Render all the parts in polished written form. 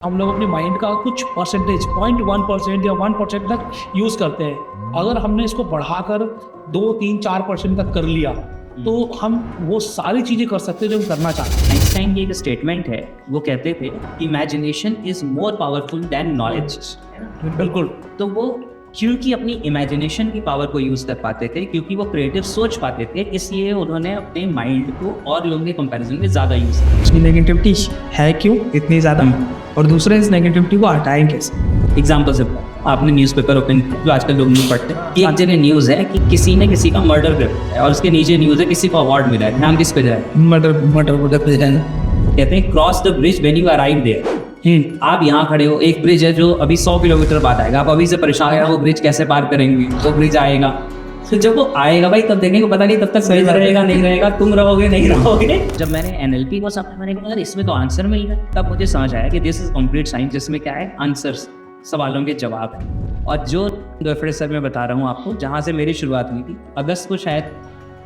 हम लोग अपने माइंड का कुछ परसेंटेज 0.1% या 1% तक यूज़ करते हैं। अगर हमने इसको बढ़ाकर 2, 3, 4% तक कर लिया तो हम वो सारी चीज़ें कर सकते हैं जो हम करना चाहते हैं। आइंस्टाइन की एक स्टेटमेंट है, वो कहते थे imagination is more powerful than knowledge. बिल्कुल। तो वो क्योंकि अपनी इमेजिनेशन की पावर को यूज कर पाते थे, क्योंकि वो क्रिएटिव सोच पाते थे, इसलिए उन्होंने अपने माइंड को और लोगों के कंपैरिजन में ज़्यादा यूज किया। इसकी नेगेटिविटी है क्यों इतनी ज़्यादा, और दूसरे इस नेगेटिविटी को हटाएं कैसे। एग्जाम्पल से आपने न्यूज़पेपर ओपन किया, जो आजकल लोग नहीं पढ़ते, एक जगह न्यूज़ है कि किसी ने किसी का मर्डर कर दिया है और उसके नीचे न्यूज़ है किसी को अवार्ड मिला है। नाम किस पे जाए? मर्डर पे है। कहते हैं cross the bridge when you arrive there. आप यहाँ खड़े हो, एक ब्रिज है जो अभी 100 किलोमीटर बाद आएगा, आप अभी से परेशान है वो ब्रिज कैसे पार करेंगे, वो ब्रिज आएगा। तो जब वो आएगा भाई तब देखेंगे, पता नहीं तब तक सही रहेगा नहीं रहेगा, तुम रहोगे नहीं रहोगे। जब मैंने एनएलपी को समझा, मैंने कहा यार इसमें तो आंसर में ही है, तब मुझे समझ आया कि दिस इज कंप्लीट साइंस, जिसमें क्या है आंसर्स, सवालों के जवाब है। और जो प्रोफेसर मैं बता रहा हूँ आपको, जहाँ से मेरी शुरुआत हुई थी, अगस्त को शायद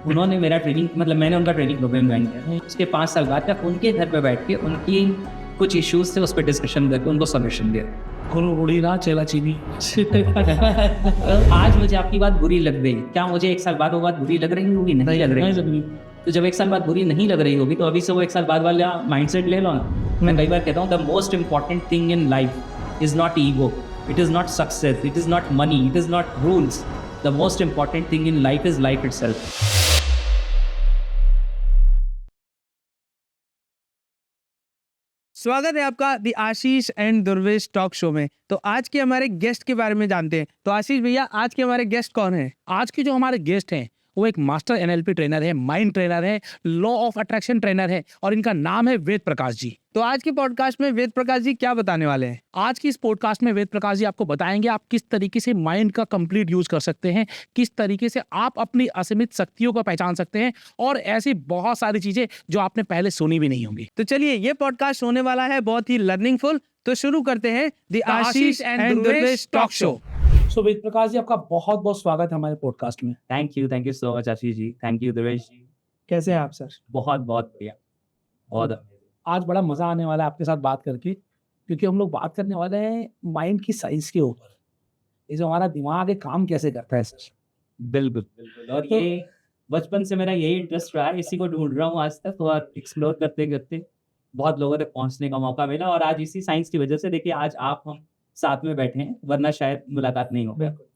उन्होंने मेरा ट्रेनिंग, मतलब मैंने उनका ट्रेनिंग प्रोग्राम ज्वाइन किया। उसके 5 साल बाद तक उनके घर पे बैठ के उनकी कुछ इश्यूज थे उस पर डिस्कशन करके उनको सॉल्यूशन दिया। गुड़ी ना चेला चीनी। आज मुझे आपकी बात बुरी लग गई, क्या मुझे 1 साल बाद वो बात बुरी लग रही होगी? नहीं लग रही। तो जब 1 साल बाद बुरी नहीं लग रही होगी तो अभी से वो 1 साल बाद वाला माइंडसेट ले लो ना। मैं कई बार कहता हूँ the most important thing in life is not ego, it is not success, it is not money, it is not rules. The most important thing in life is life itself. स्वागत है आपका दी Ashish and Durvesh talk show में। तो आज के हमारे guest के बारे में जानते हैं। तो आशीष भैया, आज के हमारे गेस्ट कौन है? आज के जो हमारे गेस्ट हैं वो एक मास्टर एनएलपी ट्रेनर है, माइंड ट्रेनर है, लॉ ऑफ अट्रैक्शन ट्रेनर है, और इनका नाम है वेद प्रकाश जी। तो आज के पॉडकास्ट में वेद प्रकाश जी क्या बताने वाले हैं? आज की इस पॉडकास्ट में वेद प्रकाश जी आपको बताएंगे आप किस तरीके से माइंड का कंप्लीट यूज कर सकते हैं, किस तरीके से आप अपनी असीमित शक्तियों को पहचान सकते हैं, और ऐसी बहुत सारी चीजें जो आपने पहले सुनी भी नहीं होंगी। तो चलिए, ये पॉडकास्ट होने वाला है बहुत ही लर्निंगफुल। तो शुरू करते हैं the Ashish and Durvesh talk show. So Ved Prakash ji, आपका बहुत बहुत स्वागत है हमारे पॉडकास्ट में। Thank you so much Ashish ji, thank you Durvesh ji. कैसे हैं आप सर? बहुत बहुत बढ़िया, बहुत। आज बड़ा मजा आने वाला है आपके साथ बात करके, क्योंकि हम लोग बात करने वाले हैं माइंड की साइंस के ऊपर। ये जो हमारा दिमाग है काम कैसे करता है सर। बिल्कुल। और ये बचपन से मेरा यही इंटरेस्ट रहा है, इसी को ढूंढ रहा हूँ आज तक, और एक्सप्लोर करते करते बहुत लोगों तक पहुंचने का मौका मिला। और आज इसी साइंस की वजह से देखिए आज आप हम साथ में बैठे हैं, वरना शायद मुलाकात नहीं हो।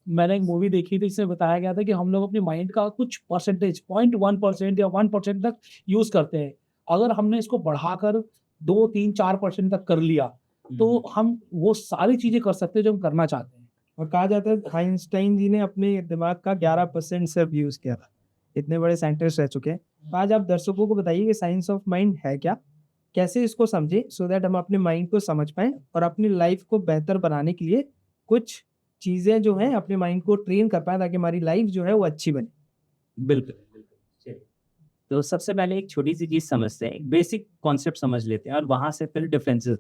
मैंने एक मूवी देखी थी, इसमें बताया गया था कि हम लोग अपने माइंड का कुछ परसेंटेज 0.1% या 1% तक यूज करते हैं। अगर हमने इसको बढ़ाकर 2, 3, 4% तक कर लिया तो हम वो सारी चीजें कर सकते हैं जो हम करना चाहते हैं। और कहा जाता है आइंस्टाइन जी ने अपने दिमाग का 11% सिर्फ यूज किया था। इतने बड़े साइंटिस्ट रह चुके हैं। तो आज आप दर्शकों को बताइए कि साइंस ऑफ माइंड है क्या, कैसे इसको समझे, सो दैट हम अपने माइंड को समझ पाएं और अपनी लाइफ को बेहतर बनाने के लिए कुछ चीजें जो हैं अपने माइंड को ट्रेन कर पाए, ताकि हमारी लाइफ जो है वो अच्छी बने। बिल्कुल। तो सबसे पहले एक छोटी सी चीज समझते हैं, एक बेसिक कॉन्सेप्ट समझ लेते हैं, और वहां से फिर डिफरेंसेस।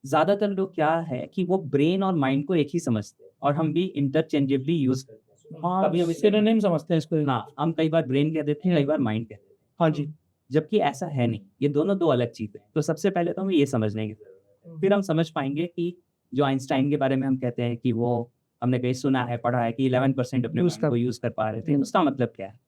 ज्यादातर लोग क्या है कि वो ब्रेन और माइंड को एक ही समझते हैं, और हम भी इंटरचेंजेबली यूज करते हैं। हाँ, कभी हम सिनोनिम समझते हैं इसको। ना, हम कई बार ब्रेन कह देते हैं, कई बार माइंड कहते हैं। हाँ जी। जबकि ऐसा है नहीं, ये दोनों दो अलग चीजें हैं। तो सबसे पहले तो हमें ये समझने की जरूरत है, फिर हम समझ पाएंगे कि जो आइंस्टाइन के बारे में हम कहते हैं कि वो हमने कहीं सुना है, पढ़ा है कि 11% अपने mind को यूज कर पा रहे थे, उसका मतलब क्या है?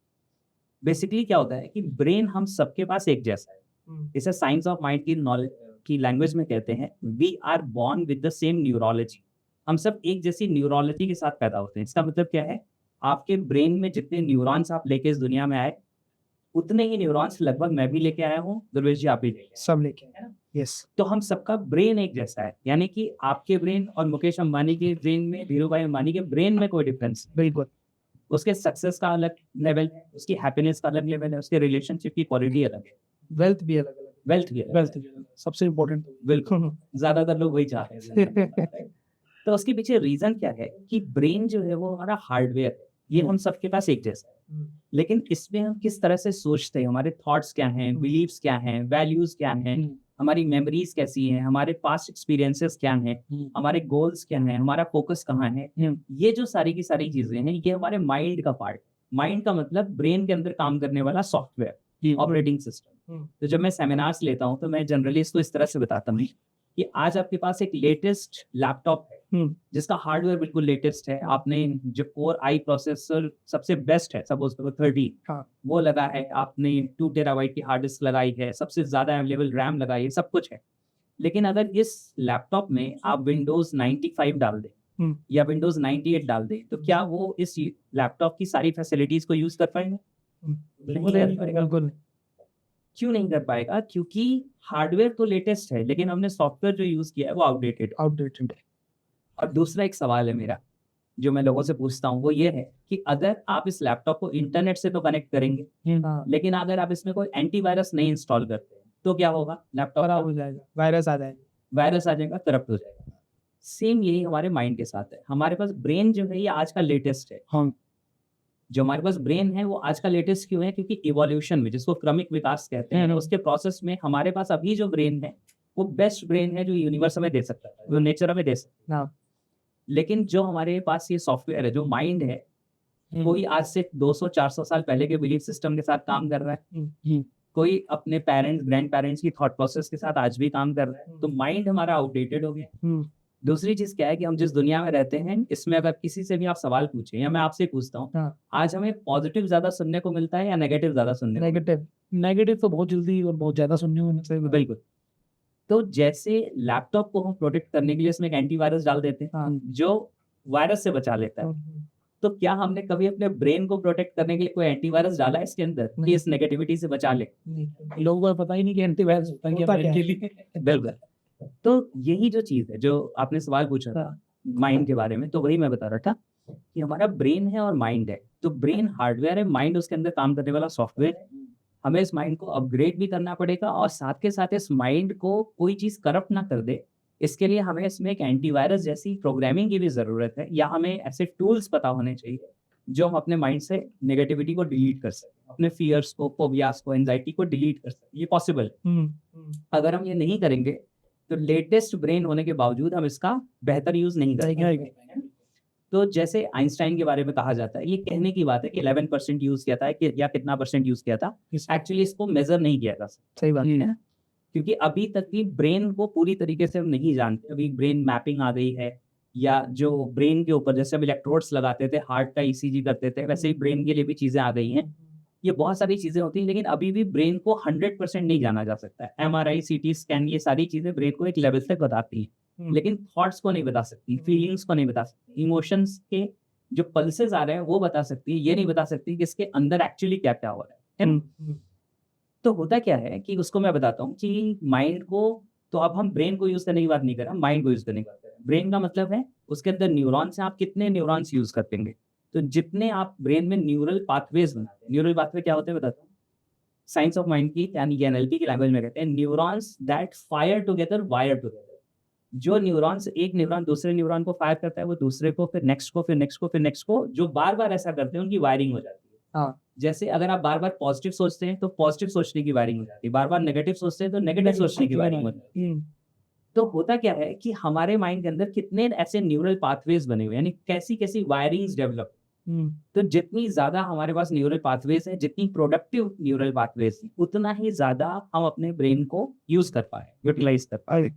बेसिकली क्या होता है कि ब्रेन हम सबके पास एक जैसा है। इसे साइंस ऑफ माइंड की नॉलेज की लैंग्वेज में कहते हैं we are born with the same neurology. हम सब एक जैसी न्यूरोलॉजी के साथ पैदा होते हैं। इसका मतलब क्या है? आपके ब्रेन में जितने न्यूरॉन्स आप लेके इस दुनिया में आए, उतने ही न्यूरॉन्स लगभग मैं भी लेके आया हूँ, दुर्वेश जी आप भी लेके सब लेके है ना। यस। तो हम सबका ब्रेन एक जैसा है, यानी कि आपके ब्रेन और मुकेश अंबानी के ब्रेन में, धीरू भाई अंबानी के ब्रेन में कोई डिफरेंस। बिल्कुल। उसके सक्सेस का अलग लेवल है, उसकी हैप्पीनेस का अलग लेवल है, उसके रिलेशनशिप की क्वालिटी अलग है, वेल्थ भी अलग अलग। वेल्थ भी अलग है। सबसे इम्पोर्टेंट। बिल्कुल, ज्यादातर लोग वही चाहते हैं। तो उसके पीछे रीजन क्या है कि ब्रेन जो है वो हमारा हार्डवेयर है, ये हम सबके पास एक जैसा है। लेकिन इसमें हम किस तरह से सोचते हैं, हमारे थॉट्स क्या हैं, बिलीव्स क्या हैं, वैल्यूज क्या हैं, हमारी मेमोरीज कैसी हैं, हमारे पास्ट एक्सपीरियंसेस क्या हैं, हमारे गोल्स क्या हैं, हमारा फोकस कहाँ है, ये जो सारी की सारी चीजें हैं, ये हमारे माइंड का पार्ट। माइंड का मतलब ब्रेन के अंदर काम करने वाला सॉफ्टवेयर, ऑपरेटिंग सिस्टम। तो जब मैं सेमिनार्स लेता हूँ तो मैं जनरली इसको इस तरह से बताता हूँ कि आज आपके पास एक लेटेस्ट लैपटॉप है जिसका हार्डवेयर बिल्कुल लेटेस्ट है, आपने जो कोर आई प्रोसेसर सबसे बेस्ट है, सपोज करो 30, हाँ। वो लगा है, आपने 2 टेराबाइट की हार्ड डिस्क लगाई है, सबसे ज्यादा अवेलेबल रैम लगाई है, सब कुछ है। लेकिन अगर इस लैपटॉप में आप विंडोज 95 डाल दें या विंडोज 98 डाल दें, तो क्या वो इस लैपटॉप की सारी फैसिलिटीज को यूज कर पाएंगे? नहीं कर पाएगा। बिल्कुल क्यों नहीं कर पाएगा? क्योंकि हार्डवेयर तो लेटेस्ट है, लेकिन हमने सॉफ्टवेयर जो यूज किया है वो आउटडेटेड। आउटडेटेड है। और दूसरा एक सवाल है मेरा जो मैं लोगों से पूछता हूँ, वो ये है कि अगर आप इस लैपटॉप को इंटरनेट से तो कनेक्ट करेंगे, हाँ, लेकिन अगर आप इसमें कोई एंटीवायरस नहीं इंस्टॉल करते तो क्या होगा? लैपटॉप खराब हो जाएगा, वायरस आ जाएगा। वायरस आ जाएगा, करप्ट हो जाएगा। सेम यही हमारे माइंड के साथ है। हमारे पास ब्रेन जो है ये आज का लेटेस्ट है। हाँ। जो हमारे पास ब्रेन है वो आज का लेटेस्ट क्यों है? क्योंकि इवोल्यूशन में, जिसको क्रमिक विकास कहते हैं, उसके प्रोसेस में हमारे पास अभी जो ब्रेन है वो बेस्ट ब्रेन है जो यूनिवर्स हमें दे सकता है, जो नेचर हमें दे सकता है। हाँ। लेकिन जो हमारे पास ये सॉफ्टवेयर है, जो माइंड है, कोई आज से 200-400 साल पहले के बिलीफ सिस्टम के साथ काम कर रहा है, कोई अपने पेरेंट्स ग्रैंड पेरेंट्स की थॉट प्रोसेस के साथ आज भी काम कर रहा है। तो माइंड हमारा आउटडेटेड हो गया। दूसरी चीज क्या है कि हम जिस दुनिया में रहते हैं, इसमें अगर किसी से भी आप सवाल पूछें या मैं आपसे पूछता हूँ, हाँ। आज हमें पॉजिटिव ज्यादा सुनने को मिलता है या नेगेटिव ज्यादा सुनने को मिलता है? नेगेटिव। नेगेटिव तो बहुत जल्दी और बहुत ज्यादा सुनने को मिलता है। बिल्कुल। तो जैसे लैपटॉप को हम प्रोटेक्ट करने के लिए इसमें एक एंटीवायरस डाल देते हैं, हाँ। जो वायरस से बचा लेता है, तो क्या हमने कभी अपने ब्रेन को प्रोटेक्ट करने के लिए कोई एंटीवायरस डाला है इसके अंदर कि इस नेगेटिविटी से बचा ले? लोगों को पता ही नहीं कि एंटीवायरस होता है क्या होता ब्रेन क्या के लिए। बिल्कुल। तो यही जो चीज है, जो आपने सवाल पूछा था माइंड के बारे में, तो वही मैं बता रहा था कि हमारा ब्रेन है और माइंड है। तो ब्रेन हार्डवेयर है, माइंड उसके अंदर काम करने वाला सॉफ्टवेयर है। हमें इस माइंड को अपग्रेड भी करना पड़ेगा और साथ के साथ इस माइंड को कोई चीज करप्ट ना कर दे, इसके लिए हमें इसमें एक एंटीवायरस जैसी प्रोग्रामिंग की भी जरूरत है, या हमें ऐसे टूल्स पता होने चाहिए जो हम अपने माइंड से नेगेटिविटी को डिलीट कर सकें, अपने फियर्स को, फोबियास को, एंजाइटी को डिलीट कर सकें। ये पॉसिबल है। अगर हम ये नहीं करेंगे तो लेटेस्ट ब्रेन होने के बावजूद हम इसका बेहतर यूज नहीं कर पाएंगे। तो जैसे आइंस्टाइन के बारे में कहा जाता है, ये कहने की बात है कि 11% यूज किया था या कितना परसेंट यूज किया था, एक्चुअली इसको मेजर नहीं किया जा सकता। सही बात है, क्योंकि अभी तक भी ब्रेन को पूरी तरीके से हम नहीं जानते। अभी ब्रेन मैपिंग आ गई है, या जो ब्रेन के ऊपर जैसे हम इलेक्ट्रोड्स लगाते थे, हार्ट का ईसीजी करते थे, वैसे ही ब्रेन के लिए भी चीजें आ गई हैं। ये बहुत सारी चीजें होती हैं, लेकिन अभी भी ब्रेन को 100% नहीं जाना जा सकता है। MRI, CT स्कैन, ये सारी चीजें ब्रेन को एक लेवल तक बताती हैं, लेकिन थॉट्स को नहीं बता सकती, फीलिंग्स को नहीं बता सकती, इमोशंस के जो पल्सेस आ रहे हैं वो बता सकती है, ये नहीं बता सकती कि इसके अंदर एक्चुअली क्या क्या हो रहा है। तो होता क्या है कि उसको मैं बताता हूँ कि माइंड को, तो अब हम ब्रेन को यूज करने की बात नहीं कर रहे, माइंड को यूज करने की बात कर रहे हैं। ब्रेन का मतलब है उसके अंदर न्यूरॉन्स हैं, आप कितने न्यूरॉन्स यूज कर पाएंगे। तो जितने आप ब्रेन में न्यूरल पाथवेज बनाते हैं, न्यूरल पाथवे क्या होते हैं बताता हूँ। साइंस ऑफ माइंड की यानी NLP की लैंग्वेज में कहते हैं neurons that fire together wire together. जो न्यूरॉन्स, एक न्यूरॉन दूसरे न्यूरॉन को फायर करता है, वो दूसरे को, फिर नेक्स्ट को, फिर नेक्स्ट को, फिर नेक्स्ट को, जो बार बार ऐसा करते हैं उनकी वायरिंग हो जाती है। हाँ। जैसे अगर आप बार बार पॉजिटिव सोचते हैं तो पॉजिटिव सोचने की वायरिंग हो जाती है, बार बार नेगेटिव सोचते हैं तो नेगेटिव सोचने की वायरिंग हो जाती है। तो होता क्या है कि हमारे माइंड के अंदर कितने ऐसे न्यूरल पाथवेज बने हुए, यानी कैसी कैसी वायरिंग्स डेवलप। तो जितनी ज्यादा हमारे पास न्यूरल पाथवेज है, जितनी प्रोडक्टिव न्यूरल पाथवेज, उतना ही ज्यादा हम अपने ब्रेन को यूज कर पाए, यूटिलाइज कर पाए।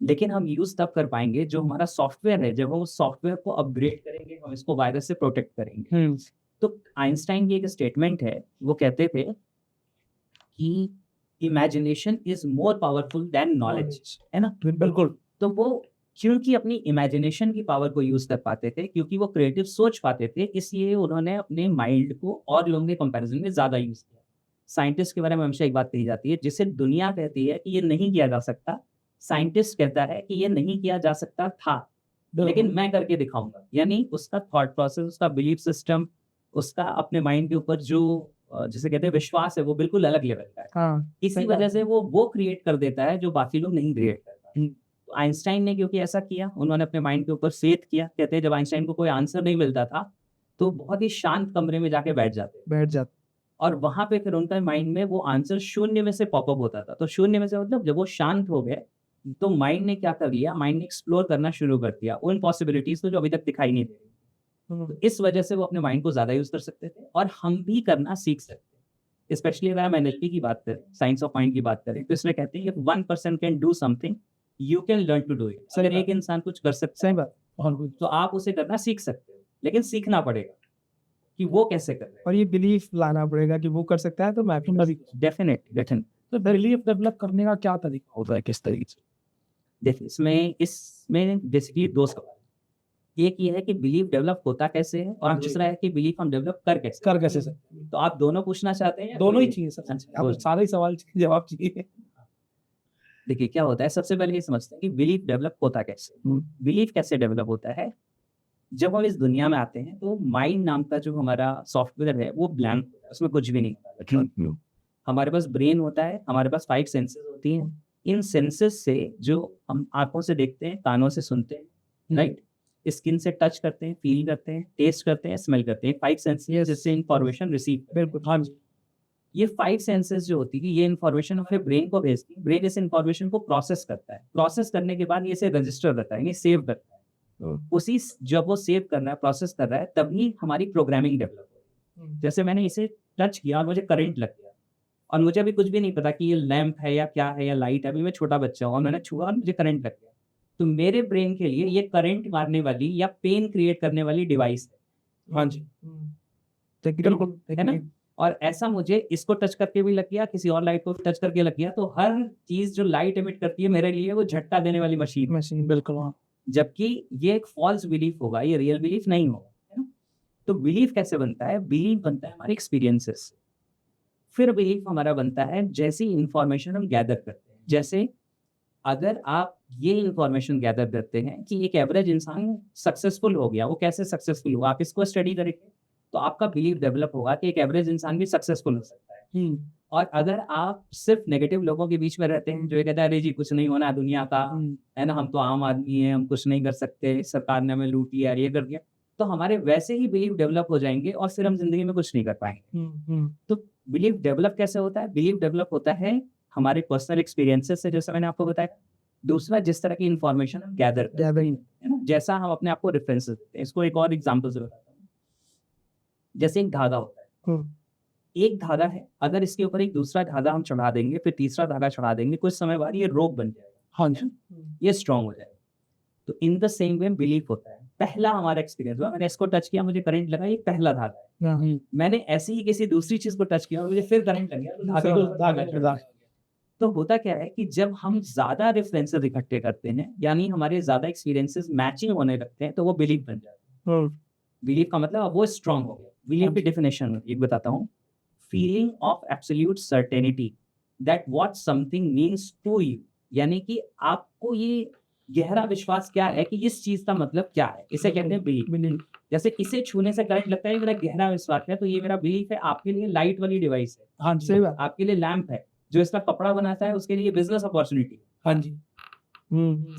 लेकिन हम यूज तब कर पाएंगे जो हमारा सॉफ्टवेयर है, जब हम उस सॉफ्टवेयर को अपग्रेड करेंगे, हम इसको वायरस से प्रोटेक्ट करेंगे। तो आइंस्टाइन की एक स्टेटमेंट है, वो कहते थे कि imagination is more powerful than knowledge, है ना। बिल्कुल। तो वो क्योंकि अपनी इमेजिनेशन की पावर को यूज कर पाते थे, क्योंकि वो क्रिएटिव सोच पाते थे, इसलिए उन्होंने अपने माइंड को और लोगों के कंपैरिजन में ज्यादा यूज किया। साइंटिस्ट के बारे में हमेशा एक बात कही जाती है, जिसे दुनिया कहती है कि ये नहीं किया जा सकता, साइंटिस्ट कहता है कि ये नहीं किया जा सकता था, लेकिन मैं करके दिखाऊंगा। यानी उसका थॉट प्रोसेस, उसका बिलीफ सिस्टम, उसका अपने माइंड के ऊपर जो जिसे कहते हैं विश्वास है, वो बिल्कुल अलग लेवल का है। हाँ, इसी वजह से वो क्रिएट कर देता है जो बाकी लोग नहीं क्रिएट कर पाते। तो आइंस्टाइन ने क्योंकि ऐसा किया, उन्होंने अपने माइंड के ऊपर फेथ किया। कहते हैं जब आइंस्टाइन को कोई आंसर नहीं मिलता था तो बहुत ही शांत कमरे में जाके बैठ जाते, और वहां पे फिर उनका माइंड में वो आंसर शून्य में से पॉपअप होता था। तो शून्य में से मतलब जब वो शांत हो गए तो माइंड ने क्या कर लिया, माइंड ने एक्सप्लोर करना शुरू कर दिया उन पॉसिबिलिटीज को जो अभी तक दिखाई नहीं दे रही। तो इस वजह से वो अपने माइंड को ज्यादा यूज कर सकते थे, और हम भी करना सीख सकते हैं। स्पेशली अगर हम एनएलपी की बात करें, साइंस ऑफ माइंड की बात करें, तो इसमें कहते हैं कि 1% can do something, you can learn to do it. अगर एक इंसान कुछ कर सकता सही है बात। और कुछ तो आप उसे करना सीख सकते हो, लेकिन सीखना पड़ेगा कि वो कैसे कर रहे हैं। और ये बिलीफ लाना पड़ेगा कि वो कर सकता है तो मैं भी कर सकता डेफिनेटली तो बिलीफ डेवलप करने का क्या तरीका होता है, किस तरीके से? देखिए इसमें बेसिकली दो सवाल हैं। एक ये है कि बिलीफ डेवलप होता कैसे है, और हाँ जी। दूसरा है कि बिलीफ हम डेवलप कर कैसे। कर कैसे सकते? तो आप दोनों पूछना चाहते हैं या दोनों ही कोई- चाहिए सर, अच्छा, अब बोल। सारे ही सवाल चाहिए, जवाब चाहिए। देखिए क्या होता है, सबसे पहले ये समझते हैं कि बिलीफ डेवलप होता कैसे। बिलीफ कैसे डेवलप होता है, जब हम इस दुनिया में आते हैं तो माइंड नाम का जो हमारा सॉफ्टवेयर है वो ब्लैंक होता है, उसमें कुछ भी नहीं होता है। हमारे पास ब्रेन होता है, हमारे पास 5 सेंसेस होती हैं। इन सेंसेस से जो हम आंखों से देखते हैं, कानों से सुनते हैं, राइट, स्किन से टच करते हैं, फील करते हैं, टेस्ट करते हैं, स्मेल करते हैं, 5 सेंसेस जिससे इंफॉर्मेशन रिसीव। बिल्कुल। हाँ जी। ये 5 सेंसेस जो होती है ये इंफॉर्मेशन अपने ब्रेन को भेजती है। ब्रेन इस इंफॉर्मेशन को प्रोसेस करता है, प्रोसेस करने के बाद ये इसे रजिस्टर करता है, ये सेव करता है। उसी जब वो सेव कर रहा है, प्रोसेस कर रहा है, तभी हमारी प्रोग्रामिंग डेवलप हो रही है। जैसे मैंने इसे टच किया और मुझे करंट लग गया, और मुझे अभी कुछ भी नहीं पता कि ये लैंप है या क्या है या लाइट है, अभी मैं छोटा बच्चा हूँ और मैंने छुआ और मुझे करंट लग गया, तो मेरे ब्रेन के लिए ये करंट मारने वाली या पेन क्रिएट करने वाली डिवाइस है। हाँ जी, बिल्कुल है ना? और ऐसा मुझे इसको टच करके भी लग गया, किसी और लाइट को टच करके लग गया, तो हर चीज जो लाइट एमिट करती है मेरे लिए वो झटका देने वाली मशीन है। मशीन। बिल्कुल। हाँ, जबकि ये एक फॉल्स बिलीफ होगा, ये रियल बिलीफ नहीं होगा, है ना? तो बिलीफ कैसे बनता है? बिलीफ बनता है हमारे एक्सपीरियंसेस से। फिर बिलीफ हमारा बनता है जैसी इंफॉर्मेशन हम गैदर करते हैं। जैसे अगर आप ये इंफॉर्मेशन गैदर करते हैं कि एक एवरेज इंसान सक्सेसफुल हो गया, वो कैसे सक्सेसफुल हुआ, आप इसको स्टडी करेंगे तो आपका बिलीफ डेवलप होगा कि एक एवरेज इंसान भी सक्सेसफुल हो सकता है। और अगर आप सिर्फ नेगेटिव लोगों के बीच में रहते हैं जो ये कहता है अरे जी कुछ नहीं होना दुनिया का, है ना, हम तो आम आदमी हैं, हम कुछ नहीं कर सकते, सरकार ने हमें लूट लिया, ये कर दिया, तो हमारे वैसे ही बिलीफ डेवलप हो जाएंगे और फिर हम जिंदगी में कुछ नहीं कर पाएंगे। तो बिलीफ डेवलप कैसे होता है? बिलीफ डेवलप होता है हमारे पर्सनल एक्सपीरियंसेस से, जैसा मैंने आपको बताया। दूसरा, जिस तरह की इंफॉर्मेशन हम गैदर करते हैं, है ना, जैसा हम अपने आप को रेफरेंसेस देते हैं। इसको एक और एग्जांपल से बताता हूँ। जैसे एक धागा होता है, एक धागा है, अगर इसके ऊपर एक दूसरा धागा हम चढ़ा देंगे, फिर तीसरा धागा चढ़ा देंगे, कुछ समय बाद ये रोप बन जाएगा, हाँ जी, ये स्ट्रांग हो जाएगा। तो in the same way belief होता है। पहला हमारा एक्सपीरियंस हुआ, मैंने इसको टच किया, मुझे करंट लगा, ये पहला धागा है। मैंने ऐसे ही किसी दूसरी चीज को टच किया और मुझे फिर करंट लग गया, तो धागे को धागा। तो होता क्या है कि जब हम ज्यादा रेफरेंसेस इकट्ठे करते हैं, यानी हमारे ज्यादा एक्सपीरियंसेस मैचिंग होने लगते हैं, तो वो बिलीफ बन जाता है। बिलीफ का मतलब अब वो स्ट्रांग हो गया। बिलीफ की डेफिनेशन एक बताता हूँ, feeling of absolute certainty that what something means to you, यानी कि आपको ये गहरा विश्वास क्या है कि इस चीज का मतलब क्या है, इसे कहते हैं बिलीफ। जैसे इसे छूने से करंट लगता है, मेरा गहरा विश्वास है, तो ये मेरा बिलीफ है। आपके लिए लाइट वाली डिवाइस है, हाँ जी, सही बात। आपके लिए लैंप है, जो इसका कपड़ा बनाता है उसके लिए बिजनेस अपॉर्चुनिटी। हाँ जी,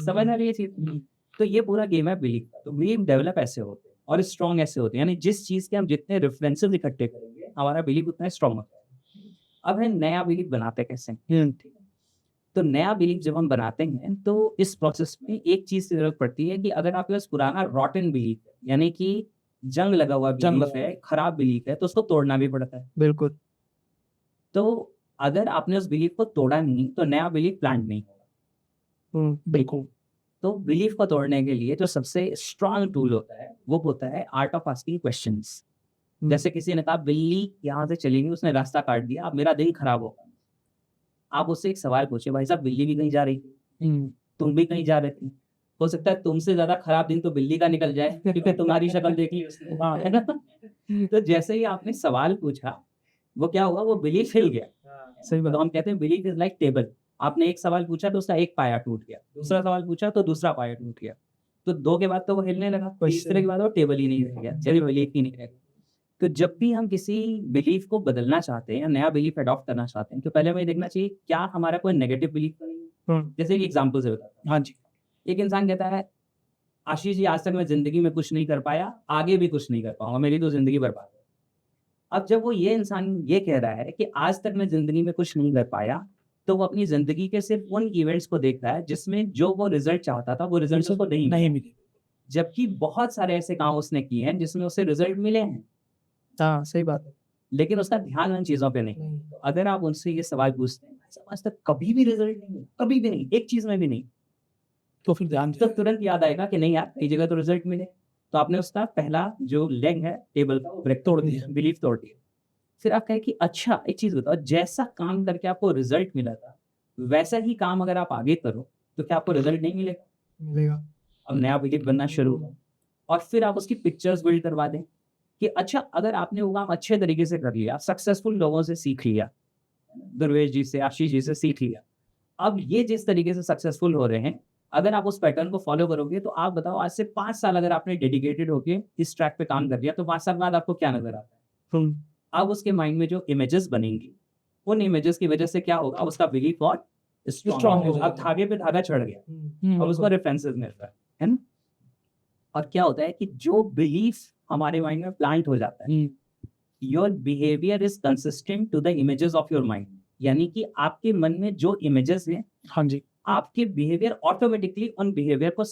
समझ आ रही है चीज? तो ये पूरा गेम है बिलीफ का। तो बिलीफ डेवलप ऐसे होते हैं और स्ट्रॉन्ग ऐसे होते हैं, यानी जिस चीज के हम जितने रेफरेंसेस इकट्ठे करेंगे हमारा बिलीफ उतना स्ट्रॉन्ग होता है। अब है नया बिलीफ बनाते कैसे, ठीक है? तो नया बिलीफ जब हम बनाते हैं तो इस प्रोसेस में एक चीज की जरूरत पड़ती है कि अगर आपके पास पुराना रॉटन बिलीफ है, यानी कि जंग लगा हुआ बिलीफ है, खराब बिलीफ है, तो उसको तोड़ना भी पड़ता है। बिल्कुल। तो अगर आपने उस बिलीफ को तोड़ा नहीं तो नया बिलीफ प्लांट नहीं होगा। बिल्कुल। तो बिलीफ को तोड़ने के लिए जो सबसे स्ट्रांग टूल होता है वो होता है आर्ट ऑफ आस्किंग क्वेश्चंस। जैसे किसी ने कहा बिल्ली यहाँ से चली गई, उसने रास्ता काट दिया, अब मेरा दिन खराब होगा। आप उससे एक सवाल पूछे, भाई साहब बिल्ली भी कहीं जा रही थी, तुम भी कहीं जा रहे थे, हो सकता है तुमसे ज्यादा खराब दिन तो बिल्ली का निकल जाए क्योंकि तुम्हारी शक्ल देख ली उसने, है ना? तो जैसे ही आपने सवाल पूछा वो क्या हुआ, वो बिलीफ हिल गया। सही बात। तो हम कहते हैं बिलीफ इज लाइक टेबल। आपने एक सवाल पूछा तो उसका एक पाया टूट गया, दूसरा सवाल पूछा तो दूसरा पाया टूट गया, तो दो के बाद तो वो हिलने लगा, तीसरे के बाद वो टेबल ही नहीं रह गया, चलिए बिलीफ ही नहीं रह गया। तो जब भी हम किसी बिलीफ को बदलना चाहते हैं या नया बिलीफ अडॉप्ट करना चाहते हैं तो पहले हमें देखना चाहिए क्या हमारा कोई नेगेटिव बिलीफ तो नहीं है। जैसे एक एग्जांपल से बताता हूं। हाँ जी, एक इंसान कहता है आशीष जी आज तक मैं जिंदगी में कुछ नहीं कर पाया, आगे भी कुछ नहीं कर पाऊंगा, मेरी तो जिंदगी बर्बाद है। अब जब वो ये इंसान ये कह रहा है कि आज तक मैं जिंदगी में कुछ नहीं कर पाया, तो वो अपनी जिंदगी के सिर्फ उन इवेंट्स को देख रहा है जिसमें जो वो रिजल्ट चाहता था वो रिजल्ट उसको नहीं मिले। जबकि बहुत सारे ऐसे काम उसने किए हैं जिसमें उसे रिजल्ट मिले हैं। हाँ, सही बात है। लेकिन उसका ध्यान उन चीज़ों पे नहीं। तो अगर आप उनसे ये सवाल पूछते हैं, भाई साहब आज तक कभी भी रिजल्ट नहीं मिला, कभी भी नहीं, एक चीज़ में भी नहीं, तो फिर ध्यान तो तुरंत याद आएगा कि नहीं यार कई जगह तो रिजल्ट मिले। तो आपने उसका पहला जो लेग है टेबल का वो ब्रेक तोड़ दिया, बिलीफ तोड़ दिया। फिर आप कहें कि अच्छा एक चीज़ बताओ, जैसा काम करके आपको रिजल्ट मिला था वैसा ही काम अगर आप आगे करो तो क्या आपको रिजल्ट नहीं मिलेगा? मिलेगा। अब नया बिलीफ बनना शुरू होगा। और फिर आप उसकी पिक्चर्स बिल्ड करवा दें कि अच्छा अगर आपने वो काम अच्छे तरीके से कर लिया, सक्सेसफुल लोगों से सीख लिया, दुर्वेश जी से, आशीष जी से सीख लिया, अब ये जिस तरीके से सक्सेसफुल हो रहे हैं, अगर आप उस पैटर्न को फॉलो करोगे तो आप बताओ आज से 5 साल अगर आपने डेडिकेटेड होके इस ट्रैक पे काम कर लिया तो 5 साल बाद आपको क्या नजर आता है? अब उसके माइंड में जो इमेजेस बनेंगी, उन इमेजेस की वजह से क्या होगा, उसका बिलीफ और स्ट्रॉन्ग होगा। अब धागे पे धागा चढ़ गया, अब उसको रेफरेंसेस मिलता है ना? और क्या होता है कि जो बिलीफ हमारे माइंड में प्लांट हो जाता है, your behaviour is consistent to the images of your mind, यानी कि आपके मन में जो इमेजेस हैं, हाँ जी, आपके बिहेवियर ऑटोमेटिकली उन बिहेवियर को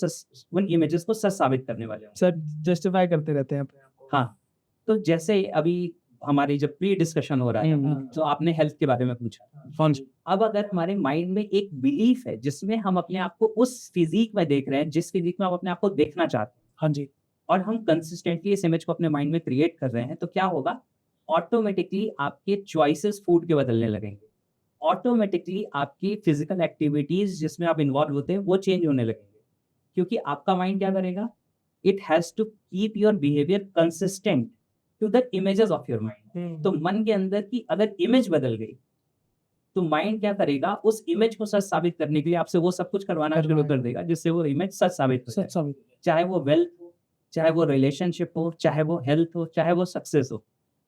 उन इमेजेस को सच साबित करने वाले हैं। सर जस्टिफाई करते रहते हैं अपने आप को। हाँ, तो जैसे अभी हमारी जब प्री डिस्कशन हो रहा है तो आपने हेल्थ के बारे में पूछा। हाँ जी, अब अगर हमारे माइंड में एक बिलीफ है जिसमें हम अपने आप को उस फिजिक में देख रहे हैं जिस फिजिक में हम अपने आप को देखना चाहते हैं, हाँ जी, और हम कंसिस्टेंटली इस इमेज को अपने माइंड में क्रिएट कर रहे हैं, तो क्या होगा, ऑटोमेटिकली आपके चॉइसेस फूड के बदलने लगेंगे, ऑटोमेटिकली आपकी फिजिकल एक्टिविटीज जिसमें आप इन्वॉल्व होते हैं वो चेंज होने लगेंगे, क्योंकि आपका माइंड क्या करेगा, it has to keep your behaviour consistent to the images of your mind. तो मन के अंदर की अगर इमेज बदल गई तो माइंड क्या करेगा, उस इमेज को सच साबित करने के लिए आपसे वो सब कुछ करवाना शुरू कर देगा जिससे वो इमेज सच साबित हो जाए। सच साबित। चाहे वो वेल्थ हो, चाहे वो रिलेशनशिप हो, चाहे वो हेल्थ हो, चाहे वो सक्सेस हो।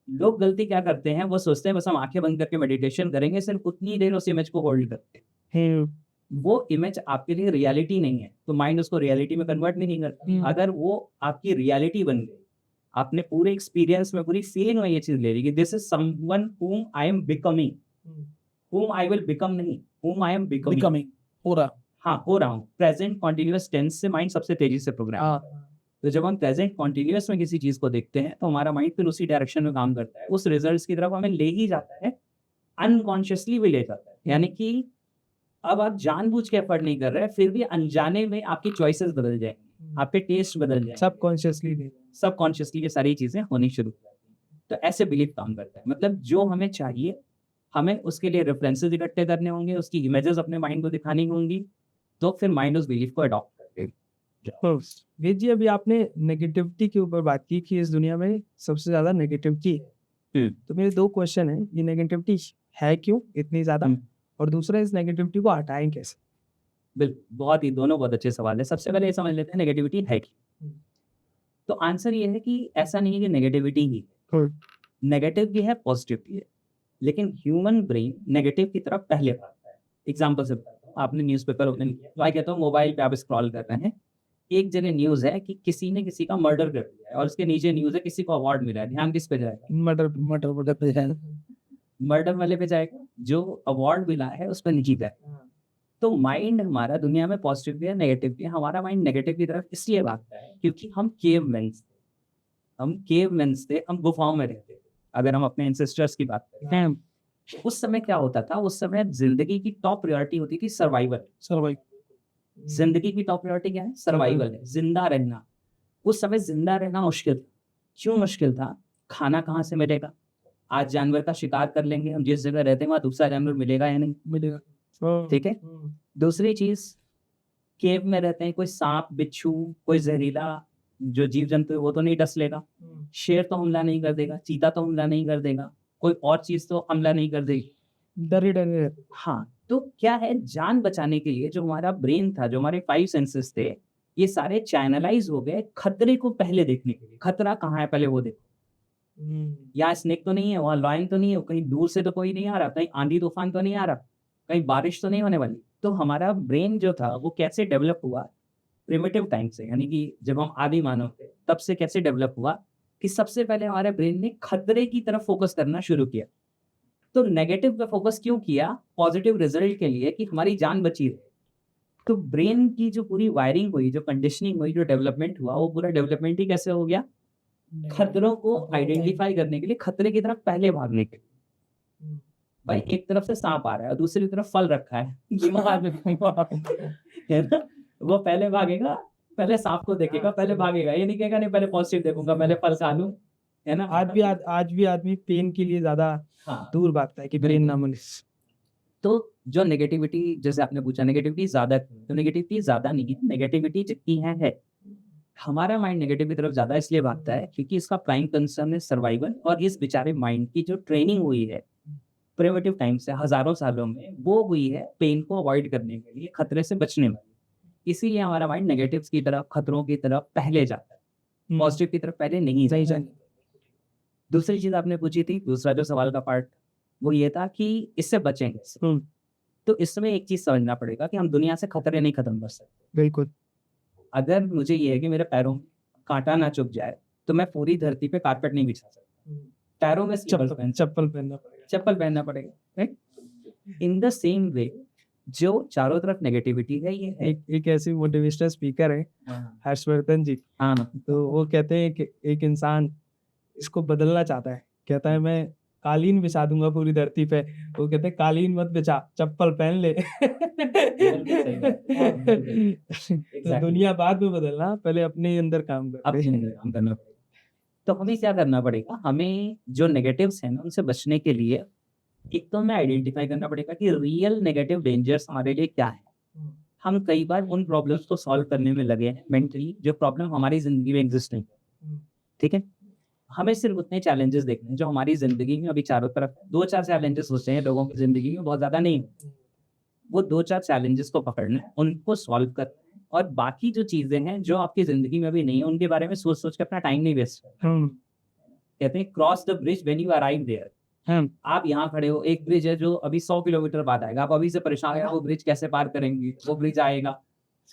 लोग गलती क्या करते हैं, वो सोचते हैं बस हम आंखें बंद करके मेडिटेशन करेंगे, सिर्फ उतनी देर उस इमेज को होल्ड करते हैं। वो इमेज आपके लिए रियलिटी नहीं है, तो माइंड उसको रियलिटी में कन्वर्ट नहीं करता। अगर वो आपकी रियलिटी बन गई, आपने पूरे एक्सपीरियंस में, पूरी फीलिंग में ये चीज ले ली कि this is someone whom I am becoming, whom I will become नहीं, whom I am becoming, becoming हो रहा। हाँ हो रहा हूँ। प्रेजेंट कॉन्टिन्यूअस टेंस से माइंड सबसे तेजी से प्रोग्राम हाँ, तो जब हम प्रेजेंट कॉन्टिन्यूअस में किसी चीज को देखते हैं तो हमारा माइंड फिर उसी डायरेक्शन में काम करता है, उस रिजल्ट्स की तरफ हमें ले ही जाता है, अनकॉन्शियसली भी ले जाता है। यानी कि अब आप जानबूझ के एफर्ट नहीं कर रहे हैं, फिर भी अनजाने में आपकी चॉइसेस बदल जाएंगी, आपके टेस्ट बदल जाएंगे, सबकॉन्शियसली सबकॉन्शियसली ये सारी चीजें होनी शुरू हो जाती हैं। तो ऐसे बिलीफ काम करता है, मतलब जो हमें चाहिए हमें उसके लिए रेफरेंसेस इकट्ठे करने होंगे, उसकी इमेजेस अपने माइंड को दिखानी होंगी, तो फिर माइंड उस बिलीफ को अडॉप्ट करेगा। वेद जी अभी आपने नेगेटिविटी के ऊपर बात की कि इस दुनिया में सबसे ज्यादा नेगेटिविटी है, तो मेरे 2 क्वेश्चन है, ये नेगेटिविटी है क्यों इतनी ज्यादा, और दूसरा इस नेगेटिविटी को हटाएं कैसे? बिल्कुल, बहुत ही दोनों बहुत अच्छे सवाल है। सबसे पहले ये समझ लेते हैं नेगेटिविटी है क्या। तो आंसर ये है कि ऐसा नहीं है कि नेगेटिविटी ही है, नेगेटिव भी है, पॉजिटिव भी है, लेकिन ह्यूमन ब्रेन नेगेटिव की तरफ पहले भागता है। एग्जाम्पल से बताता हूँ, आपने न्यूज़पेपर ओपन किया, तो मैं कहता हूँ मोबाइल पे आप स्क्रॉल कर रहे हैं, एक जगह न्यूज़ है कि किसी ने किसी का मर्डर कर दिया है और उसके नीचे न्यूज़ है किसी को अवार्ड मिला है, ध्यान किस पे जाएगा? मर्डर पे है। मर्डर वाले पे जाएगा, जो अवार्ड मिला है उस पर नहीं जाएगा। तो माइंड हमारा दुनिया में पॉजिटिव भी है, नेगेटिव भी है। हमारा माइंड नेगेटिव की तरफ इसलिए भागता है क्योंकि हम केवमेन्स थे, हम गुफाओं में रहते थे। अगर हम अपने एंसेस्टर्स की बात करें, उस समय क्या होता था, उस समय जिंदगी की टॉप प्रायोरिटी होती थी सर्वाइवल। जिंदगी की टॉप प्रायोरिटी क्या है? सर्वाइवल है, जिंदा रहना। उस समय जिंदा रहना मुश्किल था। क्यों मुश्किल था? खाना कहाँ से मिलेगा? आज जानवर का शिकार कर लेंगे, हम जिस जगह रहते हैं वहाँ दूसरा जानवर मिलेगा या नहीं मिलेगा, ठीक है। दूसरी चीज, केव में रहते हैं, कोई सांप बिच्छू, कोई जहरीला जो जीव जंतु है वो तो नहीं डस लेगा, शेर तो हमला नहीं कर देगा, चीता तो हमला नहीं कर देगा, कोई और चीज तो हमला नहीं कर देगी, डर ही डर। हाँ, तो क्या है, जान बचाने के लिए जो हमारा ब्रेन था, जो हमारे 5 सेंसेस थे, ये सारे चैनलाइज हो गए खतरे को पहले देखने के लिए। खतरा कहाँ है पहले वो देखो, यहाँ स्नेक तो नहीं है, वहाँ लॉयन तो नहीं है, कहीं दूर से तो कोई नहीं आ रहा, कहीं आंधी तूफान तो नहीं आ रहा, कहीं बारिश तो नहीं होने वाली। तो हमारा ब्रेन जो था वो कैसे डेवलप हुआ, प्रिमिटिव टाइम से, यानी कि जब हम आदि मानव थे तब से कैसे डेवलप हुआ कि सबसे पहले हमारे ब्रेन ने खतरे की तरफ फोकस करना शुरू किया। तो नेगेटिव पे फोकस क्यों किया? पॉजिटिव रिजल्ट के लिए, कि हमारी जान बची रहे। तो ब्रेन की जो पूरी वायरिंग हुई, जो कंडीशनिंग हुई, जो डेवलपमेंट हुआ, वो पूरा डेवलपमेंट ही कैसे हो गया? खतरों को आइडेंटिफाई करने के लिए खतरे की तरफ पहले भागने के लिए। भाई एक तरफ से सांप आ रहा है और दूसरी तरफ फल रखा है, दिमाग में है ना, वो पहले भागेगा, पहले सांप को देखेगा, पहले भागेगा, ये नहीं कहेगा नहीं पहले पॉजिटिव देखूंगा, पहले फल खा लूं, है ना। आज भी आदमी पेन के लिए ज्यादा हाँ, दूर भागता है कि पेन ना मिले। तो जो नेगेटिविटी, जैसे आपने पूछा नेगेटिविटी ज्यादा, तो नेगेटिविटी ज्यादा नहीं है, नेगेटिविटी जितनी है। हमारा माइंड नेगेटिव की तरफ ज्यादा इसलिए भागता है क्योंकि इसका प्राइम कंसर्न है सर्वाइवल, और इस बेचारे माइंड की जो ट्रेनिंग हुई है प्रिमिटिव टाइम से हजारों सालों में, वो हुई है पेन को अवॉइड करने के लिए, खतरे से बचने वाली। इसीलिए हमारा माइंड नेगेटिव्स की तरफ, खतरों की तरफ पहले जाता है, पॉजिटिव की तरफ पहले नहीं जाता। दूसरी चीज आपने पूछी थी, दूसरा जो सवाल का पार्ट वो ये था कि इससे बचेंगे। तो इसमें एक चीज समझना पड़ेगा कि हम दुनिया से खतरे नहीं खत्म कर सकते। बिल्कुल। अगर मुझे ये है कि मेरे पैरों में कांटा ना चुभ जाए तो मैं पूरी धरती पे कारपेट नहीं बिछा सकता, पैरों में चप्पल पहनना पड़ेगा। Right. In the same way जो चारों तरफ नेगेटिविटी है, ये है एक ऐसी मोटिवेशनल स्पीकर है हर्षवर्धन जी, हाँ, तो वो कहते हैं कि एक इंसान इसको बदलना चाहता है, कहता है मैं कालीन बिछा दूंगा पूरी धरती पे, वो कहते हैं कालीन मत बिछा, चप्पल पहन ले। तो दुनिया बाद में बदलना, पहले अपने अंदर काम कर, अपने अंदर काम करना पड़ेगा। तो हमें क्या करना पड़ेगा, हमें जो नेगेटिव्स हैं ना उनसे बचने के लिए एक तो हमें आइडेंटिफाई करना पड़ेगा कि रियल नेगेटिव डेंजर्स हमारे लिए क्या है। हम कई बार उन प्रॉब्लम्स को सॉल्व करने में लगे हैं मेंटली, जो प्रॉब्लम हमारी जिंदगी में एग्जिस्ट नहीं है, ठीक है। हमें सिर्फ उतने चैलेंजेस देखने हैं जो हमारी जिंदगी में अभी चारों तरफ 2-4 चैलेंजेस होते हैं लोगों की जिंदगी में, बहुत ज्यादा नहीं। वो 2-4 चैलेंजेस को पकड़ना है, उनको सॉल्व करना है, और बाकी जो चीजें हैं जो आपकी जिंदगी में अभी नहीं है उनके बारे में सोच सोच के अपना टाइम नहीं वेस्ट करना। कहते हैं cross the bridge when you arrive there. आप यहाँ खड़े हो, एक ब्रिज है जो अभी 100 किलोमीटर बाद आएगा, आप अभी से परेशान है वो ब्रिज कैसे पार करेंगे, वो ब्रिज आएगा।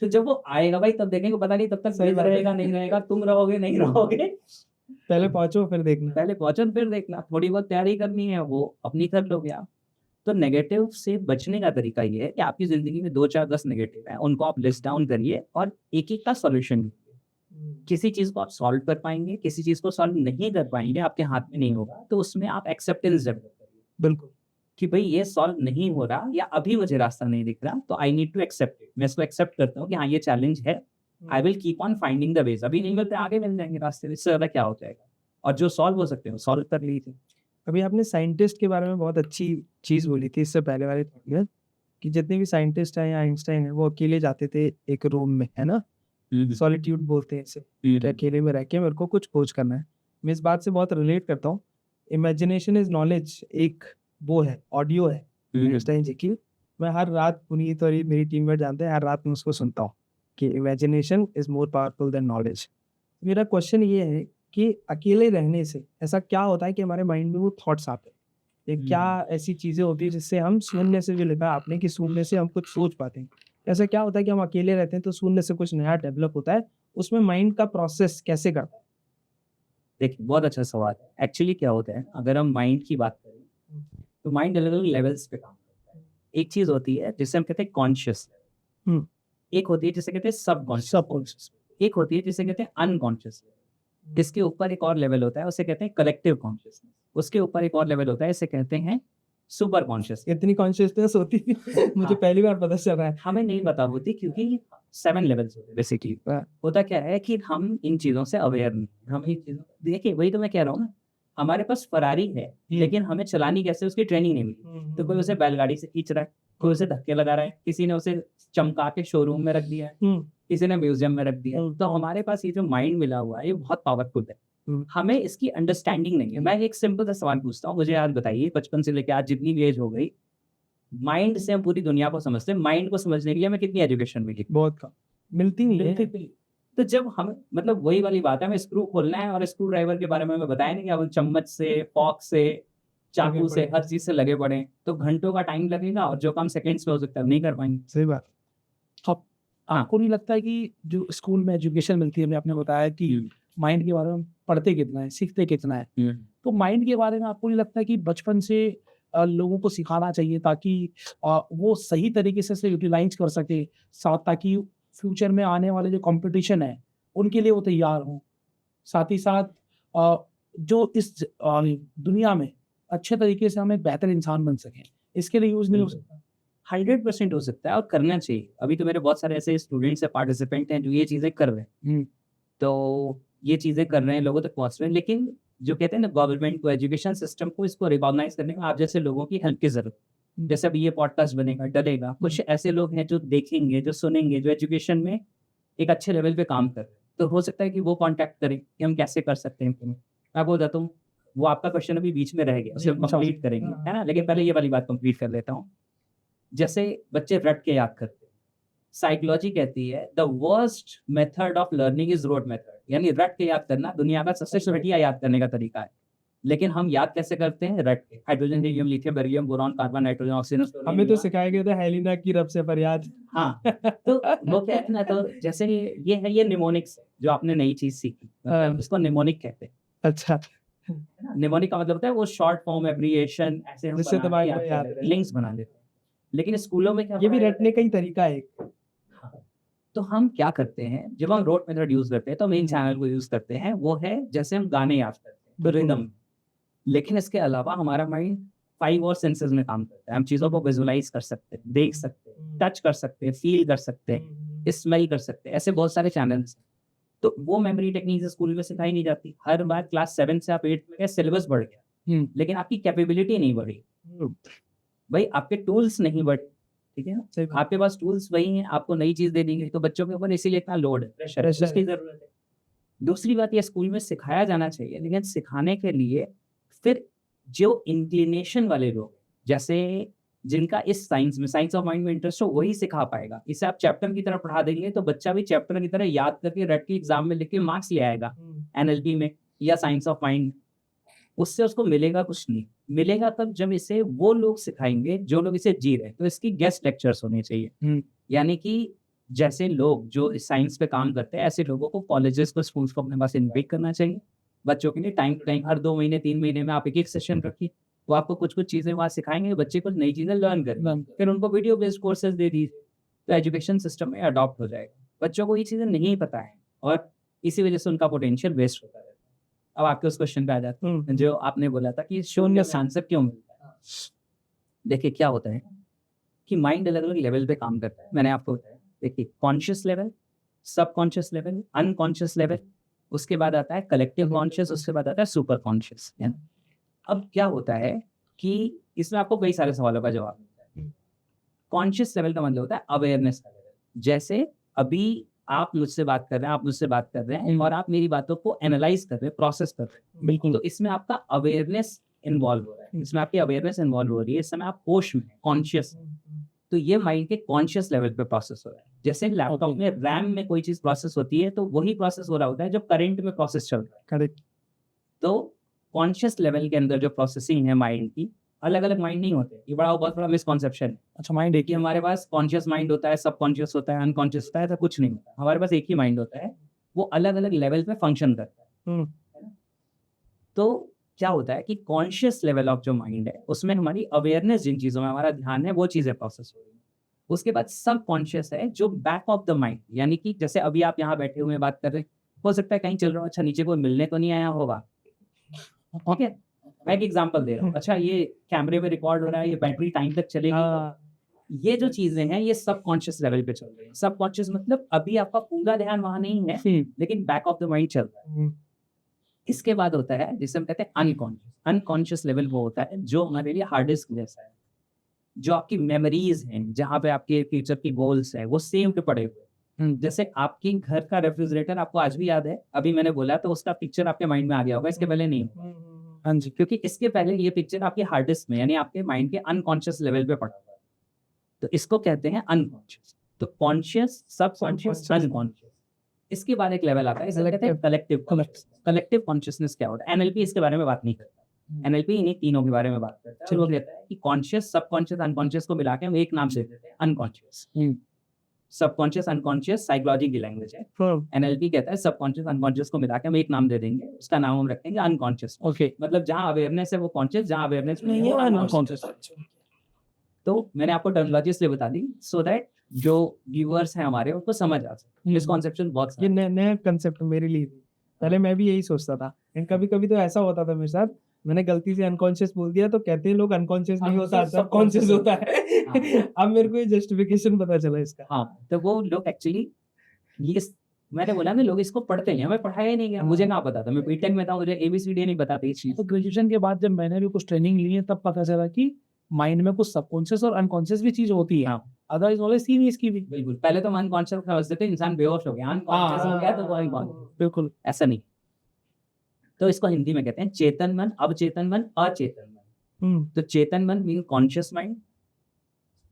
तो जब वो आएगा भाई तब देखेंगे, पता नहीं तब तक सही रहेगा नहीं रहेगा, तुम रहोगे नहीं रहोगे, पहले पहुंचो फिर देखना, पहले पहुंचो फिर देखना, थोड़ी बहुत तैयारी करनी है वो अपनी कर लोगे आप। तो नेगेटिव से बचने का तरीका ये है कि आपकी जिंदगी में 2-4-10 नेगेटिव है, उनको आप लिस्ट डाउन करिए और एक एक का सॉल्यूशन। किसी चीज को आप सॉल्व कर पाएंगे, किसी चीज को सॉल्व नहीं कर पाएंगे, आपके हाथ में नहीं होगा, तो उसमें आप एक्सेप्टेंस डेवलप करिए। बिल्कुल, कि भाई ये सॉल्व नहीं हो रहा या अभी मुझे रास्ता नहीं दिख रहा, तो I need to accept it. मैं इसको एक्सेप्ट करता हूँ कि हाँ ये चैलेंज है, I will keep on finding the ways. अभी नहीं मिलते आगे मिल जाएंगे रास्ते, इससे ज्यादा क्या हो जाएगा, और जो सॉल्व हो सकते हैं सॉल्व कर लीजिए। अभी आपने साइंटिस्ट के बारे में बहुत अच्छी चीज बोली थी इससे पहले वाले में, कि जितने भी साइंटिस्ट हैं या आइंस्टाइन है वो अकेले जाते थे एक रूम में, है ना, सॉलिट्यूड बोलते हैं इसे, अकेले में रह के मेरे को कुछ खोज करना है। मैं इस बात से बहुत रिलेट करता हूँ। इमेजिनेशन इज नॉलेज एक वो है, ऑडियो है आइंस्टाइन जी की। मैं हर रात, पुनीत और मेरी टीममेट जानते हैं, हर रात में उसको सुनता हूँ कि imagination is more powerful than knowledge. मेरा क्वेश्चन ये है कि अकेले रहने से ऐसा क्या होता है कि हमारे माइंड में वो थॉट्स आते हैं, ये क्या ऐसी चीजें होती है जिससे हम शून्य से, जो लिखा आपने कि शून्य से हम कुछ सोच पाते हैं, ऐसा क्या होता है कि हम अकेले रहते हैं तो शून्य से कुछ नया डेवलप होता है, उसमें माइंड का प्रोसेस कैसे करता है? देखिए बहुत अच्छा सवाल है। एक्चुअली क्या होता है, अगर हम माइंड की बात करें तो माइंड अलग अलग लेवल्स पे काम करता है। एक चीज होती है जिसे हम कहते हैं कॉन्शियस, एक होती है जिसे कहते हैं सबकॉन्शियस, एक होती है जिसे कहते हैं अनकॉन्शियस। इसके ऊपर एक और लेवल होता है, उसे कहते हैं कलेक्टिव कॉन्शियसनेस। उसके ऊपर एक और लेवल होता है, इसे कहते हैं सुपर कॉन्शियस। इतनी कॉन्शियसनेस होती है मुझे पहली बार पता चल रहा है। हमें नहीं पता होती क्योंकि 7 लेवल्स होते हैं बेसिकली। होता क्या है कि हम इन चीजों से अवेयर नहीं, हम इन चीजों, देखिए वही तो मैं कह रहा हूँ ना, हमारे पास फरारी है लेकिन हमें चलानी कैसे उसकी ट्रेनिंग नहीं मिली। तो कोई उसे बैलगाड़ी से खींच रहा है, कोई उसे धक्के लगा रहा है, किसी ने उसे चमका के शोरूम में रख दिया है, किसी ने म्यूजियम में रख दिया। तो हमारे पास ये जो माइंड मिला हुआ है ये बहुत पावरफुल है, हमें इसकी अंडरस्टैंडिंग नहीं है। मैं एक सिंपल सा सवाल पूछता हूँ, मुझे याद बताइए, बचपन से लेकर आज जितनी भी एज हो गई, माइंड से हम पूरी दुनिया को समझते हैं, माइंड को समझने के लिए हमें कितनी एजुकेशन मिली? बहुत कम, मिलती नहीं है। तो जब हम, मतलब वही वाली बात है, हमें स्क्रू खोलना है और स्क्रू ड्राइवर के बारे में हमें बताया नहीं कि अब चम्मच से, फॉक से, चाकू से, हर चीज से लगे पड़े, तो घंटों का टाइम लगेगा और जो काम सेकंड्स में हो सकता है नहीं कर पाएंगे। सही बात। आपको नहीं लगता है कि जो स्कूल में एजुकेशन मिलती है, आपने बताया कि माइंड के बारे में पढ़ते कितना है, सीखते कितना है, तो माइंड के बारे में आपको नहीं लगता है कि बचपन से लोगों को सिखाना चाहिए ताकि वो सही तरीके से यूटिलाइज कर सके, साथ ताकि फ्यूचर में आने वाले जो कंपटीशन है उनके लिए वो तैयार हों, साथ ही साथ जो इस दुनिया में अच्छे तरीके से हम एक बेहतर इंसान बन सकें, इसके लिए यूज नहीं हो सकता? 100% हो सकता है और करना चाहिए। अभी तो मेरे बहुत सारे ऐसे स्टूडेंट्स हैं, पार्टिसिपेंट हैं जो ये चीज़ें कर रहे हैं। तो ये चीज़ें कर रहे हैं, लोगों तक पहुँच रहे हैं, लेकिन जो कहते हैं ना गवर्नमेंट को, एजुकेशन सिस्टम को इसको रिकॉग्नाइज़ करने में आप जैसे लोगों की हेल्प की ज़रूरत है। जैसे अभी ये पॉडकास्ट बनेगा, डलेगा, कुछ ऐसे लोग हैं जो देखेंगे, जो सुनेंगे, जो एजुकेशन में एक अच्छे लेवल पे काम कर रहे हैं। तो हो सकता है कि वो कॉन्टैक्ट करें कि हम कैसे कर सकते हैं इम्प्लीमेंट। मैं आपको बताता हूँ, वो आपका क्वेश्चन अभी बीच में रह गया, उसे हम कंप्लीट करेंगे, है ना? लेकिन पहले ये वाली बात कंप्लीट कर लेता हूँ। जैसे बच्चे रट के याद करते हैं, साइकोलॉजी कहती है the worst method of learning is rote method, यानी रट के याद करना दुनिया का सबसे घटिया याद करने का तरीका है। लेकिन हम याद कैसे करते हैं? रट के। Hydrogen, helium, lithium, barium, boron, carbon, nitrogen, oxygen. हमें तो सिखाया गया था हेलिना की रब से फरियाद। हाँ, तो वो क्या है ना, तो जैसे ये है, ये निमोनिक्स है, जो आपने नई चीज सीखी, इसको निमोनिक कहते हैं। अच्छा, निमोनिक का मतलब होता है वो शॉर्ट फॉर्म एब्रिएशन, ऐसे हम जिससे बना के दिमाग में याद याद करते हैं, रहे। लिंक्स बना देते हैं। लेकिन स्कूलों में क्या ये भी पढ़ाया रटने का ही तरीका है एक। हाँ, तो हम क्या करते हैं, जब हम रोट मेथड यूज करते हैं तो मेन चैनल को यूज करते हैं, वो है जैसे हम गाने याद करते हैं, रिदम। लेकिन इसके अलावा हमारा माइंड 5 और सेंसेस में काम करता है। हम चीज़ों को विजुलाइज कर सकते हैं, देख सकते हैं, टच कर सकते हैं, फील कर सकते हैं, स्मेल कर सकते हैं, ऐसे बहुत सारे चैनल्स हैं। तो वो मेमोरी टेक्निक स्कूल में सिखाई नहीं जाती। हर बार क्लास 7 से आप 8 में गए, सिलेबस बढ़ गया, लेकिन आपकी कैपेबिलिटी नहीं बढ़ी। भाई आपके टूल्स नहीं बढ़े, ठीक है ना? आपके पास टूल्स वही हैं, आपको नई चीज़ दे दी गई, तो बच्चों के ऊपर इसीलिए इतना लोड है, प्रेशर है, उसकी ज़रूरत है। दूसरी बात, ये स्कूल में सिखाया जाना चाहिए, लेकिन सिखाने के लिए फिर जो इंक्लिनेशन वाले लोग, जैसे जिनका इस साइंस में, साइंस ऑफ माइंड में इंटरेस्ट हो, वही सिखा पाएगा। इसे आप चैप्टर की तरह पढ़ा देंगे तो बच्चा भी चैप्टर की तरह याद करके रट के एग्जाम में लिख के मार्क्स ले आएगा, एनएलपी में या साइंस ऑफ माइंड। उससे उसको मिलेगा कुछ नहीं। मिलेगा तब जब इसे वो लोग सिखाएंगे जो लोग इसे जी रहे हैं। तो इसकी गेस्ट लेक्चर्स होने चाहिए, यानी कि जैसे लोग जो साइंस पे काम करते हैं, ऐसे लोगों को कॉलेजेस को, स्कूल्स को अपने पास इन्वाइट करना चाहिए। बच्चों के लिए टाइम टू टाइम, हर 2 महीने 3 महीने में आप एक सेशन रखिए, वो आपको कुछ चीज़ें वहाँ सिखाएंगे, बच्चे कुछ नई चीज़ें लर्न करें, फिर उनको वीडियो बेस्ड कोर्सेज दे दीजिए, तो एजुकेशन सिस्टम में अडॉप्ट हो जाएगा। बच्चों को ये चीज़ें नहीं पता है और इसी वजह से उनका पोटेंशियल वेस्ट होता है। अब आपके उस क्वेश्चन पे आ जाते हैं जो आपने बोला था कि शून्य आंसर क्यों मिलता है। देखिए क्या होता है कि माइंड अलग अलग लेवल पे काम करता है। मैंने आपको बताया, देखिए conscious level, subconscious level, unconscious level, उसके बाद आता है कलेक्टिव कॉन्शियस, उसके बाद आता है सुपर कॉन्शियस। अब क्या होता है कि इसमें आपको कई सारे सवालों का जवाब मिलता है। कॉन्शियस लेवल का मतलब होता है अवेयरनेस का लेवल। जैसे अभी आप मुझसे बात कर रहे हैं, आप मुझसे बात कर रहे हैं और आप मेरी बातों को एनालाइज कर रहे हैं, प्रोसेस कर रहे हैं, बिल्कुल। तो इसमें आपका अवेयरनेस इन्वॉल्व हो रहा है, इसमें आपकी अवेयरनेस इन्वॉल्व हो रही है, इस समय आप होश में, कॉन्शियस। तो ये माइंड के कॉन्शियस लेवल पे प्रोसेस हो रहा है। जैसे लैपटॉप में रैम में कोई चीज प्रोसेस होती है, तो वही प्रोसेस हो रहा होता है जो करंट में प्रोसेस चल रहा है। करेक्ट। तो कॉन्शियस लेवल के अंदर जो प्रोसेसिंग है माइंड की, अलग अलग माइंड नहीं होते। ये बहुत बड़ा मिसकॉन्सेप्शन है। अच्छा, माइंड एक ही, हमारे पास कॉन्शियस माइंड होता है, सबकॉन्शियस होता है, अनकॉन्शियस होता है, ऐसा कुछ नहीं होता। हमारे पास एक ही माइंड होता है, वो अलग अलग लेवल पे फंक्शन करता है ना? तो क्या होता है कि कॉन्शियस लेवल ऑफ जो माइंड है, उसमें हमारी अवेयरनेस, जिन चीज़ों में हमारा ध्यान है, वो चीज़ें प्रोसेस हो रही है। उसके बाद सब कॉन्शियस है जो बैक ऑफ द माइंड, यानी कि जैसे अभी आप यहाँ बैठे हुए बात कर रहे हैं, हो सकता है कहीं चल रहा हो, अच्छा नीचे कोई मिलने तो नहीं आया होगा, ठीक है, मैं एक एग्जांपल दे रहा हूँ, अच्छा ये कैमरे में रिकॉर्ड हो रहा है, ये बैटरी टाइम तक चलेगी। ये जो चीजें हैं ये सब कॉन्शियस लेवल पे चल रही है। सब कॉन्शियस मतलब अभी आपका पूरा ध्यान वहां नहीं है, लेकिन बैक ऑफ द माइंड चल रहा है। इसके बाद होता है जिसे हम कहते हैं अनकॉन्शियस। अनकॉन्शियस लेवल वो होता है जो हमारे लिए हार्ड डिस्क जैसा है, जो आपकी मेमोरीज हैं, जहाँ पे आपके फ्यूचर की गोल्स है, वो सेव के पड़े हुए। जैसे आपके घर का रेफ्रिजरेटर आपको आज भी याद है, अभी मैंने बोला तो उसका पिक्चर आपके माइंड में आ गया होगा, इसके पहले नहीं। हाँ जी, क्योंकि इसके पहले ये पिक्चर आपके हार्ड डिस्क में, यानी आपके माइंड के अनकॉन्शियस लेवल पे पड़ा हुआ है, तो इसको कहते हैं अनकॉन्शियस। तो कॉन्शियस, सबकॉन्शियस, अनकॉन्शियस। इसके बाद एक लेवल आता है, इसे कहते हैं कलेक्टिव कॉन्शियस। कलेक्टिव कॉन्शियसनेस क्या होता है? एनएलपी इसके बारे में बात नहीं करता। एनएलपी इन्हीं तीनों के बारे में बात करता है। फिर वो कहता है कि कॉन्शियस, सबकॉन्शियस, अनकॉन्शियस को मिला के हम एक नाम से देते हैं अनकॉन्शियस। सबकॉन्शियस, अनकॉन्शियस साइकोलॉजी की लैंग्वेज है। एनएलपी कहता है सबकॉन्शियस, अनकॉन्शियस को मिला के हम एक नाम दे देंगे, उसका नाम हम रखेंगे अनकॉन्शियस। ओके, मतलब जहाँ अवेयरनेस है वो कॉन्शियस, जहाँ अवेयरनेस नहीं है वो अनकॉन्शियस। तो मैंने आपको टर्मिनोलॉजी इसलिए बता दी सो दैट जो व्यूअर्स हैं हमारे उनको समझ आ सके। मिसकॉन्सेप्शन बहुत ये नया कंसेप्ट मेरे लिए भी। पहले मैं भी यही सोचता था एंड कभी-कभी तो ऐसा होता था मेरे साथ, मैंने गलती से अनकॉन्शियस बोल दिया तो कहते हैं लोग अनकॉन्शियस नहीं होता, सबकॉन्शियस होता है। अब मेरे को ये जस्टिफिकेशन पता चला इसका। हाँ, तो वो लोग एक्चुअली ये मैंने बोला ना, लोग इसको पढ़ते नहीं, हमें पढ़ाया ही नहीं गया, मुझे कहाँ पता था, मैं बीटेक में था, मुझे एबीसीडी नहीं पता थी इस चीज़। तो ग्रेजुएशन के बाद जब मैंने भी कुछ ट्रेनिंग ली है तब पता चला कि माइंड में कुछ सबकॉन्शियस और अनकॉन्शियस भी चीज होती है। हाँ। अदरवाइज नॉलेज थी नहीं इसकी भी। बिल्कुल, पहले तो हम अनकॉन्शियस समझते थे, इंसान बेहोश हो गया, अनकॉन्शियस हो गया तो वो अनकॉन्शियस, बिल्कुल। ऐसा नहीं। तो इसको हिंदी में कहते हैं चेतन मन, अवचेतन मन, अचेतन मन। तो चेतन मन मीन कॉन्शियस माइंड,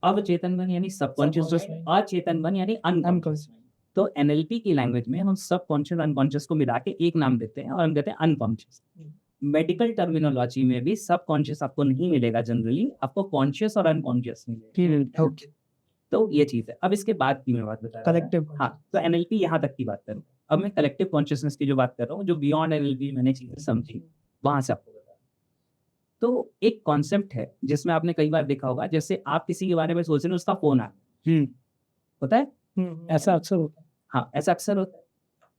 अवचेतन मन यानी सबकॉन्शियस माइंड, अचेतन मन यानी अनकॉन्शियस माइंड। तो एनएलपी की लैंग्वेज में हम सबकॉन्शियस अनकॉन्शियस को मिला के एक नाम देते हैं और हम कहते हैं अनकॉन्शियस। मेडिकल टर्मिनोलॉजी में भी सबकॉन्शियस आपको नहीं मिलेगा, जनरली आपको कॉन्शियस और अनकॉन्शियस मिलेगा। ओके, तो ये चीज है। अब इसके बाद की मैं बात बता रहा हूँ। कलेक्टिव। हाँ, तो एनएलपी यहाँ तक की बात करूँ। अब मैं कलेक्टिव कॉन्शियसनेस की जो बात कर रहा हूँ, जो बियॉन्ड एनएलपी मैंने चीजें समझी, वहां से आपको बता। तो एक कॉन्सेप्ट है जिसमें आपने कई बार देखा होगा, जैसे आप किसी के बारे में सोच रहे हैं, उसका फोन आ होता है, ऐसा अक्सर होता है। हाँ ऐसा अक्सर होता है।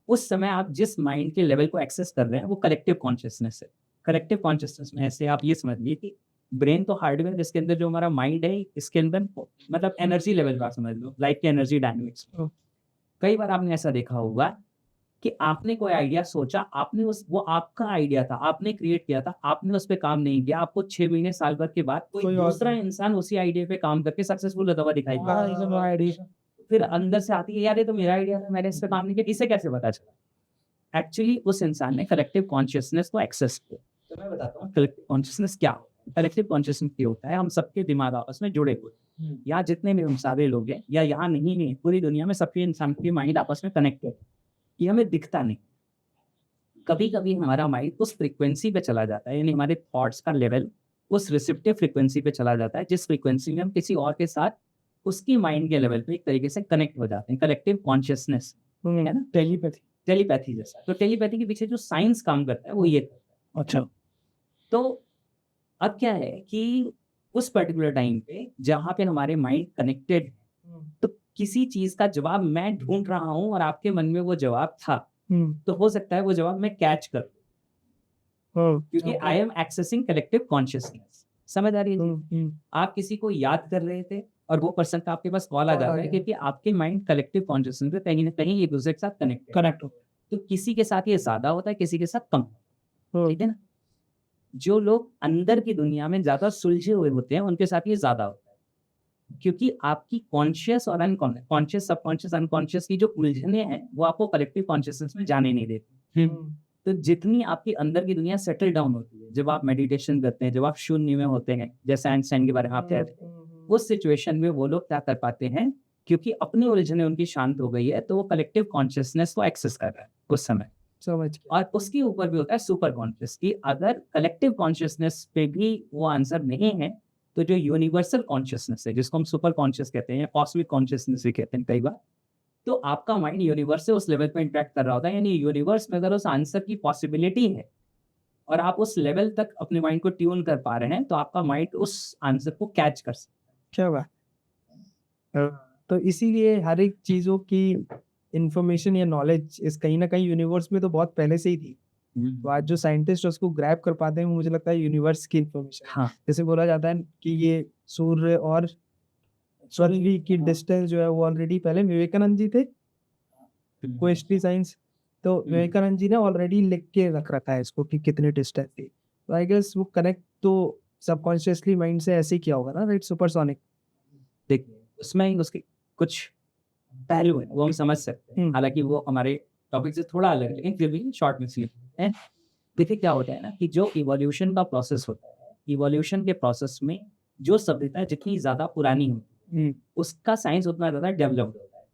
उस समय आप जिस माइंड के लेवल को एक्सेस कर रहे हैं वो कलेक्टिव कॉन्शियसनेस है। कलेक्टिव कॉन्शियसनेस में ऐसे आप ये समझिए कि ब्रेन तो हार्डवेयर, जिसके अंदर जो हमारा माइंड है, इसके अंदर मतलब एनर्जी लेवल का समझ लो, लाइक की एनर्जी डायनेमिक्स। कई बार आपने ऐसा देखा होगा कि आपने कोई आइडिया सोचा, आपने वो आपका आइडिया था, आपने क्रिएट किया था, आपने उस पर काम नहीं किया, आपको 6 महीने साल भर के बाद कोई दूसरा इंसान उसी आइडिया पे काम करके सक्सेसफुल होता हुआ दिखाई दिया, फिर अंदर से आती है यार ये तो मेरा आइडिया था, मैंने इस पे काम नहीं किया, इसे कैसे पता चला? एक्चुअली उस इंसान ने कलेक्टिव कॉन्शियसनेस को एक्सेस किया। तो मैं बताता हूँ कलेक्टिव कॉन्शियसनेस क्या होता है। कलेक्टिव कॉन्शियसनेस क्या होता है, हम सबके दिमाग आपस में जुड़े हुए, यहाँ जितने भी हम सारे लोग हैं या यहाँ नहीं, पूरी दुनिया में सबके इंसान के माइंड आपस में कनेक्टेड, ये हमें दिखता नहीं। कभी कभी हमारा माइंड उस फ्रिक्वेंसी पे चला जाता है, यानी हमारे थॉट्स का लेवल उस रिसेप्टिव फ्रिक्वेंसी पे चला जाता है, जिस फ्रिक्वेंसी में हम किसी और के साथ उसकी माइंड के लेवल पे एक तरीके से कनेक्ट हो जाते हैं। कलेक्टिव कॉन्शियसनेस है ना, टेलीपैथी जैसा। तो टेलीपैथी के पीछे जो साइंस काम करता है वो ये करता है। अच्छा, तो अब क्या है कि उस पर्टिकुलर टाइम पे जहाँ पे हमारे माइंड कनेक्टेड, तो किसी चीज का जवाब मैं ढूंढ रहा हूँ और आपके मन में वो जवाब था, तो हो सकता है वो जवाब मैं कैच कर लूं, क्योंकि I am accessing collective consciousness. समझ आ रही है? आप किसी को याद कर रहे थे और वो पर्सन का आपके पास कॉल आ जा रहा है, क्योंकि आपके माइंड कलेक्टिव कॉन्शियसनेस पे कहीं ना कहीं एक दूसरे के साथ कनेक्ट हो। तो किसी के साथ ये ज्यादा होता है, किसी के साथ कम, ठीक है ना। जो लोग अंदर की दुनिया में ज्यादा सुलझे हुए होते हैं उनके साथ ये ज्यादा होता है, क्योंकि आपकी कॉन्शियस और अनकॉन्शियस, सबकॉन्शियस, अनकॉन्शियस की जो उलझने हैं वो आपको कलेक्टिव कॉन्शियसनेस में जाने नहीं देती। तो जितनी आपकी अंदर की दुनिया सेटल डाउन होती है, जब आप मेडिटेशन करते हैं, जब आप शून्य में होते हैं, जैसे आइंस्टाइन के बारे में आप कह रहे हैं, उस सिचुएशन में वो लोग क्या कर पाते हैं, क्योंकि अपनी उलझने उनकी शांत हो गई है, तो वो कलेक्टिव कॉन्शियसनेस को एक्सेस कर रहा है उस समय। और उसके ऊपर भी होता है सुपर कॉन्शियस की। अगर कलेक्टिव कॉन्शियसनेस पे भी वो आंसर नहीं है, तो जो यूनिवर्सल कॉन्शियसनेस है, जिसको हम सुपर कॉन्शियस कहते हैं, कॉस्मिक कॉन्शियसनेस भी कहते हैं कई बार, तो आपका माइंड यूनिवर्स से उस लेवल पे इंटरेक्ट कर रहा होता है। यानी यूनिवर्स में अगर उस आंसर की पॉसिबिलिटी है और आप उस लेवल तक अपने माइंड को ट्यून कर पा रहे हैं, तो आपका माइंड उस आंसर को कैच कर सकता है। क्या बात। तो इसीलिए हर एक चीजों की इंफॉर्मेशन या नॉलेज इस कहीं ना कहीं यूनिवर्स में तो बहुत पहले से ही थी। तो आज जो साइंटिस्ट उसको ग्रैब कर पाते हैं, मुझे लगता है यूनिवर्स की इंफॉर्मेशन। हाँ, जैसे बोला जाता है कि ये सूर्य और पृथ्वी की डिस्टेंस जो है वो ऑलरेडी पहले विवेकानंद जी थे, क्वेस्ट्री साइंस, तो विवेकानंद जी ने ऑलरेडी लिख के रख रखा है इसको कि कितनी डिस्टेंस थी। तो आई गेस वो कनेक्ट तो सबकॉन्शियसली माइंड से ऐसे ही किया होगा ना, राइट? सुपरसोनिक। देखिए उसमें उसके कुछ पहलू है वो हम समझ सकते हैं, हालांकि वो हमारे टॉपिक से थोड़ा अलग है, लेकिन फिर भी शॉर्ट में है। देखिए क्या होता है ना, कि जो इवोल्यूशन का प्रोसेस होता है, इवोल्यूशन के प्रोसेस में जो सभ्यता जितनी ज्यादा पुरानी होती है, उसका साइंस उतना ज्यादा डेवलप्ड होता है।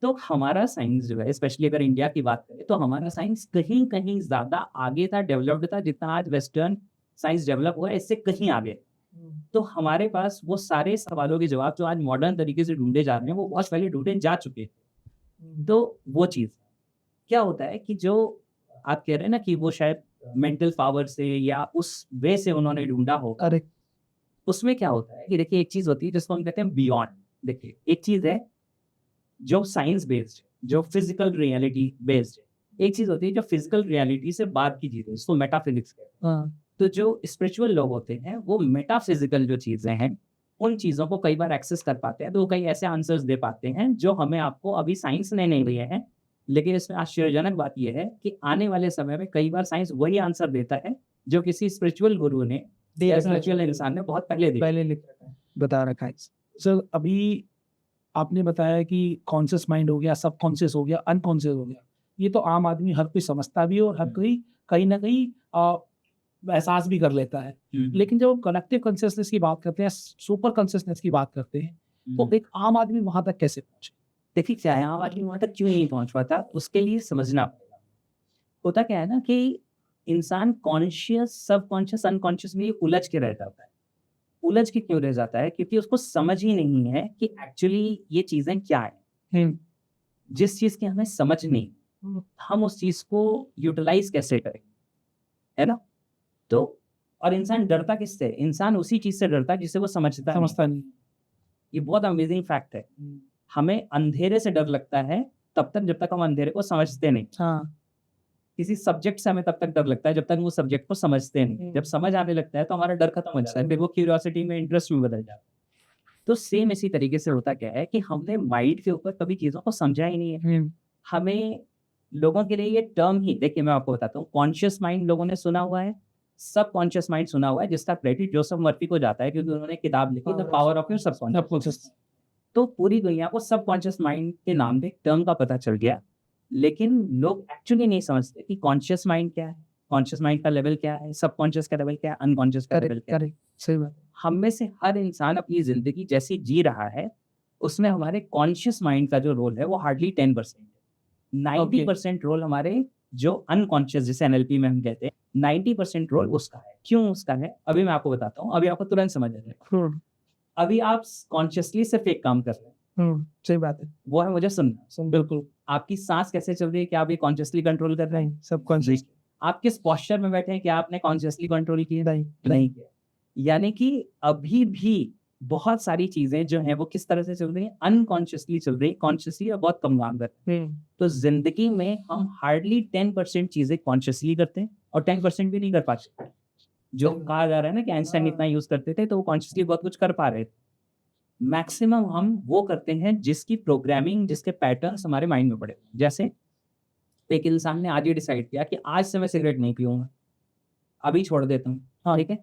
तो हमारा साइंस जो है, स्पेशली अगर इंडिया की बात करें, तो हमारा साइंस कहीं कहीं ज्यादा आगे था, डेवलप्ड था, जितना आज वेस्टर्न साइंस डेवलप हुआ है इससे कहीं आगे। तो हमारे पास वो सारे सवालों के जवाब जो आज मॉडर्न तरीके से ढूंढे जा रहे हैं, वो बहुत पहले ढूंढे जा चुके थे। तो वो चीज क्या होता है कि जो आप कह रहे हैं ना कि वो शायद मेंटल पावर से या उस वे से उन्होंने ढूंढा हो, अरे उसमें क्या होता है कि देखिए एक चीज होती है जिसको हम कहते हैं बियॉन्ड। देखिए एक चीज है जो साइंस बेस्ड, जो फिजिकल रियलिटी बेस्ड है, एक चीज होती है जो फिजिकल रियलिटी से बात की चीज है, इसको मेटाफिजिक्स कहते हैं। हाँ तो जो स्पिरिचुअल लोग होते हैं वो मेटाफिजिकल जो चीजें हैं उन चीजों को कई बार एक्सेस कर पाते हैं, तो वो कई ऐसे आंसर्स दे पाते हैं जो हमें आपको अभी साइंस ने नहीं दिए हैं। लेकिन इसमें आश्चर्यजनक बात यह है कि आने वाले समय में कई बार साइंस वही आंसर देता है जो किसी स्पिरिचुअल गुरु ने दे या रखा है, स्पिरिचुअल इंसान ने बहुत पहले दिया। पहले लिख रखा है, बता रखा है। सर, अभी आपने बताया कि कॉन्शियस माइंड हो गया, सबकॉन्शियस हो गया, अनकॉन्शियस हो गया। ये तो आम आदमी हर कोई समझता भी है और हर कोई कहीं ना कहीं एहसास भी कर लेता है। लेकिन जब हम कलेक्टिव कॉन्शियसनेस की बात करते हैं, सुपर कॉन्शियसनेस की बात करते हैं, तो एक आम आदमी वहां तक कैसे पहुंचे? देखिए क्या है, आम आदमी वहां तक क्यों नहीं पहुंच पाता, उसके लिए समझना पड़ेगा। होता क्या है ना कि इंसान कॉन्शियस, सबकॉन्शियस, अनकॉन्शियस में ये उलझ के रह जाता है। उलझ के क्यों रह जाता है? क्योंकि उसको समझ ही नहीं है कि एक्चुअली ये चीजें क्या है। जिस चीज की हमें समझ नहीं, हम उस चीज को यूटिलाइज कैसे करें, है ना? तो और इंसान डरता किससे? इंसान उसी चीज से डरता है जिसे वो समझता नहीं। समझता नहीं। ये बहुत अमेजिंग फैक्ट है। हमें अंधेरे से डर लगता है तब तक जब तक हम अंधेरे को समझते नहीं। हाँ किसी सब्जेक्ट से हमें तब तक डर लगता है जब तक वो सब्जेक्ट को समझते नहीं। जब समझ आने लगता है तो हमारा डर खत्म हो जाता है, फिर वो क्यूरियोसिटी में, इंटरेस्ट में बदल जाता है। तो सेम इसी तरीके से होता क्या है कि हमने माइंड के ऊपर कभी चीज़ों को समझा ही नहीं है। हमें लोगों के लिए ये टर्म ही, देखिए मैं आपको बताता हूँ, कॉन्शियस माइंड लोगों ने सुना हुआ है, सब कॉन्शियस माइंड सुना हुआ है, जिसका क्रेडिट जोसेफ मर्फी को जाता है क्योंकि उन्होंने किताब लिखी the power of your subconscious. तो पूरी दुनिया को सबकॉन्शियस माइंड के नाम पे टर्म का पता चल गया, लेकिन लोग एक्चुअली नहीं समझते कि कॉन्शियस माइंड क्या है, कॉन्शियस माइंड का लेवल क्या है, सबकॉन्शियस का लेवल क्या है, अनकॉन्शियस का लेवल क्या है। करेक्ट, सही बात। हम में से हर इंसान अपनी जिंदगी जैसी जी रहा है उसमें हमारे कॉन्शियस माइंड का जो रोल है वो हार्डली 10% है। 90% रोल हमारे जो अनकॉन्शियस, जिसे एनएलपी में हम कहते हैं, 90% रोल उसका है। क्यों उसका है अभी मैं आपको बताता हूँ, अभी आपको तुरंत समझ आ जाएगा। अभी आप कॉन्शियसली सिर्फ एक काम कर रहे हैं, सही बात है। वो है मुझे सुनना। बिल्कुल। आपकी सांस कैसे चल रही है, क्या आप ये कॉन्शियसली कंट्रोल कर रहे हैं? सबकॉन्शियस आप किस पोस्चर में बैठे हैं, क्या आपने कॉन्शियसली कंट्रोल किया? नहीं। किया। यानी कि अभी भी बहुत सारी चीजें जो हैं वो किस तरह से चल रही हैं, अनकॉन्शियसली चल रही है, कॉन्शियसली और बहुत कम काम कर रहे हैं। तो जिंदगी में हम हार्डली 10% चीजें कॉन्शियसली करते हैं और 10% भी नहीं कर पाते। जो कहा जा रहा है ना कि आइंस्टाइन इतना यूज करते थे तो वो कॉन्शियसली बहुत कुछ कर पा रहे थे। मैक्सिमम हम वो करते हैं जिसकी प्रोग्रामिंग, जिसके पैटर्न्स हमारे माइंड में पड़े। जैसे एक इंसान ने आज ये डिसाइड किया कि आज से मैं सिगरेट नहीं पीऊंगा, अभी छोड़ देता हूँ, हाँ ठीक है।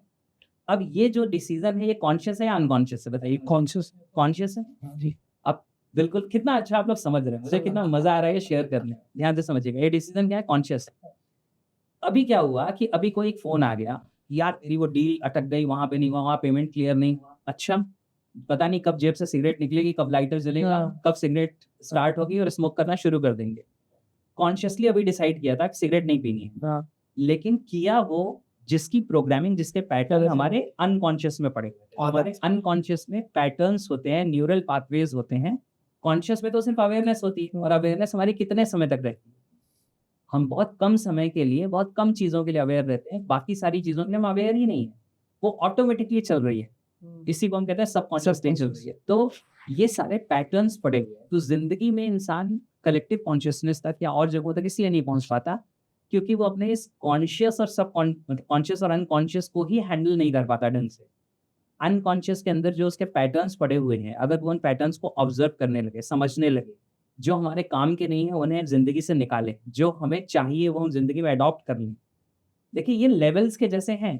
अब ये जो डिसीजन है ये कॉन्शियस है या अनकॉन्शियस है, बताइए? कॉन्शियस। कॉन्शियस है जी। अब बिल्कुल, कितना अच्छा आप लोग समझ रहे हैं, मुझे कितना मजा आ रहा है ये शेयर करने में। ध्यान से समझिएगा, ये डिसीजन क्या है? कॉन्शियस है। अभी क्या हुआ कि अभी कोई एक फोन आ गया, यार तेरी वो डील अटक गई, वहां पे नहीं हुआ, वहां पेमेंट क्लियर नहीं हुआ। अच्छा, पता नहीं कब जेब से सिगरेट निकलेगी, कब लाइटर जलेगा, कब सिगरेट स्टार्ट होगी और स्मोक करना शुरू कर देंगे। कॉन्शियसली अभी डिसाइड किया था कि सिगरेट नहीं पीनी है, लेकिन किया वो जिसकी प्रोग्रामिंग, जिसके पैटर्न हमारे अनकॉन्शियस में पड़े हुए थे। हमारे अनकॉन्शियस में पैटर्न्स होते हैं, न्यूरल पाथवेज होते हैं। कॉन्शियस में तो सिर्फ अवेयरनेस होती है, और अवेयरनेस हमारी कितने समय तक रहती है? हम बहुत कम समय के लिए, बहुत कम चीज़ों के लिए अवेयर रहते हैं, बाकी सारी चीज़ों के लिए हम अवेयर ही नहीं है, वो ऑटोमेटिकली चल रही है। इसी को हम कहते हैं सबकॉन्शियस चल रही है। तो ये सारे पैटर्न्स पड़े हुए हैं। तो जिंदगी में इंसान कलेक्टिव कॉन्शियसनेस तक या और जगहों तक इसलिए नहीं पहुंच पाता क्योंकि वो अपने इस कॉन्शियस और कॉन्शियस और अनकॉन्शियस को ही हैंडल नहीं कर पाता ढंग से। अनकॉन्शियस के अंदर जो उसके पैटर्न्स पड़े हुए हैं, अगर वो उन पैटर्न्स को ऑब्जर्व करने लगे, समझने लगे, जो हमारे काम के नहीं है उन्हें जिंदगी से निकाले, जो हमें चाहिए वो हम जिंदगी में अडॉप्ट कर लें। देखिए ये लेवल्स के जैसे हैं।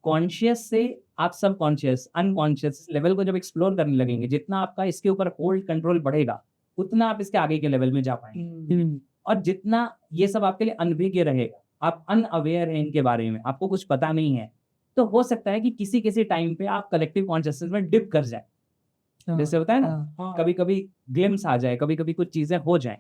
कॉन्शियस से आप सब कॉन्शियस, अनकॉन्शियस लेवल को जब एक्सप्लोर करने लगेंगे, जितना आपका इसके ऊपर होल्ड कंट्रोल बढ़ेगा उतना आप इसके आगे के लेवल में जा पाएंगे। और जितना ये सब आपके लिए अनभिज्ञ रहेगा, आप अनअवेयर हैं इनके बारे में, आपको कुछ पता नहीं है, तो हो सकता है कि किसी किसी टाइम पे आप कलेक्टिव कॉन्शियसनेस में डिप कर जाए। जैसे होता है ना, कभी कभी ग्लिम्स आ जाए, कभी कभी कुछ चीजें हो जाएं,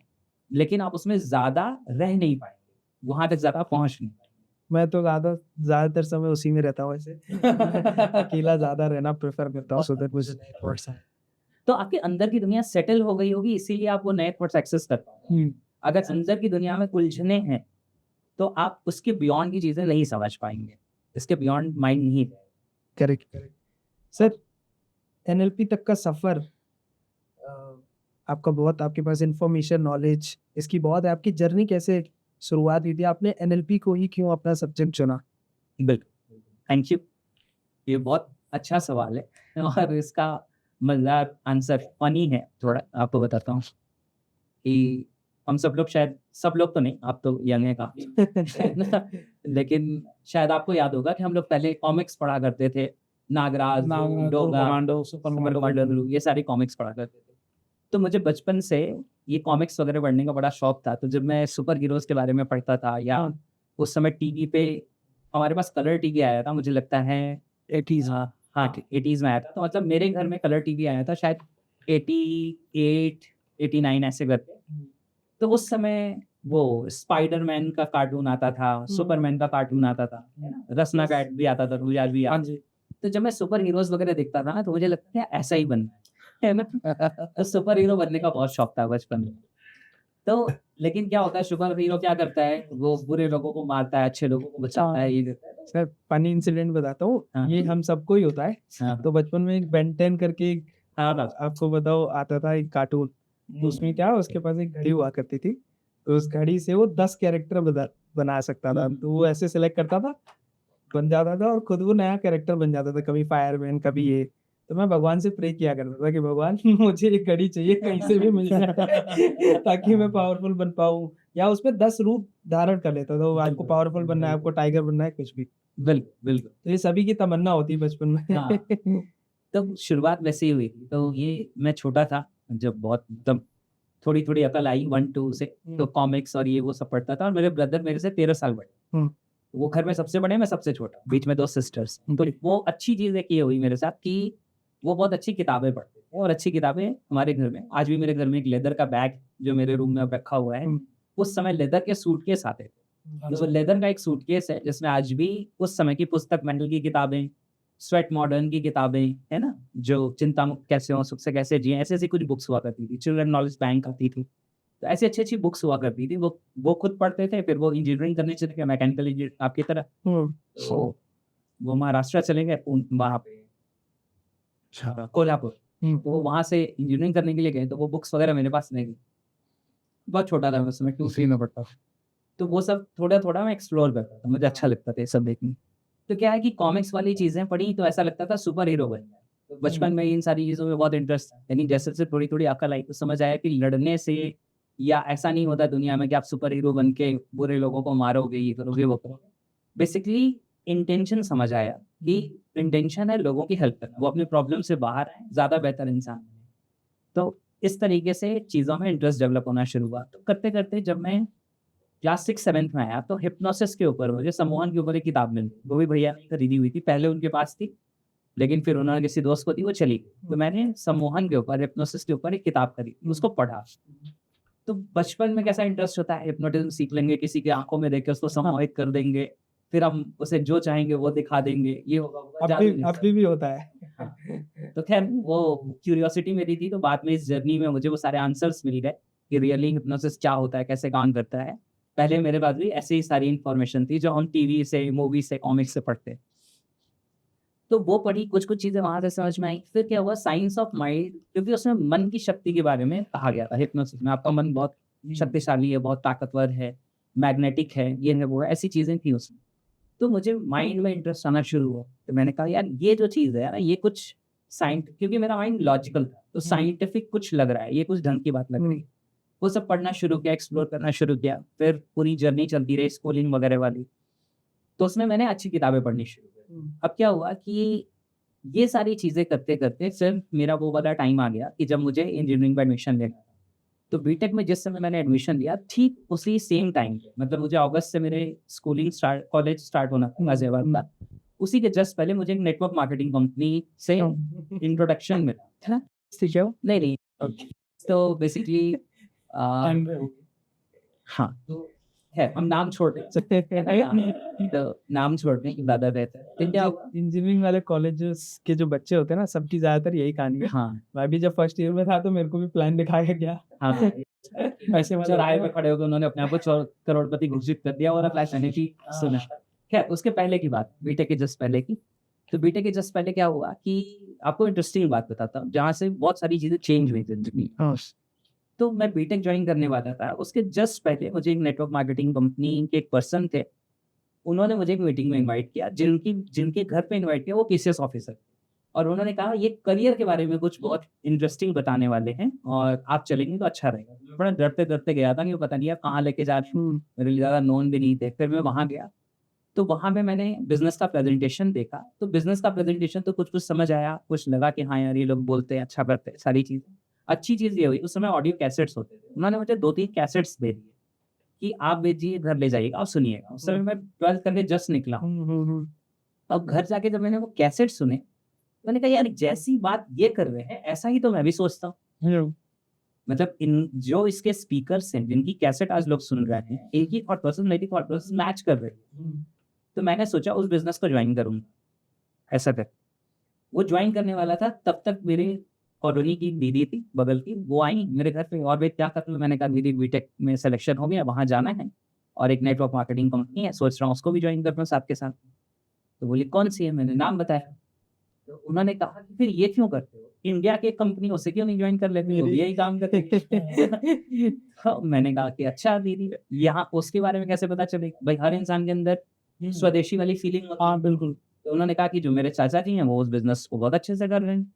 लेकिन आप उसमें ज्यादा रह नहीं पाएंगे, वहां तक ज्यादा पहुंच नहीं पाएंगे। मैं तो ज्यादातर समय उसी में रहता हूँ ऐसे। अकेला ज्यादा रहना प्रेफर करता हूँ, सो दैट मुझे नए थॉट्स आए। तो आपके अंदर की दुनिया सेटल हो गई होगी, इसीलिए आप वो नए थॉट्स एक्सेस कर पाओगे। अगर अंदर की दुनिया में उलझने हैं तो आप उसके बियॉन्ड की चीजें नहीं समझ पाएंगे, इसके बियॉन्ड माइंड नहीं है। Correct sir. एनएलपी तक का सफर आपका बहुत, आपके पास इंफॉर्मेशन, नॉलेज इसकी बहुत है। आपकी जर्नी कैसे शुरुआत हुई थी, आपने एनएलपी को ही क्यों अपना सब्जेक्ट चुना? बिल्कुल, थैंक यू। ये बहुत अच्छा सवाल है और इसका मज़ेदार आंसर फ़नी है थोड़ा, आपको बताता हूँ कि हम सब लोग, शायद सब लोग तो नहीं, आप तो यंग हैं काफ़ी लेकिन शायद आपको याद होगा कि हम लोग पहले कॉमिक्स पढ़ा करते थे, Nagraj, Doga, commando, super super commando, ये सारी कॉमिक्स पढ़ा करते थे। तो मुझे बचपन से ये कॉमिक्स वगैरह पढ़ने का बड़ा शौक था, तो जब मैं सुपर हीरोज़ के बारे में पढ़ता था या उस समय टीवी पे हमारे पास कलर टीवी आया था, मुझे लगता है 80s। हाँ, हाँ, 80s में आया था। तो मतलब मेरे घर में कलर टीवी आया था शायद 88, 89 ऐसे करके। तो उस समय वो स्पाइडरमैन का कार्टून आता था, सुपरमैन का कार्टून आता था, है ना? रसना कैट भी आता था, रुयार भी हाँ आता जी। तो जब मैं सुपर हीरोज़ वगैरह देखता था ना, तो मुझे लगता है ऐसा ही बनना है ना? तो सुपर हीरो बनने का बहुत शौक था बचपन में। तो लेकिन क्या होता है, सुपर हीरो क्या करता है, वो बुरे लोगों को मारता है, अच्छे लोगों को बचाता है, ये करता है। सर फनी इंसिडेंट बताता हूँ, हाँ। ये हम सबको ही होता है। हाँ, तो बचपन में एक बेन 10 करके एक, हाँ, हाँ। आपको बताओ, आता था एक कार्टून। तो उसमें क्या, उसके पास एक घड़ी हुआ करती थी, तो उस घड़ी से वो 10 कैरेक्टर बना सकता था। तो वो ऐसे सिलेक्ट करता था, बन जाता था और खुद वो नया कैरेक्टर बन जाता था, कभी फायरमैन, कभी ये। तो मैं भगवान से प्रे किया करता था कि भगवान मुझे एक घड़ी चाहिए, कहीं से भी मिल जाए ताकि मैं पावरफुल बन पाऊँ। या उसमें 10 रूप धारण कर लेता था, वो आपको पावरफुल बनना है, आपको टाइगर बनना है, कुछ भी। बिल्कुल, बिल्कुल। तो ये सभी की तमन्ना होती है बचपन में। हाँ। तब शुरुआत वैसे ही हुई थी। तो ये मैं छोटा था, जब बहुत मतलब थोड़ी-थोड़ी अकल आई 1-2 से, तो कॉमिक्स और ये वो सब पढ़ता था और मेरे ब्रदर मेरे से 13 साल बड़े। हुँ। वो घर में सबसे बड़े, मैं सबसे छोटा, बीच में 2 सिस्टर्स। तो वो अच्छी चीज़ एक ये हुई मेरे साथ कि वो बहुत अच्छी किताबें पढ़ते थे और अच्छी किताबें हमारे घर में, आज भी मेरे घर में एक लेदर का बैग जो मेरे रूम में अब रखा हुआ है, हुँ। उस समय लेदर के सूटकेस आते थे। तो वो लेदर का एक सूटकेस है जिसमें आज भी उस समय की पुस्तक मंडल की किताबें, स्वेट मॉडर्न की किताबें, है ना? जो चिंतामुक्त कैसे हों, सुख से कैसे जिएँ, ऐसी-ऐसी कुछ बुक्स हुआ करती थी। चिल्ड्रन नॉलेज बैंक आती थी। तो ऐसी अच्छी-अच्छी बुक्स हुआ करती थी। वो खुद पढ़ते थे, फिर वो इंजीनियरिंग करने चले गए, मैकेनिकल इंजीनियर आपकी तरह। हुँ। तो वो महाराष्ट्र चले गए, वहाँ पे अच्छा, कोल्हापुर। हुँ। तो वो वहाँ से इंजीनियरिंग करने के लिए गए, तो वो बुक्स वगैरह मेरे पास नहीं थी। बहुत छोटा था मैं उस समय, 2-3 में पढ़ता था। तो वो सब थोड़ा-थोड़ा मैं एक्सप्लोर करता था, मुझे अच्छा लगता था ये सब देखना। तो क्या है कि कॉमिक्स वाली चीज़ें पढ़ी तो ऐसा लगता था सुपर हीरो बनना है। तो बचपन में इन सारी चीज़ों में बहुत इंटरेस्ट था। यानी जैसे-जैसे थोड़ी-थोड़ी अकल आई तो समझ आया कि लड़ने से या ऐसा नहीं होता दुनिया में कि आप सुपर हीरो बन के बुरे लोगों को मारोगे, ये करोगे, वो करोगे। बेसिकली इंटेंशन समझ आया कि इंटेंशन है लोगों की हेल्प करना, वो अपनी प्रॉब्लम से बाहर आएँ, ज़्यादा बेहतर इंसान बनें। तो इस तरीके से चीज़ों में इंटरेस्ट डेवलप होना शुरू हुआ। तो करते-करते जब मैं क्लास 6-7th में आया तो हिप्नोसिस के ऊपर, मुझे सम्मोहन के ऊपर एक किताब मिली। वो भी भैया ने खरीदी हुई थी, पहले उनके पास थी, लेकिन फिर उन्होंने किसी दोस्त को दी, वो चली गई। तो मैंने सम्मोहन के ऊपर, हिप्नोसिस के ऊपर एक किताब खरीदी, उसको पढ़ा। तो बचपन में कैसा इंटरेस्ट होता है, हिप्नोटिज़्म सीख लेंगे, किसी की आँखों में देख के उसको सम्मोहित कर देंगे, फिर हम उसे जो चाहेंगे वो दिखा देंगे, ये होगा, वो होगा, जादू नहीं होता। अभी भी होता है। हाँ। तो ख़ैर वो क्यूरियोसिटी मेरी थी, तो बाद में इस जर्नी में मुझे वो सारे आंसर्स मिल गए कि रियली हिप्नोसिस क्या होता है, कैसे काम करता है। पहले मेरे पास भी ऐसी ही सारी इन्फॉर्मेशन थी जो हम टीवी से, मूवी से, कॉमिक्स से पढ़ते। तो वो पढ़ी, कुछ-कुछ चीज़ें वहाँ से समझ में आई। फिर क्या हुआ, साइंस ऑफ माइंड, क्योंकि उसमें मन की शक्ति के बारे में कहा गया था हिप्नोसिस में, आपका मन बहुत शक्तिशाली है, बहुत ताकतवर है, मैग्नेटिक है, ये है, वो है, ऐसी चीज़ें थी उसमें। तो मुझे माइंड में इंटरेस्ट आना शुरू हुआ। तो मैंने कहा यार ये जो चीज़ है ना, ये कुछ क्योंकि मेरा माइंड लॉजिकल था, तो साइंटिफिक कुछ लग रहा है, ये कुछ ढंग की बात लग रही है। वो सब पढ़ना शुरू किया, एक्सप्लोर करना शुरू किया, फिर पूरी जर्नी चलती रही स्कूलिंग वगैरह वाली। तो उसमें मैंने अच्छी किताबें पढ़नी शुरू की। अब क्या हुआ कि ये सारी चीज़ें करते-करते फिर मेरा वो वाला टाइम आ गया कि जब मुझे इंजीनियरिंग में एडमिशन लेना था। तो बीटेक में जिस समय मैंने एडमिशन लिया, ठीक उसी सेम टाइम पे, मतलब मुझे अगस्त से मेरे कॉलेज स्टार्ट होना था गाज़ियाबाद का। उसी के जस्ट पहले मुझे एक नेटवर्क मार्केटिंग कंपनी से इंट्रोडक्शन मिला, है ना? नहीं, नहीं। तो बेसिकली हाँ, तो है, हम नाम छोड़ दें। तो नाम छोड़ दें ज़्यादा बेहतर है। फिर क्या हुआ, इंजीनियरिंग वाले कॉलेजेस के जो बच्चे होते हैं ना, सबकी ज़्यादातर यही कहानी है। हाँ, मैं भी जब फर्स्ट ईयर में था तो मेरे को भी प्लान दिखाया गया। हाँ, ऐसे मतलब चौराहे पे खड़े होके उन्होंने अपने आप को करोड़पति घोषित कर दिया और फ्लैश आने की सुना। खैर उसके पहले की बात, बीटेक के जस्ट पहले की। तो बीटेक के जस्ट पहले क्या हुआ कि आपको इंटरेस्टिंग बात बताता हूँ, जहाँ से बहुत सारी चीज़ें चेंज हुई ज़िंदगी में। तो मैं बीटेक ज्वाइन करने वाला था, उसके जस्ट पहले मुझे एक नेटवर्क मार्केटिंग कंपनी के एक पर्सन थे, उन्होंने मुझे एक मीटिंग में इनवाइट किया, जिनके घर पे इनवाइट किया वो पीसीएस ऑफिसर, और उन्होंने कहा ये करियर के बारे में कुछ बहुत इंटरेस्टिंग बताने वाले हैं और आप चलेंगे तो अच्छा रहेगा। मैं बड़ा डरते-डरते गया था कि पता नहीं यार कहाँ लेके जा रहे हैं, मेरे लिए ज़्यादा नोन भी नहीं थे। फिर मैं वहाँ गया, तो वहाँ पे मैंने बिज़नेस का प्रेज़ेंटेशन देखा, तो बिज़नेस का प्रेज़ेंटेशन तो कुछ-कुछ समझ आया, कुछ लगा कि हाँ यार ये लोग बोलते हैं, अच्छा करते हैं, सारी चीज़ें। अच्छी चीज़ ये हुई, उस समय ऑडियो कैसेट्स होते थे, उन्होंने मुझे 2-3 कैसेट्स दे दिए कि आप भेजिए, घर ले जाइएगा और सुनिएगा। उस समय मैं 12th करके जस्ट निकला हूँ। अब घर जाके जब मैंने वो कैसेट सुने, मैंने कहा यार जैसी बात ये कर रहे हैं, ऐसा ही तो मैं भी सोचता हूँ। मतलब इन जो इसके स्पीकर्स हैं, जिनकी कैसेट आज लोग सुन रहे हैं, एक ही थॉट प्रोसेस मेरी थॉट प्रोसेस मैच कर रही है। तो मैंने सोचा उस बिज़नेस को ज्वाइन करूँगा, ऐसा कर। वो ज्वाइन करने वाला था, तब तक मेरे कॉलोनी की दीदी थी बगल की, वो आई मेरे घर पे, और भाई क्या कर रहे हो? मैंने कहा दीदी बीटेक में सिलेक्शन हो गया, वहाँ जाना है और एक नेटवर्क मार्केटिंग कंपनी है, सोच रहा हूँ उसको भी ज्वाइन कर लूँ साथ के साथ। तो बोली कौन सी है? मैंने नाम बताया। तो उन्होंने कहा कि फिर ये क्यों करते हो? इंडिया की एक कंपनी उसे क्यों नहीं ज्वाइन कर लेते? वो भी यही काम करते हैं। हाँ, मैंने कहा कि अच्छा दीदी, यहाँ उसके बारे में कैसे पता चलेगा? भाई हर इंसान के अंदर स्वदेशी वाली फीलिंग होती है। हाँ बिल्कुल। तो उन्होंने कहा कि जो मेरे चाचा जी हैं वो उस बिज़नेस को बहुत अच्छे से कर रहे हैं।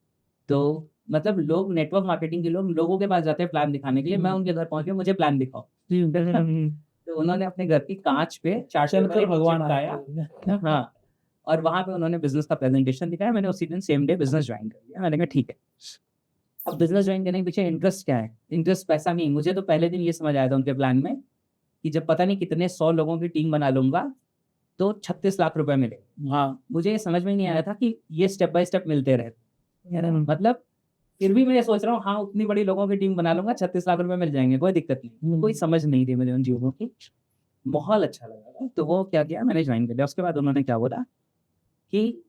तो मतलब लोग नेटवर्क मार्केटिंग के लोग लोगों के पास जाते हैं प्लान दिखाने के लिए, मैं उनके घर पहुँच गया, मुझे प्लान दिखाओ। तो उन्होंने अपने घर की काँच पे चार्ट चलकर पेपर भगवान चिपकाया। आया। हाँ, और वहाँ पे उन्होंने बिज़नेस का प्रेज़ेंटेशन दिखाया, मैंने उसी दिन सेम डे बिज़नेस ज्वाइन कर लिया। मैंने कहा ठीक है। अब बिज़नेस ज्वाइन करने के पीछे इंटरेस्ट क्या है? इंटरेस्ट पैसा नहीं, मुझे तो पहले दिन ये समझ आया था उनके प्लान में कि जब पता नहीं कितने 100 लोगों की टीम बना लूँगा, तो 36 लाख रुपए मिलेंगे। हाँ, मुझे ये समझ में नहीं आया था कि ये स्टेप बाय स्टेप मिलते रहते हैं। मतलब फिर भी मैं ये सोच रहा हूँ हाँ, उतनी बड़ी लोगों की टीम बना लूँगा, 36 लाख रुपए मिल जाएँगे, कोई दिक्कत नहीं। कोई समझ नहीं थी मुझे उन चीज़ों की। माहौल अच्छा लगा था, तो वो क्या किया, मैंने ज्वाइन कर लिया। उसके बाद उन्होंने क्या बोला कि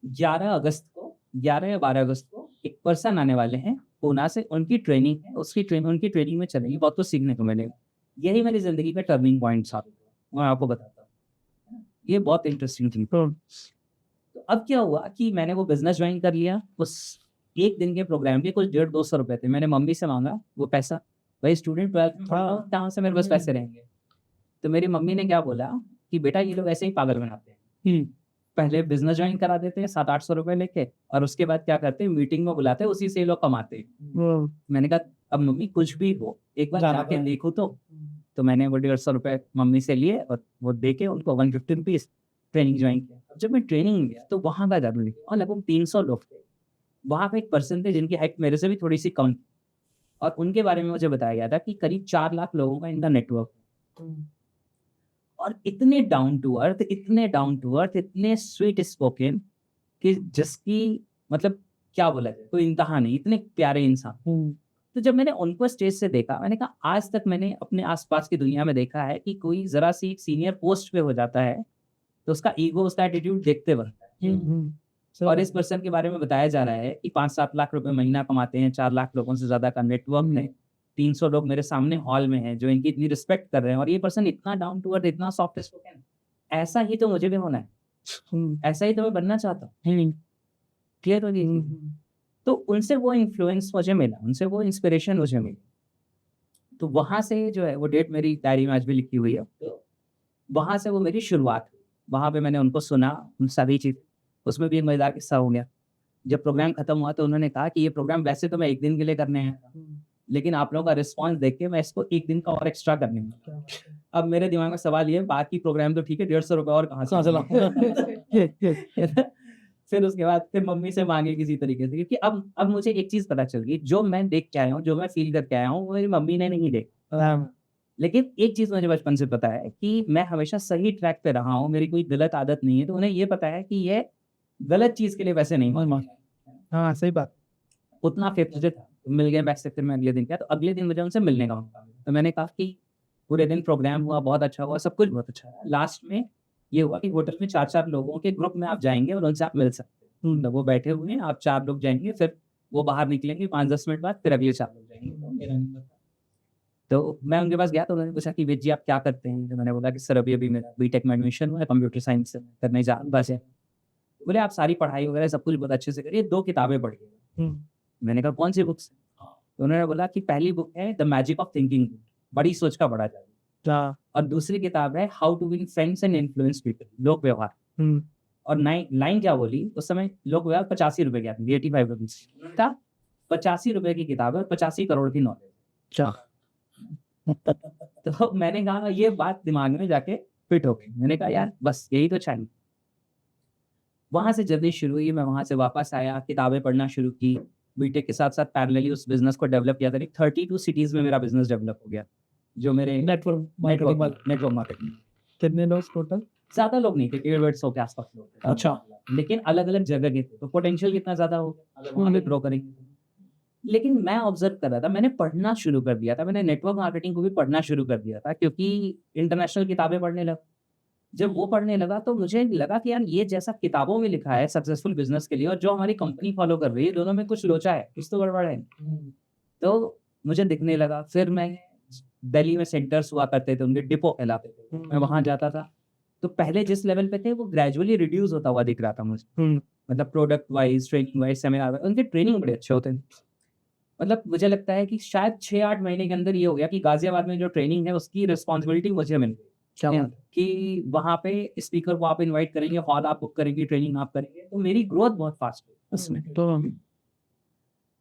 11 या 12 अगस्त को एक पर्सन आने वाले हैं पूना से, उनकी ट्रेनिंग है, उनकी ट्रेनिंग में चलेंगे, बहुत कुछ सीखने को मिलेगा। यही मेरी ज़िंदगी का टर्निंग पॉइंट साबित हुआ, मैं आपको बताता हूँ। ये बहुत इंटरेस्टिंग थी। तो अब क्या हुआ कि मैंने वो बिज़नेस ज्वाइन कर लिया, उस एक दिन के प्रोग्राम के कुछ 150-200 रुपए थे, मैंने मम्मी से माँगा वो पैसा, भाई स्टूडेंट 12th में पढ़ रहा हूँ, कहाँ से मेरे पास पैसे रहेंगे? तो मेरी मम्मी ने क्या बोला कि बेटा ये लोग ऐसे ही पागल बनाते हैं। पहले बिज़नेस ज्वाइन करा देते हैं 700-800 रुपए लेके, और उसके बाद क्या करते हैं मीटिंग में बुलाते हैं, उसी से ये लोग कमाते हैं। मैंने कहा अब मम्मी कुछ भी हो, एक बार जाके देखो तो मैंने वो 150 रुपए मम्मी से लिए और वो दे के उनको 150 रुपीज़ ट्रेनिंग ज्वाइन किया। अब जब मैं ट्रेनिंग गया तो वहाँ का ज़रूर लिखा और लगभग 300 लोग थे। वहाँ पे एक पर्सन थे जिनकी हाइट मेरे से भी थोड़ी-सी कम थी, और उनके बारे में मुझे बताया गया था कि करीब 4 लाख लोगों का इनका नेटवर्क है। और इतने डाउन टू अर्थ, इतने स्वीट स्पोकन कि जिसकी मतलब क्या बोला जाए, कोई इंतहा नहीं, इतने प्यारे इंसान। तो जब मैंने उनको स्टेज से देखा, मैंने कहा आज तक मैंने अपने आस-पास की दुनिया में देखा है कि कोई ज़रा-सी सीनियर पोस्ट पे हो जाता है, तो उसका ईगो, उसका एटीट्यूड देखते बनता है। और इस पर्सन के बारे में बताया जा रहा है कि 5-7 लाख रुपए महीना कमाते हैं, 4 लाख लोगों से ज़्यादा का नेटवर्क है, 300 लोग मेरे सामने हॉल में हैं जो इनकी इतनी रिस्पेक्ट कर रहे हैं, और ये पर्सन इतना डाउन टू अर्थ, इतना सॉफ्ट स्पोकन, ऐसा ही तो मुझे भी होना है, ऐसा ही तो मैं बनना चाहता हूँ। क्लियर हो गई? तो उनसे वो इन्फ्लुएंस मुझे मिला, उनसे वो इंस्पिरेशन मुझे मिली। तो वहाँ से जो है वो डेट मेरी डायरी में आज भी लिखी हुई है। तो वहाँ से वो मेरी शुरुआत हुई। वहाँ पे मैंने उनको सुना, उन सारी चीज़। उसमें भी एक मज़ेदार किस्सा हो गया। जब प्रोग्राम खत्म हुआ तो उन्होंने कहा कि ये प्रोग्राम वैसे तो मैं 1 दिन के लिए करने आया था, लेकिन आप लोगों का रिस्पॉन्स देख के मैं इसको 1 दिन का और एक्स्ट्रा करने वाला। अब मेरे दिमाग में सवाल ये है, बाकी प्रोग्राम तो ठीक है, 150 रुपए और कहाँ से लाऊँ? फिर उसके बाद फिर मम्मी से माँगे किसी तरीके से, क्योंकि अब मुझे एक चीज़ पता चल गई, जो मैं देख के आया हूँ, जो मैं फ़ील करके आया हूँ, वो मेरी मम्मी ने नहीं देखा। लेकिन एक चीज़ मुझे बचपन से पता है कि मैं हमेशा सही ट्रैक पे रहा हूँ, मेरी कोई गलत आदत नहीं है, तो उन्हें ये पता है कि ये गलत चीज़ के लिए पैसे नहीं माँगते। हाँ, सही बात। उतना फ़ेथ मुझे था, मिल गए पैसे। फिर मैं अगले दिन गया, तो अगले दिन मुझे उनसे मिलने का मौका मिला। तो मैंने कहा कि पूरे दिन प्रोग्राम हुआ, बहुत अच्छा हुआ, सब कुछ बहुत अच्छा रहा। लास्ट में ये हुआ कि होटल में 4-4 लोगों के ग्रुप में आप जाएँगे और उनसे आप मिल सकते हैं। तो वो बैठे हुए हैं, आप 4 लोग जाएँगे, फिर वो बाहर निकलेंगे 5-10 मिनट बाद, फिर अगले 4 लोग जाएँगे। तो मेरा नंबर था। तो मैं उनके पास गया तो उन्होंने पूछा कि वेद जी आप क्या करते हैं? तो मैंने बोला कि सर अभी-अभी मेरा बीटेक में एडमिशन हुआ है, कंप्यूटर साइंस से करने जा बस है। बोले आप सारी पढ़ाई वगैरह सब कुछ बहुत अच्छे से करिए, 2 किताबें पढ़िएगा। मैंने कहा कौन सी बुक्स? तो उन्होंने बोला कि पहली बुक है द मैजिक ऑफ थिंकिंग, बड़ी सोच का बड़ा जादू, हाँ। और दूसरी किताब है how to win friends and influence people, लोक व्यवहार। हम्म। और लाइन क्या बोली उस समय, लोक व्यवहार 85 रुपए की आती थी, 85 रुपीज था, 85 रुपए की किताब है, 85 करोड़ की नॉलेज। तो मैंने कहा ये बात दिमाग में जाके फिट हो गई, मैंने कहा यार बस यही तो चाहिए। वहां से जर्नी शुरू हुई, मैं वहां से वापस आया, किताबें पढ़ना शुरू की, बीटेक के साथ साथ पैरेलली उस बिजनेस को डेवलप किया था। 32 सिटीज में मेरा बिजनेस डेवलप हो गया, जो मेरे नेटवर्क मार्केटिंग नेटवर्क मार्केटिंग। कितने लोग टोटल? ज्यादा लोग नहीं थे, 150 के आसपास लोग थे। अच्छा। लेकिन अलग अलग जगह के थे, तो पोटेंशियल कितना ज्यादा होगा, वहां पे ग्रो करेंगे। लेकिन मैं ऑब्जर्व कर रहा था, मैंने पढ़ना शुरू कर दिया था, मैंने नेटवर्क मार्केटिंग को भी पढ़ना शुरू कर दिया था, क्योंकि इंटरनेशनल किताबें पढ़ने लगा। जब वो पढ़ने लगा तो मुझे लगा कि यार ये जैसा किताबों में लिखा है सक्सेसफुल बिजनेस के लिए और जो हमारी कंपनी फॉलो कर रही है, दोनों में कुछ लोचा है, कुछ तो गड़बड़ है। तो मुझे दिखने लगा। फिर मैं दिल्ली में सेंटर्स हुआ करते थे, उनके डिपो कहलाते थे, मैं वहां जाता था। तो पहले जिस लेवल पे थे वो ग्रेजुअली रिड्यूस होता हुआ दिख रहा था मुझे, मतलब product wise, training wise, seminar wise, उनके ट्रेनिंग बड़े अच्छे होते हैं। मतलब मुझे लगता है कि शायद 6-8 महीने के अंदर ये हो गया कि गाजियाबाद में जो ट्रेनिंग है उसकी रिस्पॉन्सिबिलिटी मुझे मिल गई, कि वहाँ पे स्पीकर को आप इनवाइट करेंगे, हॉल आप बुक करेंगे, ट्रेनिंग आप करेंगे। तो मेरी ग्रोथ बहुत फास्ट हुई उसमें। तो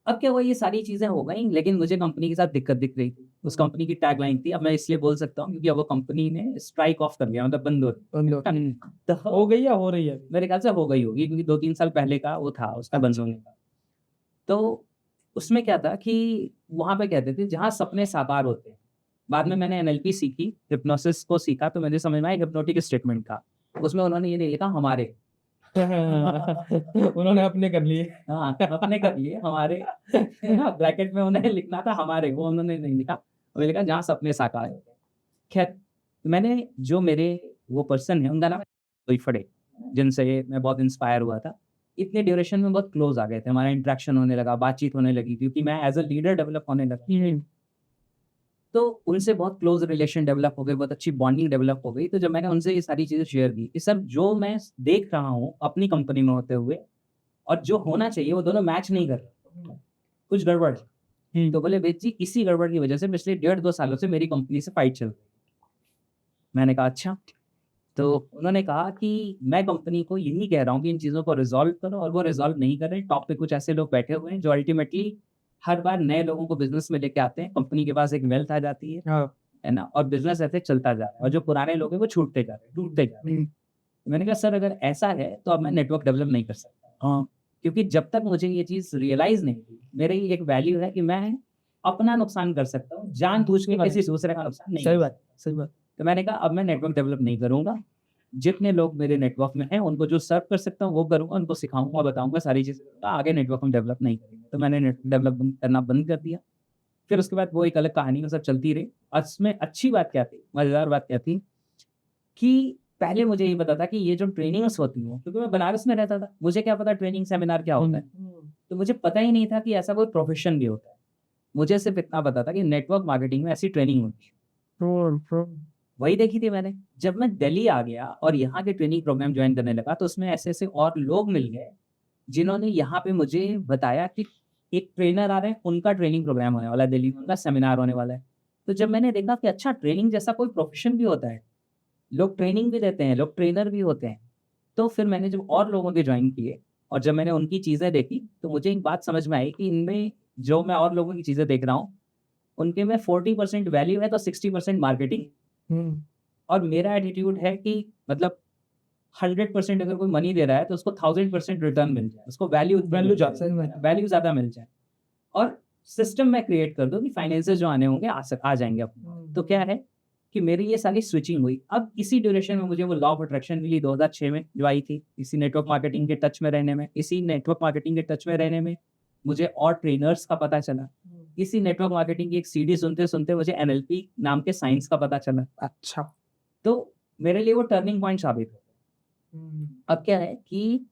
अब क्या हुआ, ये सारी चीजें हो गई, लेकिन मुझे कंपनी के साथ दिक्कत दिख रही थी। उस कंपनी की टैगलाइन थी, अब मैं इसलिए बोल सकता हूँ क्योंकि अब वो कंपनी ने स्ट्राइक ऑफ कर दिया, मतलब बंद हो गई। तो हो गई या हो रही है? मेरे ख्याल से हो गई होगी, क्योंकि 2-3 साल पहले का वो था उसका बंद होने का। तो उसमें क्या था कि वहां पे कहते थे जहाँ सपने साकार होते हैं। बाद में मैंने एनएलपी सीखी, हिप्नोसिस को सीखा, तो मुझे समझ में आया हिप्नोटिक स्टेटमेंट का। उसमें उन्होंने ये नहीं लिखा हमारे, उन्होंने अपने कर लिए। हाँ अपने कर लिए, हमारे ब्रैकेट में उन्हें लिखना था हमारे, वो उन्होंने नहीं लिखा, उन्होंने लिखा जहाँ सपने साकार होते हैं। खैर, मैंने जो मेरे वो पर्सन है उनका नाम कोई फड़े, जिनसे मैं बहुत इंस्पायर हुआ था। इतने ड्यूरेशन में बहुत क्लोज आ गए थे, हमारा इंटरेक्शन होने लगा, बातचीत होने लगी, क्योंकि मैं एज अ लीडर डेवलप होने लगा। तो उनसे बहुत क्लोज रिलेशन डेवलप हो गई, बहुत अच्छी बॉन्डिंग डेवलप हो गई। तो जब मैंने उनसे ये सारी चीज़ें शेयर की कि सर जो मैं देख रहा हूँ अपनी कंपनी में होते हुए और जो होना चाहिए वो दोनों मैच नहीं कर रहे, कुछ गड़बड़ है। तो बोले वेद जी इसी गड़बड़ की वजह से पिछले 1.5-2 सालों से मेरी कंपनी से फाइट चल रही है। मैंने कहा अच्छा। तो उन्होंने कहा कि मैं कंपनी को यही कह रहा हूँ कि इन चीज़ों को रिजॉल्व करो, और वो रिजॉल्व नहीं कर रहे। टॉप पे कुछ ऐसे लोग बैठे हुए हैं जो अल्टीमेटली हर बार नए लोगों को बिजनेस में लेके आते हैं, कंपनी के पास एक वेल्थ आ जाती है ना, और बिजनेस ऐसे चलता जा रहा है, और जो पुराने लोग हैं वो छूटते जा रहे हैं, टूटते जा रहे हैं। मैंने कहा सर अगर ऐसा है तो अब मैं नेटवर्क डेवलप नहीं कर सकता, क्योंकि जब तक मुझे ये चीज़ रियलाइज नहीं हुई, मेरी एक वैल्यू है कि मैं अपना नुकसान कर सकता हूँ, जानबूझ के किसी दूसरे का नुकसान नहीं। सही बात, सही बात। तो मैंने कहा अब मैं नेटवर्क डेवलप नहीं करूंगा, जितने लोग मेरे नेटवर्क में हैं उनको जो सर्व कर सकता हूँ वो करूंगा, उनको सिखाऊंगा, बताऊंगा, सारी चीज़ें करूंगा, आगे नेटवर्क हम डेवलप नहीं करेंगे। तो मैंने नेटवर्क डेवलप करना बंद कर दिया। फिर उसके बाद वो एक अलग कहानी में सब चलती रही। और उसमें अच्छी बात क्या थी, मज़ेदार बात क्या थी कि पहले मुझे ये पता था कि ये जो ट्रेनिंग्स होती हैं, क्योंकि मैं बनारस में रहता था, मुझे क्या पता ट्रेनिंग सेमिनार क्या होता है। तो मुझे पता ही नहीं था कि ऐसा कोई प्रोफेशन भी होता है। मुझे सिर्फ इतना पता था कि नेटवर्क मार्केटिंग में ऐसी ट्रेनिंग होती है, वही देखी थी मैंने। जब मैं दिल्ली आ गया और यहाँ के ट्रेनिंग प्रोग्राम ज्वाइन करने लगा, तो उसमें ऐसे ऐसे और लोग मिल गए जिन्होंने यहाँ पे मुझे बताया कि एक ट्रेनर आ रहे हैं, उनका ट्रेनिंग प्रोग्राम होने वाला है दिल्ली में, उनका सेमिनार होने वाला है। तो जब मैंने देखा कि अच्छा ट्रेनिंग जैसा कोई प्रोफेशन भी होता है, लोग ट्रेनिंग भी देते हैं, लोग ट्रेनर भी होते हैं, तो फिर मैंने जब और लोगों के ज्वाइन किए और जब मैंने उनकी चीज़ें देखी, तो मुझे एक बात समझ में आई कि इनमें जो मैं और लोगों की चीज़ें देख रहा हूँ, उनके में 40% वैल्यू है तो 60% मार्केटिंग। और मेरा एटीट्यूड है कि मतलब 100% अगर कोई मनी दे रहा है तो उसको 1000% रिटर्न मिल जाए, उसको वैल्यू ज़्यादा मिल जाए, और सिस्टम में क्रिएट कर दो कि फाइनेंसेस जो आने होंगे आ जाएंगे अपने। तो क्या है कि मेरी ये सारी स्विचिंग हुई। अब इसी ड्यूरेशन में मुझे वो लॉ ऑफ अट्रैक्शन मिली 2006 में, जो आई थी इसी नेटवर्क मार्केटिंग के टच में रहने में। इसी नेटवर्क मार्केटिंग के टच में रहने में मुझे और ट्रेनर्स का पता चला। इसी नेटवर्क मार्केटिंग की एक सीडी सुनते सुनते मुझे एनएलपी नाम के साइंस का पता चला। अच्छा। तो मेरे लिए वो टर्निंग पॉइंट साबित हो। अब क्या है कि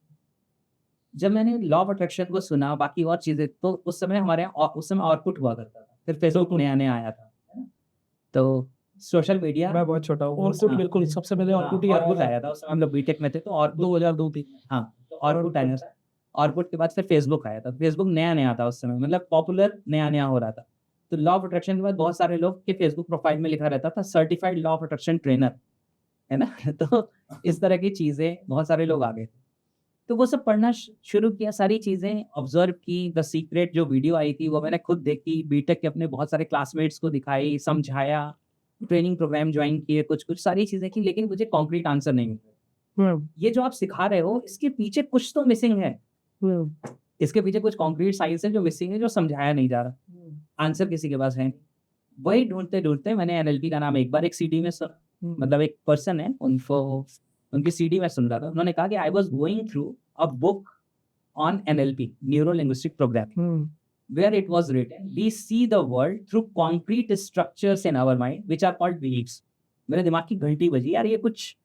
जब मैंने लॉ ऑफ अट्रैक्शन को सुना, बाकी और चीजें, तो उस समय हमारे यहाँ उस समय आउटपुट हुआ करता था, फिर फेसबुक नया आया था, है ना? तो सोशल मीडिया, मैं बहुत छोटा हूँ। और बिल्कुल सबसे पहले आउटपुट आया था। उस समय हम लोग बीटेक में थे, तो और 2002-3 हाँ, तो आउटपुट आया था। ऑर्कुट के बाद फिर फेसबुक आया था। फेसबुक नया-नया था उस समय, मतलब पॉपुलर नया-नया हो रहा था। तो लॉ ऑफ अट्रैक्शन के बाद बहुत सारे लोग के फेसबुक प्रोफाइल में लिखा रहता था certified law of attraction trainer, है ना? तो इस तरह की चीज़ें बहुत सारे लोग आ गए थे। तो वो सब पढ़ना शुरू किया, सारी चीज़ें ऑब्ज़र्व की। द सीक्रेट जो वीडियो आई थी वो मैंने खुद देखी, बीटेक के अपने बहुत सारे क्लासमेट्स को दिखाई, समझाया, ट्रेनिंग प्रोग्राम जॉइन किए, कुछ-कुछ सारी चीज़ें की, लेकिन मुझे कॉन्क्रीट आंसर नहीं मिला। ये जो आप सिखा रहे हो इसके पीछे कुछ तो मिसिंग है। इसके पीछे कुछ कॉन्क्रीट साइंस है जो मिसिंग है, जो समझाया नहीं जा रहा। आंसर किसी के पास है नहीं। वही ढूँढते-ढूँढते मैंने एनएलपी का नाम एक बार एक सीडी में मतलब एक पर्सन है, उनकी सीडी में सुन रहा था। उन्होंने कहा कि I was going through a book on NLP, neuro linguistic programming, where it was written, we see the world through concrete structures in our mind, which are called beliefs. मेरे दिमाग की घंटी बजी, यार ये कुछ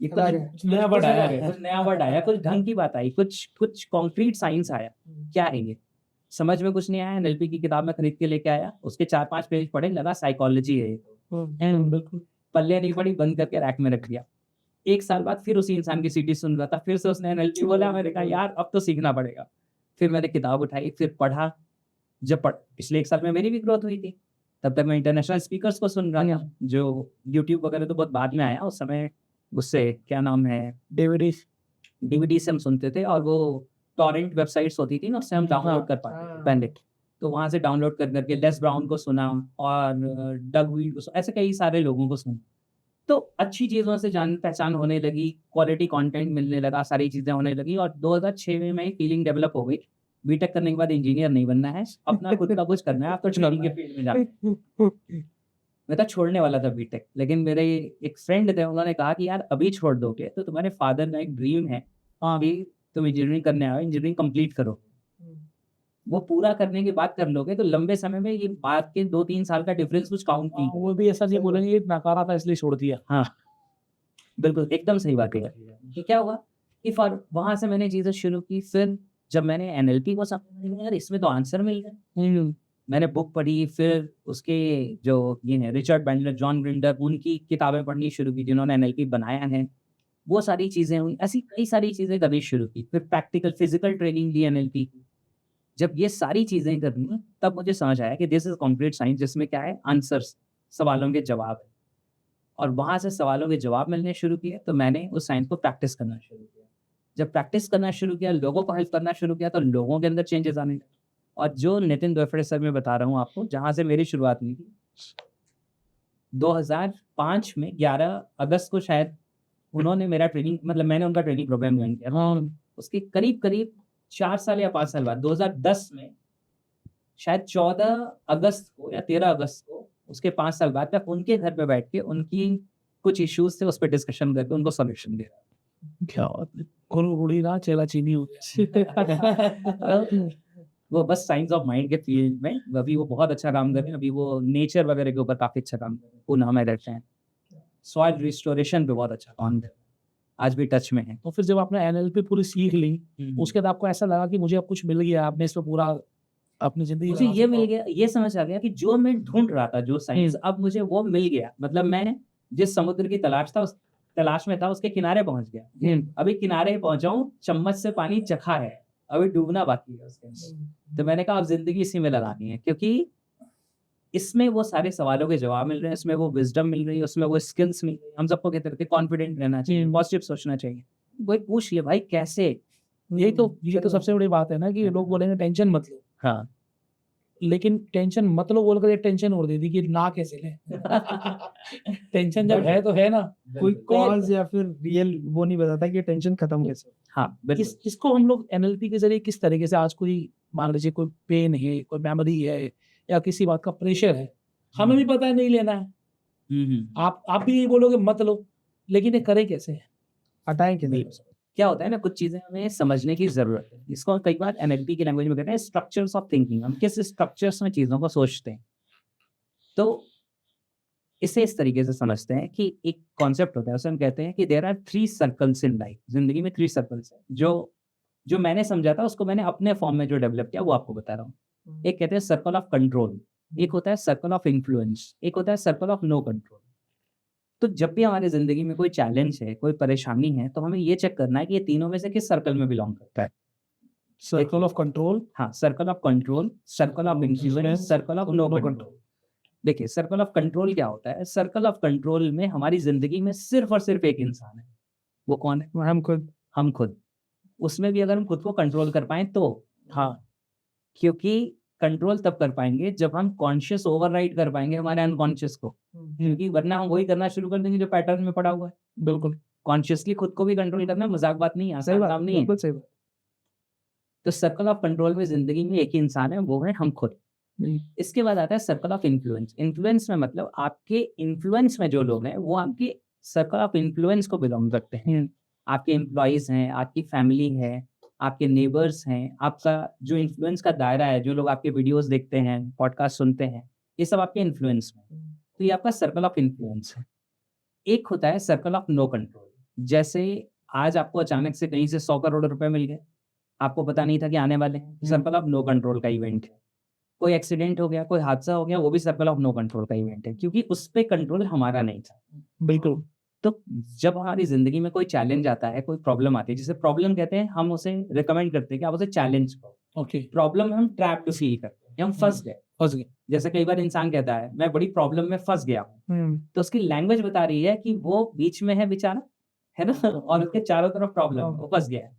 नया वर्ड आया है। कुछ नया वर्ड आया, कुछ ढंग की बात आई, कुछ कॉन्क्रीट साइंस आया। क्या है ये? समझ में कुछ नहीं आया। एनएलपी की किताब में खरीद के लेके आया, उसके 4-5 पेज पढ़े, लगा साइकोलॉजी है ये तो। बिल्कुल। पल्ले नहीं पड़ी, बंद करके रैक में रख दिया। 1 साल बाद फिर उसी इंसान की सीडी सुन रहा था, फिर से उसने एनएलपी बोला, मैंने कहा यार अब तो सीखना पड़ेगा। फिर मैंने किताब उठाई, फिर पढ़ा। पिछले 1 साल में मेरी भी ग्रोथ हुई थी। तब तक मैं इंटरनेशनल स्पीकर्स को सुन रहा था, जो यूट्यूब वगैरह तो बहुत बाद में आया। उस समय उससे क्या नाम है, डीवीडी से हम सुनते थे, और वो टॉरेंट वेबसाइट्स होती थी ना, उससे हम डाउनलोड कर पाते थे पहले। तो वहाँ से डाउनलोड कर करके लेस ब्राउन को सुना और डग वील को ऐसे कई सारे लोगों को सुना। तो अच्छी चीज़ों से जान पहचान होने लगी, क्वालिटी कंटेंट मिलने लगा, सारी चीज़ें होने लगी। और 2006 में मेरी फीलिंग डेवलप हो गई, बीटेक करने के बाद इंजीनियर नहीं बनना है, अपना खुद का कुछ करना है, आप तो ट्रेनिंग के फील्ड में जाना। मैं तो छोड़ने वाला था बीटेक, लेकिन मेरे एक फ्रेंड थे, उन्होंने कहा कि यार अभी छोड़ दोगे तो तुम्हारे फादर का एक ड्रीम है, अभी तुम इंजीनियरिंग करने आओ, इंजीनियरिंग कंप्लीट करो, वो पूरा करने के बाद कर लोगे तो लंबे समय में ये बाद के 2-3 साल का डिफरेंस कुछ काउंट नहीं। वो भी ऐसा नहीं बोलेंगे ये नकारा था इसलिए छोड़ दिया। हाँ, बिल्कुल एकदम सही बात है। कि क्या हुआ कि वहाँ से मैंने चीज़ें शुरू की। फिर जब मैंने एनएलपी को समझा, यार इसमें तो आंसर मिल गया। मैंने बुक पढ़ी, फिर उसके जो ये है रिचर्ड बैंडलर, जॉन ग्रिंडर, उनकी किताबें पढ़नी शुरू की जिन्होंने एनएलपी बनाया है। वो सारी चीज़ें हुई, ऐसी कई सारी चीज़ें करनी शुरू की। फिर प्रैक्टिकल फिजिकल ट्रेनिंग ली एनएलपी की। जब ये सारी चीज़ें करनी तब मुझे समझ आया कि दिस इज कॉन्क्रीट साइंस, जिसमें क्या है आंसर्स, सवालों के जवाब है। और वहाँ से सवालों के जवाब मिलने शुरू किए तो मैंने उस साइंस को प्रैक्टिस करना शुरू किया। जब प्रैक्टिस करना शुरू किया, लोगों को हेल्प करना शुरू किया, तो लोगों के अंदर चेंजेस आने लगे। और जो नितिन द्वारफड़े सर मैं बता रहा हूँ आपको, जहाँ से मेरी शुरुआत हुई थी 2005 में 11 अगस्त को शायद उन्होंने मेरा ट्रेनिंग, मतलब मैंने उनका ट्रेनिंग प्रोग्राम ज्वाइन किया। उसके करीब 4 साल या 5 साल बाद 2010 में शायद 14 अगस्त को या 13 अगस्त को, उसके 5 साल बाद तक उनके घर पे बैठ के उनकी कुछ इश्यूज थे उस पर डिस्कशन करके उनको सॉल्यूशन दे रहा। क्या बात है, उड़ी ना चेला चीनी हो गया। वो बस साइंस ऑफ माइंड के फील्ड में अभी वो बहुत अच्छा काम कर रहे हैं। अभी वो नेचर वगैरह के ऊपर काफी अच्छा काम कर रहे हैं। पुणे में रहते हैं, सॉइल रिस्टोरेशन पे बहुत अच्छा काम कर रहे हैं, आज भी टच में है। तो फिर जब आपने एनएलपी पूरी सीख ली, उसके बाद आपको ऐसा लगा कि मुझे अब कुछ मिल गया, आपने इस पे पूरा अपनी जिंदगी मुझे ये मिल गया, ये समझ आ गया कि जो मैं ढूंढ रहा था, जो साइंस, अब मुझे वो मिल गया। मतलब मैं जिस समुद्र की तलाश में था उसके किनारे पहुंच गया। अभी किनारे पहुंचा हूँ, चम्मच से पानी चखा है, अभी डूबना बाकी है उसके अंदर। तो मैंने कहा अब जिंदगी इसी में लगानी है, क्योंकि इसमें वो सारे सवालों के जवाब मिल रहे हैं, इसमें वो विजडम मिल रही है, उसमें वो स्किल्स मिल रही है। हम सबको कहते रहते कॉन्फिडेंट रहना चाहिए, पॉजिटिव सोचना चाहिए। वही पूछ लिया भाई कैसे। ये तो सबसे बड़ी बात है ना कि लोग बोलेंगे टेंशन मत लो, हाँ, लेकिन टेंशन मत लो बोलकर एक टेंशन और दे दी कि ना कैसे ले। टेंशन जब है तो है ना, कोई कॉज या फिर रियल वो नहीं बताता कि टेंशन खत्म कैसे। हाँ, इसको हम लोग एनएलपी के जरिए किस तरीके से, आज कोई मान लीजिए कोई पेन है, कोई मेमोरी है, या किसी बात का प्रेशर है, हमें भी पता है नहीं लेना है, आप भी यही बोलोगे मत लो, लेकिन ये करें कैसे, हटाएं कि नहीं। क्या होता है ना, कुछ चीजें हमें समझने की जरूरत है। इसको कई बार एनएलपी की लैंग्वेज में कहते हैं स्ट्रक्चर्स ऑफ थिंकिंग। हम किस स्ट्रक्चर्स में चीजों को सोचते हैं। तो इसे इस तरीके से समझते हैं कि एक कॉन्सेप्ट होता है, उसे हम कहते हैं कि there are 3 circles in life. जिंदगी में 3 सर्कल्स है। जो मैंने समझा था उसको मैंने अपने फॉर्म में जो डेवलप किया वो आपको बता रहा हूँ। एक कहते हैं सर्कल ऑफ कंट्रोल, एक होता है सर्कल ऑफ इन्फ्लुएंस, एक होता है सर्कल ऑफ नो कंट्रोल। तो जब भी हमारी जिंदगी में कोई चैलेंज है, कोई परेशानी है, तो हमें ये चेक करना है कि ये तीनों में से किस सर्कल में बिलोंग करता है। सर्कल ऑफ कंट्रोल, हाँ, circle of control, circle of influence, circle of no control. देखिए सर्कल ऑफ कंट्रोल क्या होता है? सर्कल ऑफ कंट्रोल में हमारी जिंदगी में सिर्फ और सिर्फ एक इंसान है। वो कौन है? हम खुद। हम खुद। उसमें भी अगर हम खुद को कंट्रोल कर पाएं तो, हाँ, क्योंकि कंट्रोल तब कर पाएंगे जब हम कॉन्शियस ओवरराइड कर पाएंगे हमारे अनकॉन्शियस को, क्योंकि वरना हम वही करना शुरू कर देंगे जो पैटर्न में पड़ा हुआ है। बिल्कुल कॉन्शियसली खुद को भी कंट्रोल करना मजाक बात नहीं है, सही आसान बात, काम नहीं है। बिल्कुल सही बात। तो सर्कल ऑफ कंट्रोल में जिंदगी में एक ही इंसान है, वो है हम खुद। इसके बाद आता है सर्कल ऑफ इन्फ्लुएंस। इन्फ्लुएंस में मतलब आपके इन्फ्लुएंस में जो लोग हैं वो आपके सर्कल ऑफ इन्फ्लुएंस को बिलोंग करते हैं। आपके एम्प्लॉयज हैं, आपकी फैमिली है, आपके नेबर्स हैं, आपका जो इन्फ्लुएंस का दायरा है, जो लोग आपके वीडियोस देखते हैं, पॉडकास्ट सुनते हैं, ये सब आपके इन्फ्लुएंस में। तो ये आपका सर्कल ऑफ इन्फ्लुएंस है। एक होता है सर्कल ऑफ नो कंट्रोल। जैसे आज आपको अचानक से कहीं से 100 करोड़ रुपए मिल गए, आपको पता नहीं था कि आने वाले हैं, सर्कल ऑफ नो कंट्रोल का इवेंट है। कोई एक्सीडेंट हो गया, कोई हादसा हो गया, वो भी सर्कल ऑफ नो कंट्रोल का इवेंट है, क्योंकि उस पे कंट्रोल हमारा नहीं था। बिल्कुल। तो जब हमारी जिंदगी में कोई चैलेंज आता है, कोई प्रॉब्लम आती है, जिसे प्रॉब्लम कहते हैं, हम उसे रिकमेंड करते हैं कि आप उसे चैलेंज करो। ओके, प्रॉब्लम हम ट्रैप्ड फील करते हैं, हम फंस गए। फंस गए। जैसे कई बार इंसान कहता है मैं बड़ी प्रॉब्लम में फंस गया हूँ, तो उसकी लैंग्वेज बता रही है कि वो बीच में है बेचारा, है ना, और उसके चारों तरफ प्रॉब्लम, वो फंस गया है।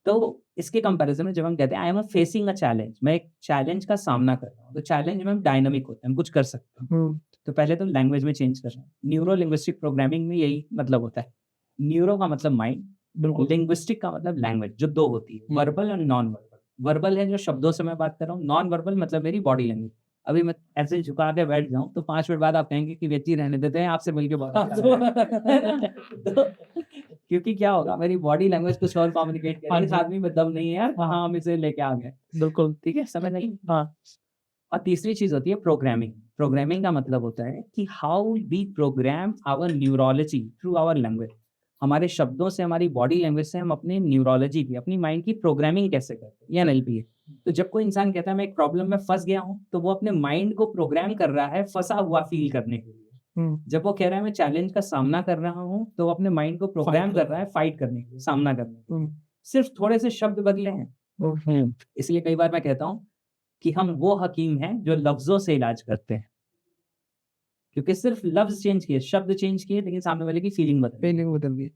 तो इसके कंपैरिजन में जब हम कहते हैं I am facing a challenge, मैं एक चैलेंज का सामना कर रहा हूँ, तो चैलेंज में हम डायनामिक होते हैं, हम कुछ कर सकते हैं। तो पहले तो लैंग्वेज में चेंज करना। न्यूरो लिंग्विस्टिक प्रोग्रामिंग में यही मतलब होता है। न्यूरो का मतलब माइंड, बिल्कुल। लिंग्विस्टिक का मतलब लैंग्वेज, जो दो होती है, वर्बल और नॉन वर्बल। वर्बल है जो शब्दों से मैं बात कर रहा हूँ, नॉन वर्बल मतलब मेरी बॉडी लैंग्वेज। अभी मैं ऐसे झुका के बैठ जाऊं तो 5 मिनट बाद आप कहेंगे कि व्यक्ति रहने देते हैं, आपसे मिलके बहुत अच्छा लगा। तो क्योंकि क्या होगा, मेरी बॉडी लैंग्वेज कुछ और कम्युनिकेट कर रही है, इस आदमी में दम नहीं है यार, वहां हम इसे लेके आ गए। बिल्कुल, ठीक है, समझ नहीं। हाँ। और तीसरी चीज होती है प्रोग्रामिंग। प्रोग्रामिंग का मतलब होता है कि how we program our neurology through our language. हमारे शब्दों से, हमारी बॉडी लैंग्वेज से हम अपने न्यूरोलॉजी की, अपनी माइंड की प्रोग्रामिंग कैसे करते हैं, ये एनएलपी है। तो जब कोई इंसान कहता है मैं एक प्रॉब्लम में फंस गया हूँ, तो वो अपने माइंड को प्रोग्राम कर रहा है फंसा हुआ फील करने के लिए। जब वो कह रहा है मैं चैलेंज का सामना कर रहा हूँ, तो वो अपने माइंड को प्रोग्राम कर रहा है फाइट करने के लिए, सामना करने के लिए। सिर्फ थोड़े से शब्द बदले हैं। इसलिए कई बार मैं कहता हूँ कि हम वो हकीम हैं जो लफ्जों से इलाज करते हैं, क्योंकि सिर्फ लफ्ज चेंज किए, शब्द चेंज किए, लेकिन सामने वाले की फीलिंग बदल गई।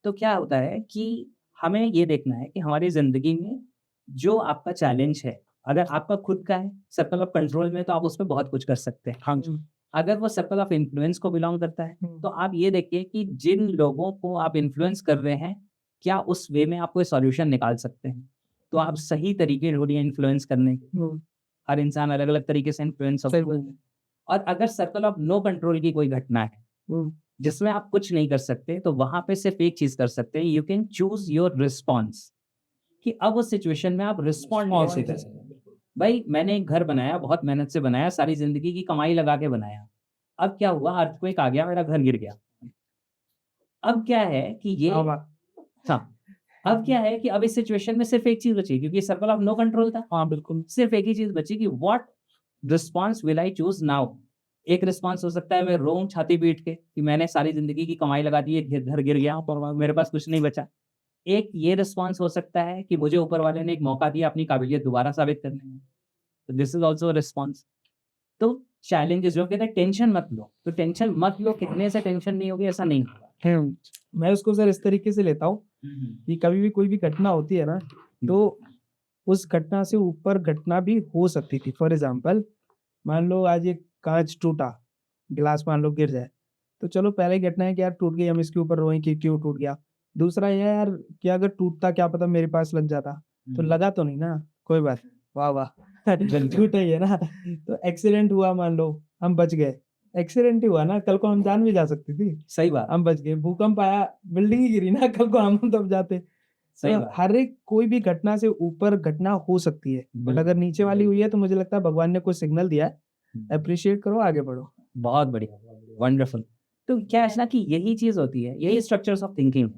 तो क्या होता है कि हमें ये देखना है कि हमारी जिंदगी में जो आपका चैलेंज है, अगर आपका खुद का है सर्कल ऑफ कंट्रोल में, तो आप उस पर बहुत कुछ कर सकते हैं। हाँ जी। अगर वो सर्कल ऑफ इन्फ्लुएंस को बिलोंग करता है, तो आप ये देखिए कि जिन लोगों को आप इन्फ्लुएंस कर रहे हैं, क्या उस वे में आप कोई सॉल्यूशन निकाल सकते हैं। तो आप सही तरीके ढूंढिए इन्फ्लुएंस करने के। हर इंसान अलग अलग तरीके से इन्फ्लुएंस होता है। और अगर सर्कल ऑफ नो कंट्रोल की कोई घटना है जिसमें आप कुछ नहीं कर सकते, तो वहां पे सिर्फ एक चीज कर सकते हैं, you can choose your response, कि अब उस सिचुएशन में आप रिस्पॉन्ड कैसे कर सकते हैं। भाई मैंने एक घर बनाया, बहुत मेहनत से बनाया, सारी जिंदगी की कमाई लगा के बनाया, अब क्या हुआ, अर्थक्वेक आ गया, मेरा घर गिर गया। अब क्या है कि ये अब क्या है कि अब इस सिचुएशन में सिर्फ एक चीज बची, क्योंकि सर्कल ऑफ नो कंट्रोल था। हाँ बिल्कुल। सिर्फ एक ही चीज बची कि what response will I choose now. एक रिस्पॉन्स हो सकता है मैं रोऊं छाती पीट के कि मैंने सारी जिंदगी की कमाई लगा दी, घर गिर गया और मेरे पास कुछ नहीं बचा। एक ये रिस्पॉन्स हो सकता है कि मुझे ऊपर वाले ने एक मौका दिया अपनी काबिलियत दोबारा साबित करने में, तो दिस इज ऑल्सो रिस्पॉन्स। तो चैलेंजेस जो कहते हैं टेंशन मत लो, तो टेंशन मत लो, कितने से टेंशन नहीं होगी ऐसा नहीं होगा। मैं उसको सर इस तरीके से लेता हूँ कि कभी भी कोई भी घटना होती है ना, तो उस घटना से ऊपर घटना भी हो सकती थी। फॉर एग्जाम्पल, मान लो आज एक कांच टूटा, गिलास मान लो गिर जाए, तो चलो पहले घटना है कि यार टूट गई, हम इसके ऊपर रोएं कि क्यों टूट गया। दूसरा ये यार कि अगर टूटता क्या पता मेरे पास लग जाता, तो लगा तो नहीं ना, कोई बात, वाह वाह टूटा ही है ना। तो एक्सीडेंट हुआ, मान लो हम बच गए, एक्सीडेंट ही हुआ ना, कल को हम जान भी जा सकती थी, सही बात, हम बच गए। भूकंप आया, बिल्डिंग ही गिरी ना, कल को हम दब जाते। सही तो बात। हर एक कोई भी घटना से ऊपर घटना हो सकती है, बट अगर नीचे वाली हुई है तो मुझे लगता है भगवान ने कोई सिग्नल दिया है, अप्रिशिएट करो, आगे बढ़ो। बहुत बढ़िया, वंडरफुल। तो क्या है ना कि यही चीज होती है, यही स्ट्रक्चर्स ऑफ थिंकिंग।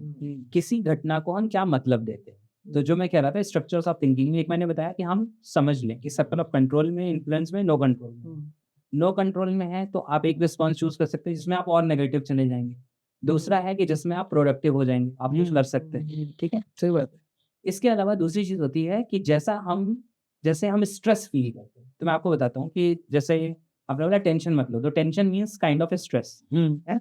किसी घटना को हम क्या मतलब देते हैं। तो जो मैं कह रहा था स्ट्रक्चर्स ऑफ थिंकिंग में, एक मैंने बताया कि हम समझ लें कि सर्कल ऑफ कंट्रोल में, इन्फ्लुएंस में, नो कंट्रोल में। नो कंट्रोल में है तो आप एक रिस्पॉन्स चूज कर सकते हैं जिसमें आप और नेगेटिव चले जाएंगे। दूसरा है कि जिसमें आप प्रोडक्टिव हो जाएंगे, आप कुछ कर सकते हैं। ठीक है, सही बात है। इसके अलावा दूसरी चीज़ होती है कि जैसे हम स्ट्रेस फील करते हैं, तो मैं आपको बताता हूँ कि जैसे आपने बोला टेंशन मत लो, तो tension means kind of stress है।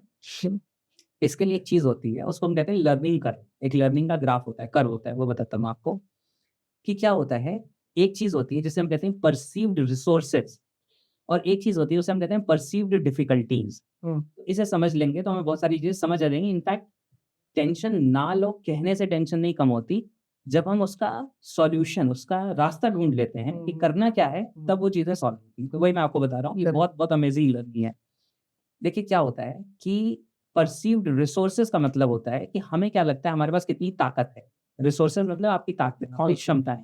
इसके लिए एक चीज़ होती है, उसको हम कहते हैं लर्निंग कर्व। एक लर्निंग का ग्राफ होता है, कर्व होता है, वो बताता हूँ आपको कि क्या होता है। एक चीज़ होती है जिसे हम कहते हैं परसीव्ड रिसोर्सेज, और एक चीज़ होती है उसे हम कहते हैं परसीव्ड डिफिकल्टीज। इसे समझ लेंगे तो हमें बहुत सारी चीज़ें समझ आ जाएंगी। इनफैक्ट टेंशन ना लो कहने से टेंशन नहीं कम होती, जब हम उसका सॉल्यूशन, उसका रास्ता ढूंढ लेते हैं कि करना क्या है, तब वो चीज़ें सॉल्व होती हैं। तो वही मैं आपको बता रहा हूँ, ये बहुत बहुत अमेजिंग लर्निंग है। देखिए क्या होता है कि परसीव्ड रिसोर्सेज का मतलब होता है कि हमें क्या लगता है हमारे पास कितनी ताकत है। रिसोर्सेज मतलब आपकी ताकत, आपकी क्षमताएं।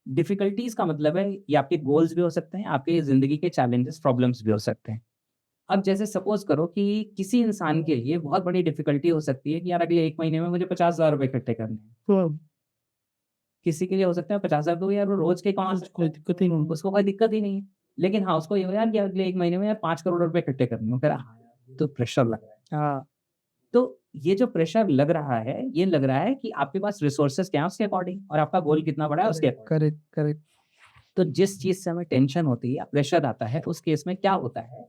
डिफिकल्टीज का मतलब है ये आपके गोल्स भी हो सकते हैं, आपके ज़िंदगी के चैलेंजेस, प्रॉब्लम्स भी हो सकते हैं। अब जैसे सपोज़ करो कि किसी इंसान के लिए बहुत बड़ी डिफिकल्टी हो सकती है कि यार अगले 1 महीने में मुझे 50,000 रुपए इकट्ठे करने हैं। किसी के लिए हो सकता है 50,000 तो यार वो रोज़ के कमा सकता है, दिक्कत ही नहीं। उसको कोई दिक्कत ही नहीं है। लेकिन हाँ, उसको ये हो यार कि अगले 1 महीने में यार 5 करोड़ रुपए इकट्ठे करने हैं। वो कह रहा है हाँ यार, ये तो प्रेशर लग रहा है। हाँ, तो ये जो प्रेशर लग रहा है, ये लग रहा है कि आपके पास रिसोर्सेज़ क्या है उसके अकॉर्डिंग, और आपका गोल कितना बड़ा है उसके अकॉर्डिंग। Correct correct. तो जिस चीज़ से हमें टेंशन होती है या प्रेशर आता है, उस केस में क्या होता है,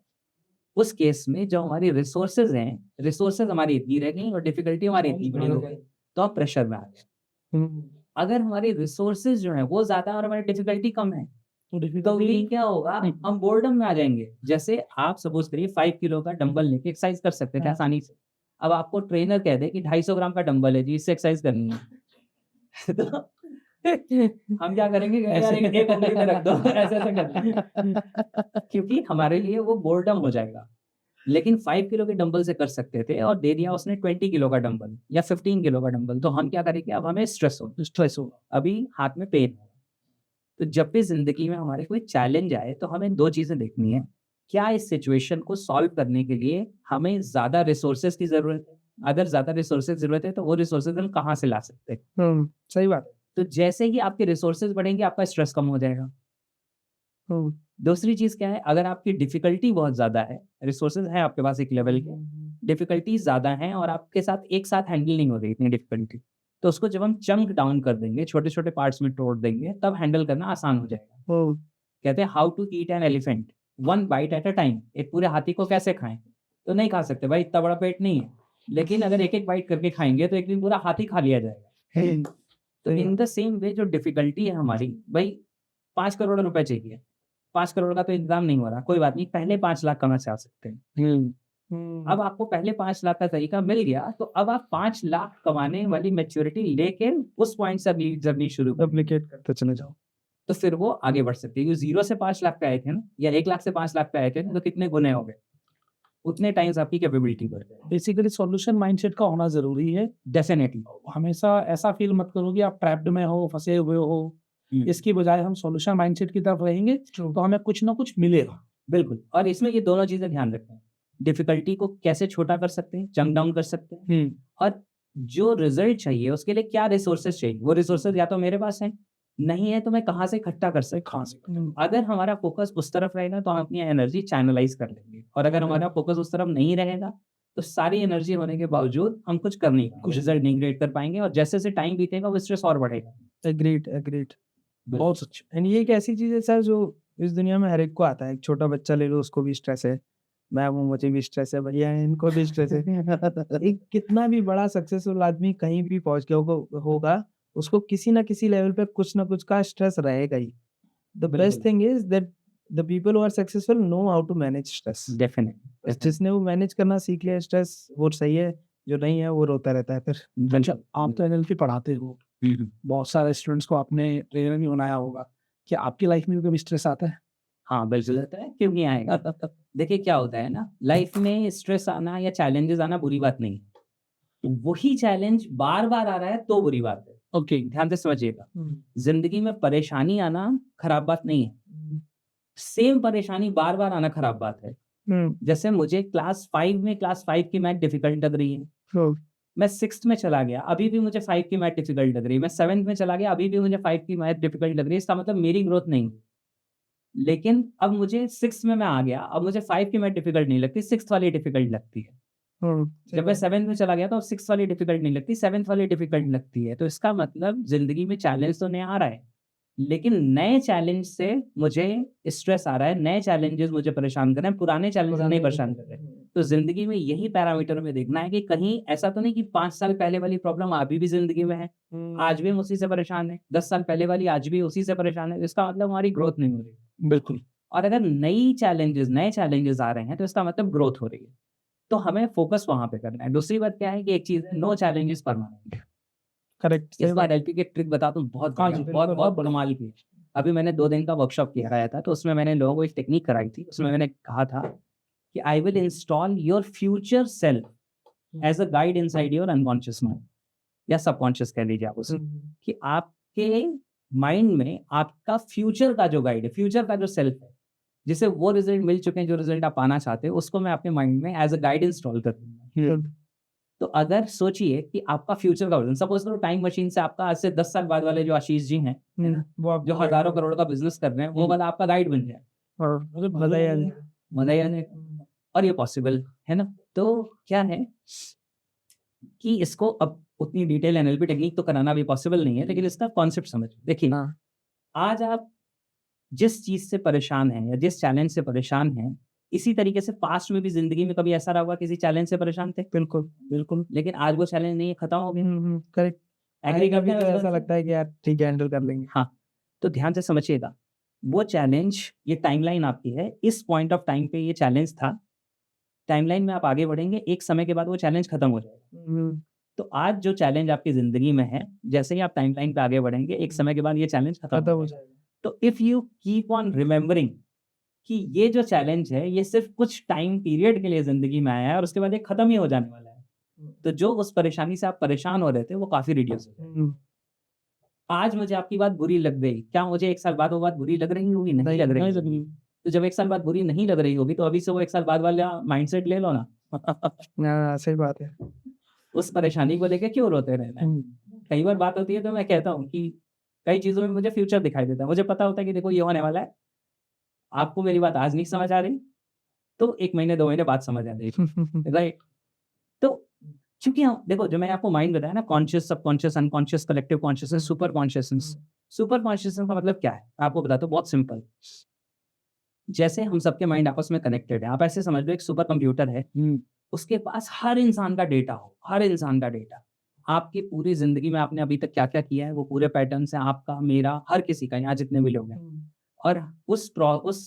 उस केस में जो हमारी रिसोर्सेज़ हैं, रिसोर्सेज़ हमारी इतनी रह गई और डिफ़िकल्टी हमारी इतनी बड़ी हो गई, तो आप प्रेशर में आ गए। अगर हमारी रिसोर्सेज़ जो हैं वो ज़्यादा और हमारी डिफ़िकल्टी कम है, तो तो डिफिकल्टी भी क्या होगा, हम बोर्डम में आ जाएँगे। जैसे आप सपोज़ करिए 5 किलो का डंबल लेके एक्सरसाइज़ कर सकते थे आसानी से। अब आपको ट्रेनर कह दे कि 250 ग्राम का डंबल है जी, इससे एक्सरसाइज़ करनी है। तो हम क्या करेंगे, यार एक उँगली पे रख दो, ऐसे-ऐसे करते हैं। क्योंकि हमारे लिए वो बोरडम हो जाएगा। लेकिन 5 किलो के डंबल से कर सकते थे और दे दिया उसने 20 किलो का डंबल या 15 किलो का डंबल, तो हम क्या करेंगे, अब हमें स्ट्रेस होगा, अभी हाथ में पेन होगा। तो जब भी ज़िंदगी में हमारे कोई चैलेंज आए, तो हमें 2 चीज़ें देखनी है। क्या इस सिचुएशन को सॉल्व करने के लिए हमें ज़्यादा रिसोर्सेज़ की ज़रूरत है? अगर ज़्यादा रिसोर्सेज़ ज़रूरत है, तो वो रिसोर्सेज़ हम कहाँ से ला सकते हैं? सही बात है। तो जैसे ही आपके रिसोर्सेज़ बढ़ेंगे, आपका स्ट्रेस कम हो जाएगा। दूसरी चीज़ क्या है, अगर आपकी डिफ़िकल्टी बहुत ज़्यादा है, रिसोर्सेज़ हैं आपके पास एक लेवल के, डिफ़िकल्टीज़ ज़्यादा हैं और आपके साथ एक साथ हैंडल नहीं हो रही इतनी डिफ़िकल्टी, तो उसको जब हम चंक डाउन कर देंगे, छोटे-छोटे पार्ट्स में तोड़ देंगे, तब हैंडल करना आसान हो जाएगा। कहते हैं how to eat an elephant, one bite at a time. एक पूरे हाथी को कैसे खाएँ? तो नहीं खा सकते भाई, इतना बड़ा पेट नहीं है। लेकिन अगर एक-एक बाइट करके खाएँगे, तो एक दिन पूरा हाथी खा लिया जाएगा। तो इन द सेम वे जो डिफ़िकल्टी है हमारी, भई 5 करोड़ रुपए चाहिए। 5 करोड़ का तो इंतज़ाम नहीं हो रहा, कोई बात नहीं, पहले 5 लाख कहाँ से आ सकते हैं। अब आपको पहले 5 लाख का तरीका मिल गया, तो अब आप 5 लाख कमाने वाली मैच्योरिटी लेके उस पॉइंट से अपनी जर्नी शुरू करें। एप्लीकेट करते चले जाओ। तो फिर वो आगे बढ़ सकती है। क्योंकि 0 से 5 लाख पे आए थे ना, या 1 लाख से 5 लाख पे आए थे ना, तो कितने गुने हो गए? उतने टाइम्स आपकी कैपेबिलिटी बढ़ जाएगी। बेसिकली सॉल्यूशन माइंडसेट का होना ज़रूरी है। डेफ़िनिटली। हमेशा ऐसा फ़ील मत करो कि आप ट्रैप्ड में हो, फँसे हुए हो। इसकी बजाय हम सॉल्यूशन माइंडसेट की तरफ रहेंगे, तो हमें कुछ ना कुछ मिलेगा। बिल्कुल, और इसमें ये दोनों चीज़ें ध्यान रखें। डिफ़िकल्टी को कैसे छोटा कर सकते हैं, चंक डाउन कर सकते हैं, और जो रिज़ल्ट चाहिए उसके लिए क्या रिसोर्सेज़ चाहिए, वो रिसोर्सेज़ या तो मेरे पास हैं, नहीं है तो मैं कहाँ से इकट्ठा कर सकता हूँ। अगर हमारा फ़ोकस उस तरफ रहेगा, तो हम अपनी एनर्जी चैनलाइज़ कर लेंगे, और अगर हमारा फ़ोकस उस तरफ नहीं रहेगा, तो सारी एनर्जी होने के बावजूद हम कुछ कर नहीं पाएंगे, कुछ रिज़ल्ट नहीं क्रिएट कर पाएँगे, और जैसे-जैसे टाइम बीतेगा वो स्ट्रेस और बढ़ेगा। Agreed agreed. बहुत अच्छा। एंड ये एक ऐसी चीज़ है सर जो इस दुनिया में हर एक को आता है। एक छोटा बच्चा ले लो, उसको भी स्ट्रेस है। मैं हूँ, मुझे भी स्ट्रेस है, भैया हैं, इनको भी स्ट्रेस है। एक कितना भी बड़ा सक्सेसफुल आदमी कहीं भी पहुँच गया होगा, उसको किसी न किसी लेवल पे कुछ न कुछ का स्ट्रेस रहेगा ही। The best thing is that the people who are successful know how to manage stress. Definitely. जिसने वो मैनेज करना सीख लिया स्ट्रेस, वो सही है, जो नहीं है वो रोता रहता है फिर। अच्छा, आप तो एनएलपी पढ़ाते हो, बहुत सारे स्टूडेंट्स को आपने ट्रेनर भी बनाया होगा। क्या आपकी लाइफ में भी कभी स्ट्रेस आता है? हाँ, बिल्कुल आता है, क्यों नहीं आएगा? देखिए क्या होता है ना, लाइफ में स्ट्रेस आना या चैलेंजेस आना बुरी बात नहीं है। वही चैलेंज बार-बार आ रहा है तो बुरी बात है। ओके। ध्यान से समझिएगा। ज़िंदगी में परेशानी आना खराब बात नहीं है। सेम परेशानी बार-बार आना खराब बात है। जैसे मुझे क्लास 5 की मैथ डिफ़िकल्ट लग रही है। मैं 6th में चला गया, अभी भी मुझे 5 की मैथ डिफ़िकल्ट लग रही है। मैं 7th में चला गया, अभी भी मुझे 5 की मैथ डिफ़िकल्ट लग रही है। इसका मतलब मेरी ग्रोथ नहीं है। लेकिन अब मुझे 6th में मैं आ गया, अब मुझे 5 की मैथ डिफ़िकल्ट नहीं लगती, 6th वाली डिफ़िकल्ट लगती है। जब मैं 7th में चला गया तो 6th वाली डिफिकल्ट नहीं लगती, 7th वाली डिफिकल्ट लगती है। तो इसका मतलब जिंदगी में चैलेंज तो नया आ रहा है, लेकिन नए चैलेंज से मुझे स्ट्रेस आ रहा है, नए चैलेंजेस मुझे परेशान कर रहे हैं, पुराने चैलेंज नहीं परेशान कर रहे हैं। तो जिंदगी में यही पैरामीटर में देखना है कि कहीं ऐसा तो नहीं कि 5 साल पहले वाली प्रॉब्लम अभी भी जिंदगी में है, आज भी हम उसी से परेशान है, 10 साल पहले वाली आज भी उसी से परेशान है। इसका मतलब हमारी ग्रोथ नहीं हो रही। बिल्कुल। और अगर नए चैलेंजेस आ रहे हैं तो इसका मतलब ग्रोथ हो रही है। तो हमें फोकस वहां पे करना है। दूसरी बात क्या है कि एक चीज है, नो चैलेंजेस परमानेंट। करेक्ट। इस बार एलपी की ट्रिक बताता हूँ, बहुत हाँ बढ़िया, जी, बहुत बिल्कुल, बहुत बहुत कमाल की। अभी मैंने 2 दिन का वर्कशॉप कराया था, तो उसमें मैंने लोगों को एक टेक्निक कराई थी। उसमें मैंने कहा था कि I will install your future self as a guide inside your unconscious mind, या सबकॉन्शियस कह लीजिए आप उसे, कि आपके माइंड में आपका फ्यूचर का जो गाइड है, फ्यूचर का जो सेल्फ है, जिसे वो रिजल्ट मिल चुके हैं, जो रिजल्ट आप पाना चाहते हो, उसको मैं अपने माइंड में एज अ गाइड इंस्टॉल कर दूंगा। तो अगर सोचिए कि आपका फ्यूचर का वर्जन, सपोज करो टाइम मशीन से आपका आज से 10 साल बाद वाले जो आशीष जी हैं, वो आप जो हजारों करोड़ का बिजनेस कर रहे हैं, वो वाला आपका गाइड बन जाए, मजा ही आ जाए। मजा ही आ जाएगा। और ये पॉसिबल है ना। तो क्या है कि इसको अब उतनी डिटेल एनएलपी टेक्निक तो कराना भी पॉसिबल नहीं है, लेकिन इसका कॉन्सेप्ट समझिए। देखिए, आज आप जिस चीज से परेशान हैं या जिस चैलेंज से परेशान हैं, इसी तरीके से पास्ट में भी जिंदगी में कभी ऐसा रहा होगा किसी चैलेंज से परेशान थे, बिल्कुल बिल्कुल। लेकिन आज वो चैलेंज नहीं है, खत्म हो गया। करेक्ट। एग्री कभी करते तो हैं ऐसा लगता है कि यार ठीक है, हैंडल कर लेंगे। हाँ, तो ध्यान से समझिएगा, वो चैलेंज, ये टाइमलाइन आपकी है, इस पॉइंट ऑफ टाइम पे ये चैलेंज था, टाइमलाइन में आप आगे बढ़ेंगे, एक समय के बाद वो चैलेंज खत्म हो जाएगा। तो आज जो चैलेंज आपकी जिंदगी में है, जैसे ही आप टाइमलाइन पे आगे बढ़ेंगे, एक समय के बाद ये चैलेंज खत्म हो जाएगा। तो if you keep on remembering कि ये जो चैलेंज है, ये सिर्फ कुछ टाइम पीरियड के लिए जिंदगी में आया है और उसके बाद ये खत्म ही हो जाने वाला है, तो जो उस परेशानी से आप परेशान हो रहे थे, वो काफी रिड्यूस हो जाएगा। आज मुझे आपकी बात बुरी लग गई, क्या मुझे 1 साल बाद वो बात बुरी लग रही होगी? नहीं लग रही होगी। तो जब 1 साल बाद बुरी नहीं लग रही होगी, तो अभी से वो 1 साल बाद वाला माइंडसेट ले लो ना। सही बात है। उस परेशानी को लेके क्यों रोते रहना है? कई बार बात होती है तो मैं कहता हूँ कि कई चीज़ों में मुझे फ्यूचर दिखाई देता है। मुझे पता होता है कि देखो ये होने वाला है। आपको मेरी बात आज नहीं समझ आ रही, तो 1 महीने 2 महीने बाद समझ आ जाएगी, राइट? तो क्योंकि हम देखो, जो मैंने आपको माइंड बताया ना, conscious, subconscious, unconscious, collective consciousness, super consciousness. Super consciousness का मतलब क्या है? आपको बताता हूँ, बहुत सिंपल। जैसे हम सबके माइंड आपस में कनेक्टेड है, आप ऐसे समझ लो एक सुपर कंप्यूटर है, उसके पास हर इंसान का डेटा हो, हर इंसान का डेटा। आपकी पूरी जिंदगी में आपने अभी तक क्या-क्या किया है, वो पूरे पैटर्न्स हैं, आपका, मेरा, हर किसी का, यहाँ जितने भी लोग हैं। और उस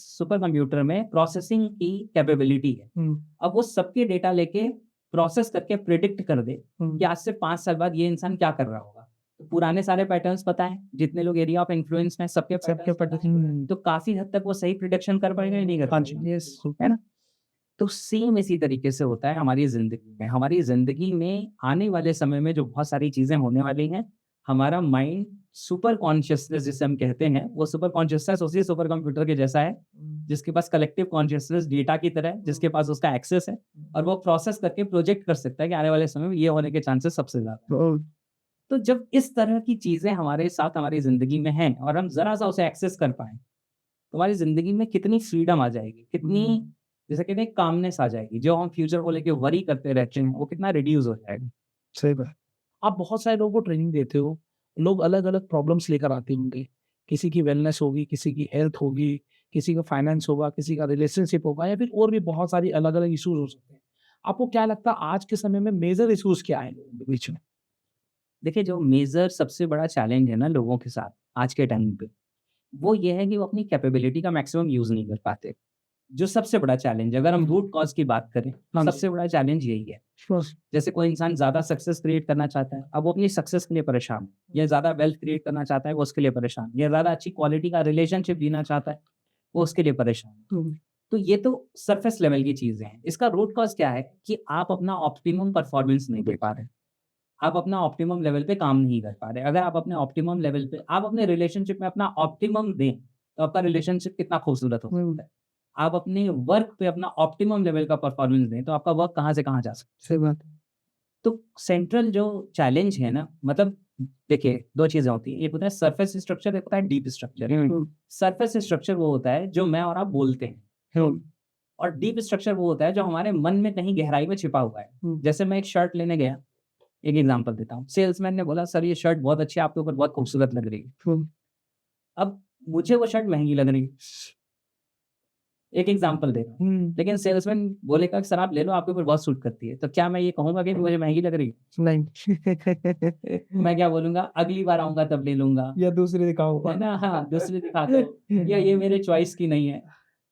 सुपर कंप्यूटर में प्रोसेसिंग की कैपेबिलिटी है। अब वो सबके डेटा लेके प्रोसेस करके प्रिडिक्ट कर दे कि आज से 5 साल बाद ये इंसान क्या कर रहा होगा। तो पुराने सारे पैटर्न्स पता है, जितने लोग एरिया ऑफ इन्फ्लुएंस में, सबके पैटर्न, तो काफी हद तक वो सही प्रिडिक्शन कर पाएगा या नहीं कर पाएगा? यस, है ना? तो सेम इसी तरीके से होता है हमारी ज़िंदगी में। हमारी ज़िंदगी में आने वाले समय में जो बहुत सारी चीज़ें होने वाली हैं, हमारा माइंड, सुपर कॉन्शियसनेस जिसे हम कहते हैं, वो सुपर कॉन्शियसनेस उसी सुपर कंप्यूटर के जैसा है, जिसके पास कलेक्टिव कॉन्शियसनेस डेटा की तरह है, जिसके पास उसका एक्सेस है, और वो प्रोसेस करके प्रोजेक्ट कर सकता है कि आने वाले समय में ये होने के चांसेस सबसे ज़्यादा हैं। तो जब इस तरह की चीज़ें हमारे साथ हमारी ज़िंदगी में हैं और हम ज़रा-सा उसे एक्सेस कर पाएँ, तो हमारी ज़िंदगी में कितनी फ्रीडम आ जाएगी, कितनी, जैसे कहते हैं, कामनेस आ जाएगी। जो हम फ्यूचर को लेके वरी करते रहते हैं, वो कितना रिड्यूस हो जाएगा। सही बात। आप बहुत सारे लोगों को ट्रेनिंग देते हो, लोग अलग-अलग प्रॉब्लम्स लेकर आते होंगे। किसी की वेलनेस होगी, किसी की हेल्थ होगी, किसी का फाइनेंस होगा, किसी का रिलेशनशिप होगा, या फिर और भी बहुत सारी अलग-अलग इश्यूज हो सकते हैं। आपको क्या लगता है आज के समय में मेजर इश्यूज क्या हैं लोगों के बीच में? देखिए, जो मेजर सबसे बड़ा चैलेंज है ना लोगों के साथ आज के टाइम पे, वो ये है कि वो अपनी कैपेबिलिटी का मैक्सिमम यूज़ नहीं कर पाते। जो सबसे बड़ा चैलेंज है, अगर हम रूट कॉज़ की बात करें, हाँ जी। सबसे बड़ा चैलेंज यही है। जैसे कोई इंसान ज़्यादा सक्सेस क्रिएट करना चाहता है, अब वो अपनी सक्सेस के लिए परेशान है, या ज़्यादा वेल्थ क्रिएट करना चाहता है, वो उसके लिए परेशान है, या ज़्यादा अच्छी क्वालिटी का रिलेशनशिप जीना चाहता है, वो उसके लिए परेशान है। तो ये तो सरफेस लेवल की चीज़ें हैं। इसका रूट कॉज़ क्या है कि आप अपना ऑप्टिमम परफॉर्मेंस नहीं दे पा रहे। आप अपना ऑप्टिमम लेवल पे काम नहीं कर पा रहे। अगर आप अपने ऑप्टिमम लेवल पे, आप अपने रिलेशनशिप में अपना ऑप्टिमम दें, तो आपका रिलेशनशिप कितना खूबसूरत हो सकता है। आप अपने वर्क पे अपना ऑप्टिमम लेवल का परफॉर्मेंस दें, तो आपका वर्क कहाँ से कहाँ जा सकता है। सही बात। तो सेंट्रल जो चैलेंज है ना, मतलब देखिए 2 चीज़ें होती हैं, एक होता है सरफेस स्ट्रक्चर, एक होता है डीप स्ट्रक्चर। सरफेस स्ट्रक्चर वो होता है जो मैं और आप बोलते हैं, और डीप स्ट्रक्चर वो होता है जो हमारे मन में कहीं गहराई में छिपा हुआ है। जैसे मैं एक शर्ट लेने गया, एक एग्जांपल देता हूँ, सेल्समैन ने बोला सर ये शर्ट बहुत अच्छी है, आपके ऊपर बहुत खूबसूरत लग रही है। अब मुझे वो शर्ट महंगी लग रही है, एक एग्जांपल दे रहा हूँ, लेकिन सेल्समैन बोलेगा सर आप ले लो, आपके ऊपर बहुत सूट करती है। तो क्या मैं ये कहूंगा कि मुझे महंगी लग रही है? नहीं। मैं क्या बोलूंगा, अगली बार आऊंगा तब ले लूंगा, या दूसरे दिखाओ। है ना? हाँ, दूसरे दिखा दो, या ये मेरे चॉइस की नहीं है।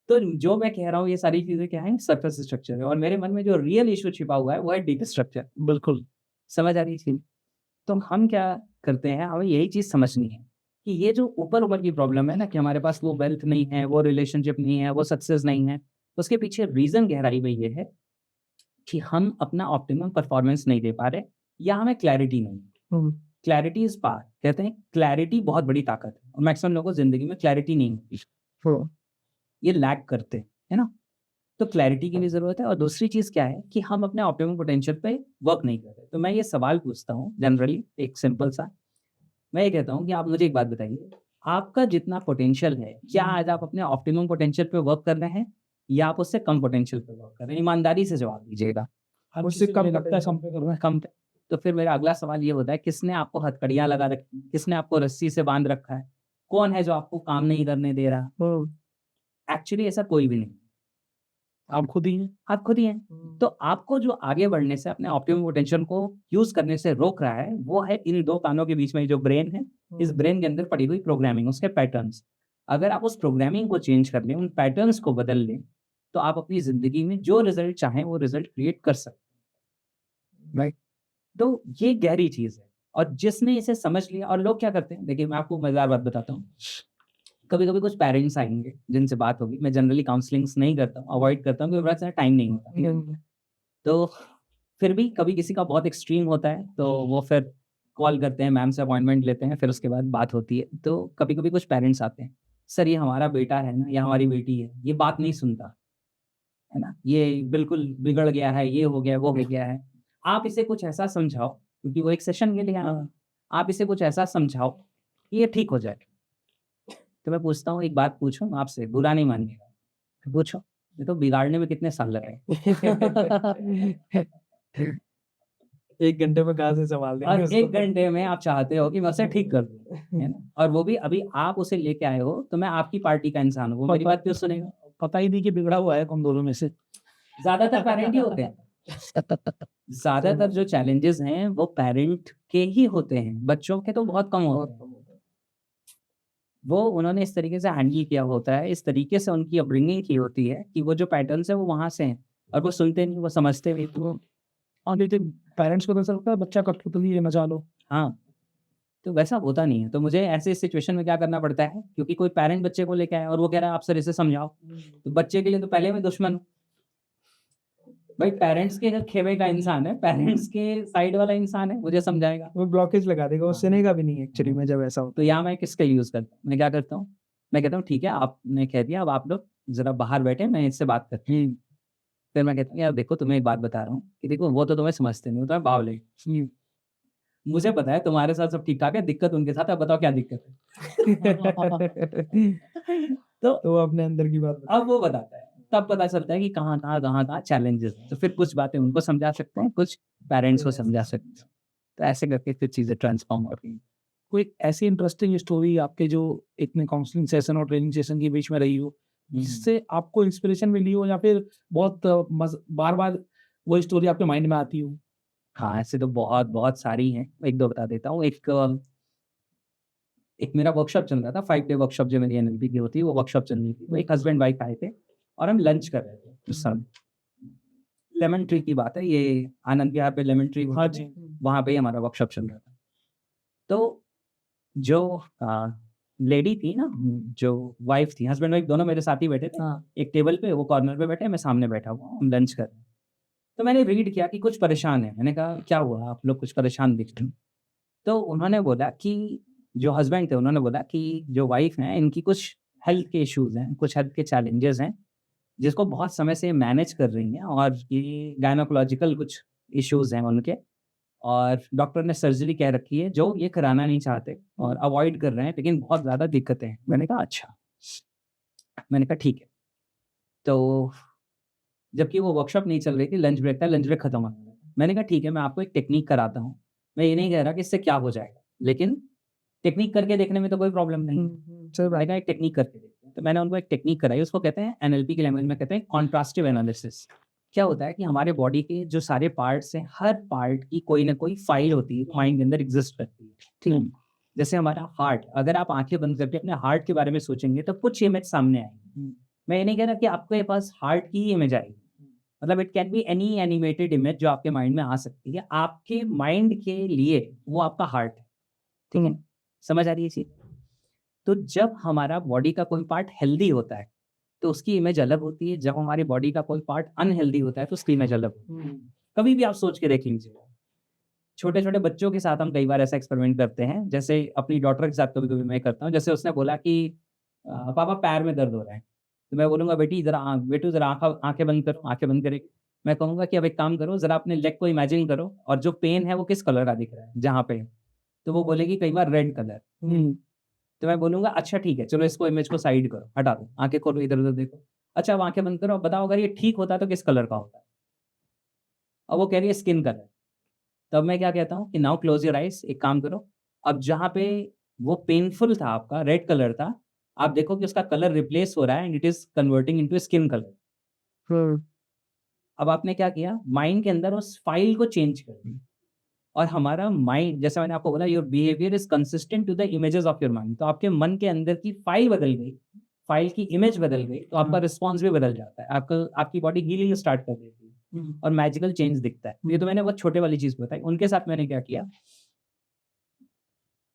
तो जो मैं कह रहा हूँ ये सारी चीजें क्या है, सरफेस स्ट्रक्चर है, और मेरे मन में जो रियल इशू छिपा हुआ है वो है डीप स्ट्रक्चर। बिल्कुल। समझ आ रही है चीज? तो हम क्या करते हैं, हमें यही चीज समझनी है कि ये जो ऊपर ऊपर की प्रॉब्लम है ना, कि हमारे पास वो वेल्थ नहीं है, वो रिलेशनशिप नहीं है, वो सक्सेस नहीं है, उसके पीछे रीजन गहराई में ये है कि हम अपना ऑप्टिमम परफॉर्मेंस नहीं दे पा रहे, या हमें क्लैरिटी नहीं है। क्लैरिटी इज पावर, कहते हैं क्लैरिटी बहुत बड़ी ताकत है, और मैक्सिमम लोगों को जिंदगी में क्लैरिटी नहीं होती, ये लैक करते हैं, है ना? तो क्लैरिटी की भी जरूरत है। और दूसरी चीज क्या है कि हम अपने ऑप्टिमम पोटेंशियल पे वर्क नहीं कर रहे। तो मैं ये सवाल पूछता हूँ जनरली, एक सिंपल सा, मैं ये कहता हूँ कि आप मुझे एक बात बताइए, आपका जितना पोटेंशियल है, क्या आज आप अपने ऑप्टिमम पोटेंशियल पे वर्क कर रहे हैं, या आप उससे कम पोटेंशियल पे वर्क कर रहे हैं? ईमानदारी से जवाब दीजिएगा। उससे कम लगता है, कम पे कर रहा है। कम पे। तो फिर मेरा अगला सवाल ये होता है, किसने आपको हथकड़ियां लगा रखी, किसने आपको रस्सी से बांध रखा है? कौन है जो आपको काम नहीं करने दे रहा? एक्चुअली ऐसा कोई भी नहीं, आप खुद ही हैं। आप खुद ही हैं। तो आपको जो आगे बढ़ने से, अपने ऑप्टिमम पोटेंशियल को यूज करने से रोक रहा है, वो है इन दो कानों के बीच में जो ब्रेन है, इस ब्रेन के अंदर पड़ी हुई प्रोग्रामिंग, उसके पैटर्न्स। अगर आप उस प्रोग्रामिंग को चेंज कर लें, उन पैटर्न्स को बदल लें, तो आप अपनी जिंदगी में जो रिजल्ट चाहें वो रिजल्ट क्रिएट कर सकते हैं, राइट? तो ये गहरी चीज है, और जिसने इसे समझ लिया, और लोग क्या करते हैं, देखिए मैं आपको मजेदार बात बताता हूँ, कभी कभी कुछ पेरेंट्स आएंगे जिनसे बात होगी, मैं जनरली काउंसलिंग्स नहीं करता हूँ, अवॉइड करता हूँ, क्योंकि बड़ा सारा टाइम नहीं होता। तो फिर भी कभी किसी का बहुत एक्सट्रीम होता है, तो वो फिर कॉल करते हैं, मैम से अपॉइंटमेंट लेते हैं, फिर उसके बाद बात होती है। तो कभी कभी कुछ पेरेंट्स आते हैं, सर ये हमारा बेटा है ना, या हमारी बेटी है, ये बात नहीं सुनता है ना, ये बिल्कुल बिगड़ गया है, ये हो गया, वो हो गया है, आप इसे कुछ ऐसा समझाओ, क्योंकि वो एक सेशन के लिए आया है, आप इसे कुछ ऐसा समझाओ कि ये ठीक हो जाए। तो मैं पूछता हूँ, एक बात पूछूं आपसे, बुरा नहीं मानिएगा, पूछो, ये तो बिगाड़ने में कितने साल लगे? 1 घंटे में कहाँ से संभाल देंगे और उसको? 1 घंटे में आप चाहते हो कि मैं उसे ठीक कर दूं, है ना? और वो भी अभी आप उसे लेके आए हो, तो मैं आपकी पार्टी का इंसान हूँ, वो मेरी बात क्यों सुनेगा? पता ही नहीं कि बिगड़ा हुआ है हम दोनों में से। ज्यादातर पेरेंट ही होते हैं, ज्यादातर जो चैलेंजेस हैं वो पेरेंट के ही होते हैं, बच्चों के तो बहुत कम होते हैं। वो उन्होंने इस तरीके से हैंडल किया होता है, इस तरीके से उनकी अपब्रिंगिंग की होती है कि वो जो पैटर्न्स है वो वहां से हैं, और वो सुनते नहीं, वो समझते भी तो। और लेकिन पेरेंट्स को तो ऐसा लगता है बच्चा कठपुतली है, मचा लो। हाँ, तो वैसा होता नहीं है। तो मुझे ऐसे सिचुएशन में क्या करना पड़ता है, क्योंकि कोई पेरेंट बच्चे को लेके आया और वो कह रहा है आप सर इसे समझाओ, तो बच्चे के लिए तो पहले मैं दुश्मन हूँ भाई। पेरेंट्स के खेमे का इंसान है, पेरेंट्स के साइड वाला इंसान है, मुझे समझाएगा। वो ब्लॉकेज लगा देगा, वो सुनेगा भी नहीं एक्चुअली में जब ऐसा हो। तो यहाँ मैं किसका यूज करता हूँ, मैं क्या करता हूँ, मैं कहता हूँ ठीक है आपने कह दिया, अब आप लोग जरा बाहर बैठे, मैं इससे बात करती हूँ। फिर मैं कहता हूँ यार देखो, तुम्हें एक बात बता रहा हूँ कि देखो वो तो तुम्हें समझते नहीं, वो तुम्हें बावले, मुझे पता है तुम्हारे साथ सब ठीक ठाक है, दिक्कत उनके साथ है, अब बताओ क्या दिक्कत है? तो वो अपने अंदर की बात अब वो बताता है, तब पता चलता है कि कहाँ चैलेंजेस हैं। तो फिर कुछ बातें उनको समझा सकते हैं, कुछ पेरेंट्स को समझा सकते हैं, तो ऐसे करके फिर चीजें ट्रांसफॉर्म होती हैं। कोई ऐसी इंटरेस्टिंग स्टोरी आपके जो इतने काउंसलिंग सेशन और ट्रेनिंग सेशन के बीच में रही हो, जिससे आपको इंस्पिरेशन मिली हो, या फिर बहुत बार बार वो स्टोरी आपके माइंड में आती हो? हाँ, ऐसे तो बहुत बहुत सारी हैं, एक दो बता देता हूँ। एक मेरा वर्कशॉप चल रहा था, 5 डे वर्कशॉप जो मेरी एनएलपी की होती है, वो वर्कशॉप चल रही थी। वो एक हस्बैंड वाइफ आए थे और हम लंच कर रहे थे उस समय। लेमन ट्री की बात है, ये आनंद विहार पे लेमन ट्री, हाँ जी। वहाँ पे ही हमारा वर्कशॉप चल रहा था। तो जो लेडी थी ना, जो वाइफ थी, हस्बैंड वाइफ दोनों मेरे साथ ही बैठे थे। एक टेबल पे, वो कॉर्नर पे बैठे, मैं सामने बैठा हुआ, हम लंच कर रहे हैं। तो मैंने रीड किया कि कुछ परेशान है। मैंने कहा क्या हुआ, आप लोग कुछ परेशान दिख रहे हो? तो उन्होंने बोला कि जो हस्बैंड थे, उन्होंने बोला कि जो वाइफ हैं इनकी कुछ हेल्थ के इश्यूज हैं, कुछ हेल्थ के चैलेंजेस हैं, जिसको बहुत समय से मैनेज कर रही हैं, और ये गायनोकोलॉजिकल कुछ इश्यूज हैं उनके, और डॉक्टर ने सर्जरी कह रखी है जो ये कराना नहीं चाहते और अवॉइड कर रहे हैं, लेकिन बहुत ज़्यादा दिक्कतें हैं। मैंने कहा अच्छा, मैंने कहा ठीक है। तो जबकि वो वर्कशॉप नहीं चल रही थी, लंच ब्रेक था, लंच ब्रेक खत्म हो गया। मैंने कहा ठीक है, मैं आपको एक टेक्निक कराता हूँ, मैं ये नहीं कह रहा कि इससे क्या हो जाएगा, लेकिन टेक्निक करके देखने में तो कोई प्रॉब्लम नहीं। सही बात मैंने कहा एक टेक्निक करके देखते हैं, तो मैंने उनको एक टेक्निक कराई, उसको कहते हैं एनएलपी की लैंग्वेज में कहते हैं कॉन्ट्रास्टिव एनालिसिस। क्या होता है कि हमारे बॉडी के जो सारे पार्ट्स हैं, हर पार्ट की कोई ना कोई फाइल होती है, माइंड के अंदर एग्जिस्ट करती है, ठीक है। जैसे हमारा हार्ट, अगर आप आंखें बंद करके अपने हार्ट के बारे में सोचेंगे तो कुछ इमेज सामने आएगी। मैं ये नहीं कह रहा कि आपके पास हार्ट की ही इमेज आएगी, मतलब it can be any animated image जो आपके माइंड में आ सकती है, आपके माइंड के लिए वो आपका हार्ट है, ठीक है। समझ आ रही है चीज? तो जब हमारा बॉडी का कोई पार्ट हेल्दी होता है तो उसकी इमेज अलग होती है, जब हमारी बॉडी का कोई पार्ट अनहेल्दी होता है तो उसकी इमेज अलग होती है। कभी भी आप सोच के देख लीजिए, छोटे छोटे बच्चों के साथ हम कई बार ऐसा एक्सपेरिमेंट करते हैं, जैसे अपनी डॉटर के साथ कभी कभी मैं करता हूँ। जैसे उसने बोला कि पापा पैर में दर्द हो रहा है, तो मैं बोलूँगा बेटी जरा आंखें बंद करो, आंखें बंद करेगी। मैं कहूँगा कि अब एक काम करो, जरा अपने लेग को इमेजिन करो और जो पेन है वो किस कलर का दिख रहा है जहाँ पे, तो वो बोलेगी कई बार रेड कलर। तो मैं बोलूँगा अच्छा ठीक है, चलो इसको इमेज को साइड करो, हटा दो, आंखें खोलो, इधर उधर देखो। अच्छा अब आंखें बंद करो, अब बताओ अगर ये ठीक होता तो किस कलर का होता? अब वो कह रही है स्किन कलर। तब मैं क्या कहता हूँ कि नाउ क्लोज योर आइज, एक काम करो, अब जहाँ पे वो पेनफुल था आपका, रेड कलर था, आप देखो कि उसका कलर रिप्लेस हो रहा है and it is converting into skin colour. अब आपने क्या किया, माइंड के अंदर उस फाइल को चेंज कर दिया, और हमारा माइंड, जैसे मैंने आपको बोला, your behaviour is consistent to the images of your mind. तो आपके मन के अंदर की फाइल बदल गई, फाइल की इमेज बदल गई, तो आपका रिस्पॉन्स भी बदल जाता है, आपकी बॉडी हीलिंग स्टार्ट कर देती है और मैजिकल चेंज दिखता है। ये तो मैंने बहुत छोटे वाली चीज बताई। उनके साथ मैंने क्या किया,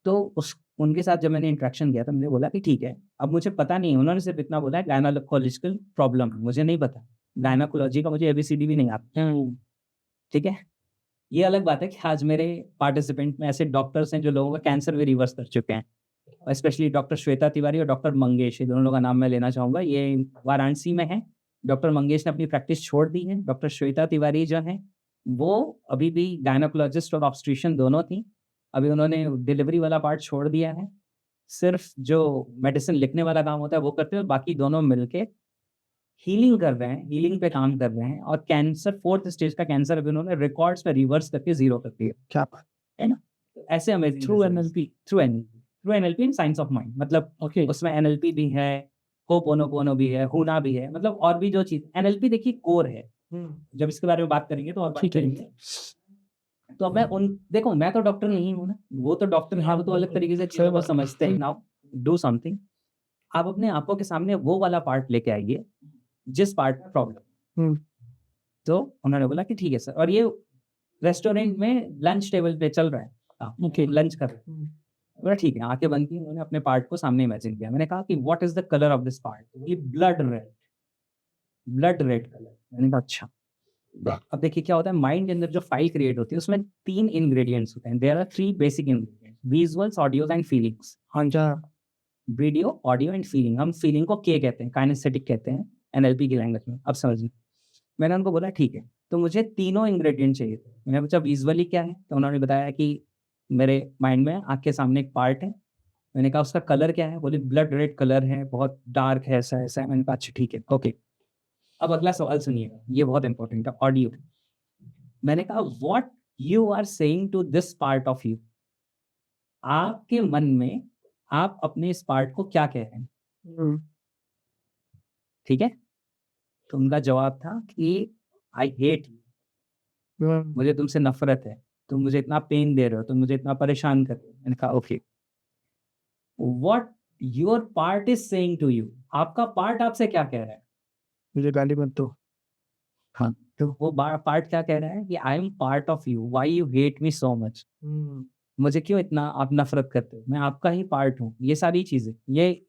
तो उनके साथ जब मैंने इंटरेक्शन किया तो मैंने बोला कि ठीक है, अब मुझे पता नहीं, उन्होंने सिर्फ इतना बोला है गायनाकोलॉजिकल प्रॉब्लम, मुझे नहीं पता, गायनाकोलॉजी का मुझे एबीसीडी भी नहीं आता, ठीक है। ये अलग बात है कि आज मेरे पार्टिसिपेंट में ऐसे डॉक्टर्स हैं जो लोगों का कैंसर भी रिवर्स कर चुके हैं, और स्पेशली डॉक्टर श्वेता तिवारी और डॉक्टर मंगेश, ये दोनों लोगों का नाम मैं लेना चाहूँगा। ये वाराणसी में है। डॉक्टर मंगेश ने अपनी प्रैक्टिस छोड़ दी है। डॉक्टर श्वेता तिवारी जो हैं वो अभी भी गायनोकोलॉजिस्ट और ऑब्स्ट्रिशियन दोनों थी। अभी उन्होंने डिलीवरी वाला पार्ट छोड़ दिया है, सिर्फ जो मेडिसिन लिखने वाला काम होता है वो करते हैं, और बाकी दोनों मिलके हीलिंग कर रहे हैं, हीलिंग पे काम कर रहे हैं। और कैंसर, 4th स्टेज का कैंसर अभी उन्होंने रिकॉर्ड्स में रिवर्स करके 0 कर दिया। क्या है ना? तो ऐसे amazing through NLP, through NLP in science of mind, मतलब ओके, उसमें एनएलपी भी है, होपोनोपोनो भी है, हुना भी है, मतलब और भी जो चीज एनएलपी देखिए कोर है। जब इसके बारे में बात करेंगे तो और बात ठीक है। करेंगे। तो अब मैं देखो, मैं तो डॉक्टर नहीं हूँ ना, वो तो डॉक्टर हैं, वो तो अलग तरीके से चीजों को समझते हैं। नाउ डू समथिंग, आप अपने आंखों के सामने वो वाला पार्ट लेके आइए जिस पार्ट में प्रॉब्लम। तो उन्होंने बोला कि ठीक है सर, और ये रेस्टोरेंट में लंच टेबल पे चल रहा है, ओके, लंच कर रहे हैं। बोला ठीक है, आंखें बंद की, उन्होंने अपने पार्ट को सामने इमेजिन किया। मैंने कहा कि what is the colour of this part? ये ब्लड रेड कलर। मैंने कहा अच्छा। अब देखिए क्या होता है, माइंड के अंदर जो फाइल क्रिएट होती है उसमें 3 इंग्रेडिएंट्स होते हैं। There are 3 basic ingredients, visuals, audios and feelings. हाँ जा वीडियो, ऑडियो एंड फीलिंग। हम फीलिंग को के कहते हैं, काइनेस्थेटिक कहते हैं एनएलपी की लैंग्वेज में। अब समझिए, मैंने उनको बोला ठीक है, तो मुझे तीनों इंग्रेडिएंट चाहिए थे। मैंने पूछा विजुअली क्या है, तो उन्होंने बताया कि मेरे माइंड में आँख के सामने एक पार्ट है। मैंने कहा उसका कलर क्या है? बोले ब्लड रेड कलर है, बहुत डार्क है, ऐसा ऐसा है। मैंने कहा अच्छा ठीक है, ओके। अब अगला सवाल सुनिएगा, ये बहुत इंपॉर्टेंट है, ऑडियो। मैंने कहा what you are saying to this part of you, आपके मन में आप अपने इस पार्ट को क्या कह रहे हैं? ठीक है। तो उनका जवाब था कि आई हेट यू, मुझे तुमसे नफरत है, तुम मुझे इतना पेन दे रहे हो, तुम मुझे इतना परेशान कर रहे हो। मैंने कहा okay, what your part is saying to you, आपका पार्ट आपसे क्या कह रहा है? मुझे गाली मत दो। हाँ, तो वो पार्ट क्या कह रहा है कि I am part of you, why you hate me so much, मुझे क्यों इतना आप नफरत करते हो, मैं आपका ही पार्ट हूँ। ये सारी चीजें, ये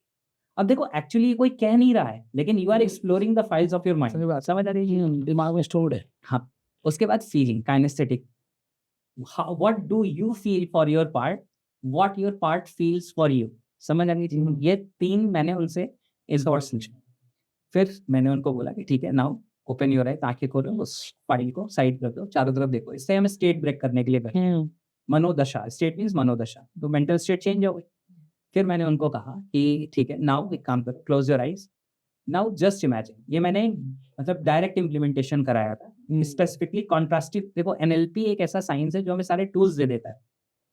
अब देखो एक्चुअली कोई कह नहीं रहा है, लेकिन you are exploring the files of your mind. समझ आ रही है? दिमाग में स्टोर्ड है। हाँ। उसके बाद feeling, kinesthetic, what do you feel for your part, what your part feels for you. समझ आ रही है? ये 3 मैंने उनसे इस बार समझा। फिर मैंने उनको बोला कि ठीक है, नाउ ओपन योर आइज, आंखें खोलो, उस फाइल को साइड कर दो, चारों तरफ देखो। इससे हमें स्टेट ब्रेक करने के लिए करते हैं। मनोदशा, स्टेट मीन्स मनोदशा, तो मेंटल स्टेट चेंज हो गई। फिर मैंने उनको कहा कि ठीक है, नाउ एक काम करो, close your eyes, now just imagine, ये मैंने मतलब डायरेक्ट इम्प्लीमेंटेशन कराया था स्पेसिफिकली कॉन्ट्रास्टिव। देखो एनएलपी एक ऐसा साइंस है जो हमें सारे टूल्स दे देता है।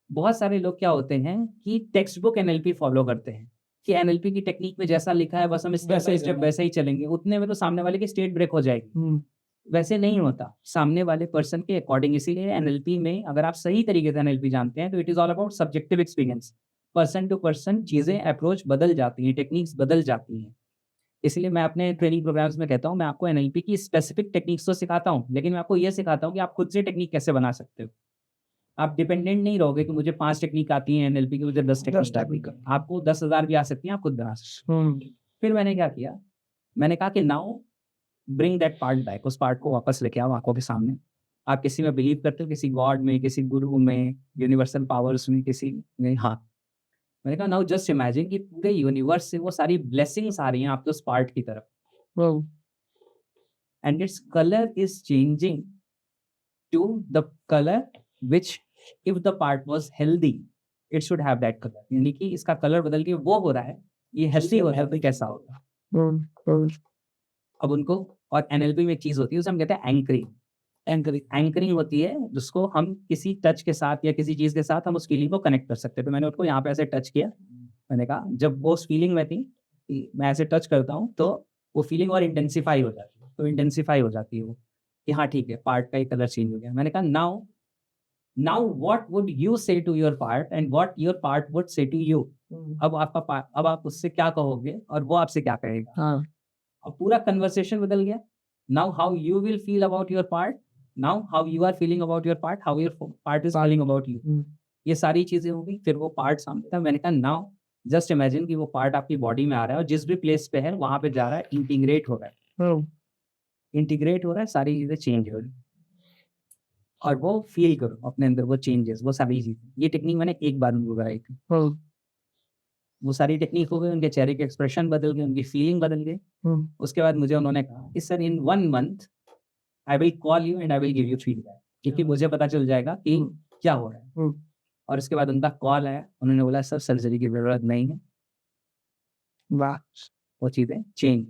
बहुत सारे लोग क्या होते हैं कि टेक्स्ट बुक एनएलपी फॉलो करते हैं कि एनएलपी की टेक्निक में जैसा लिखा है बस हम स्टेप वैसे ही चलेंगे, उतने में तो सामने वाले की स्टेट ब्रेक हो जाएगी। वैसे नहीं होता सामने वाले पर्सन के अकॉर्डिंग। इसीलिए एनएलपी में अगर आप सही तरीके से एनएलपी जानते हैं तो it is all about subjective experience. Person to person चीज़ें अप्रोच बदल जाती हैं, टेक्निक्स बदल जाती हैं। इसलिए मैं अपने ट्रेनिंग प्रोग्राम्स में कहता हूँ मैं आपको एनएलपी की स्पेसिफिक टेक्निक्स तो सिखाता हूँ, लेकिन मैं आपको ये सिखाता हूँ कि आप खुद से टेक्निक कैसे बना सकते हो। आप डिपेंडेंट नहीं रहोगे कि मुझे 5 टेक्निक आती हैं एनएलपी की, मुझे 10 टेक्निक आती है। आपको 10,000 भी आ सकती हैं, आप खुद बना सकते हो। फिर मैंने क्या किया, मैंने कहा कि now bring that part back, उस पार्ट को वापस लेके आओ आंखों के सामने। आप किसी में बिलीव करते हो, किसी गॉड में, किसी गुरु में, यूनिवर्सल पावर्स में, किसी में? हाँ। मैंने कहा नाउ जस्ट इमेजिन कि पूरे यूनिवर्स से वो सारी ब्लेसिंग्स आ रही हैं आपके उस पार्ट की तरफ, and its colour is changing to the colour which if the part was healthy it should have that colour. यानी कि इसका कलर बदल के वो हो रहा है, ये हेल्दी हो, हेल्दी कैसा होगा। अब उनको, और एनएलपी में एक चीज होती है उसे हम कहते हैं एंकरिंग। एंकरिंग होती है जिसको हम किसी टच के साथ या किसी चीज के साथ हम उस फीलिंग को कनेक्ट कर सकते हैं। तो मैंने उसको यहाँ पे ऐसे टच किया, मैंने कहा जब वो उस फीलिंग में थी कि मैं ऐसे टच करता हूँ तो वो फीलिंग और इंटेंसिफाई हो जाती है। तो इंटेंसिफाई हो जाती है वो कि हाँ ठीक है, पार्ट का ही कलर चेंज हो गया। मैंने कहा now what would you say to your part and what your part would say to you. अब आप उससे क्या कहोगे और वो आपसे क्या कहेगा। अब पूरा कन्वर्सेशन बदल गया। Now how you will feel about your part, now how you are feeling about your part, how your part is feeling about you. ये सारी चीजें हो गई। फिर वो पार्ट सामने था। मैंने कहा नाउ जस्ट इमेजिन कि वो पार्ट आपकी बॉडी में आ रहा है और जिस भी प्लेस पे है वहां पे जा रहा है, इंटीग्रेट हो रहा है, इंटीग्रेट हो रहा है, सारी चीजें चेंज हो रही है और वो फील करो अपने अंदर वो चेंजेस, वो सारी चीजें। ये टेक्निक मैंने एक बार उनको कराई थी। वो सारी टेक्निक हो गई, उनके चेहरे के एक्सप्रेशन बदल गए, उनकी फीलिंग बदल गई। उसके बाद मुझे उन्होंने कहा कि sir in 1 month I will call you and I will give you feedback, क्योंकि मुझे पता चल जाएगा कि क्या हो रहा है। और उसके बाद उनका कॉल आया, उन्होंने बोला सर सर्जरी की जरूरत नहीं है। वाह, वो चीजें चेंज।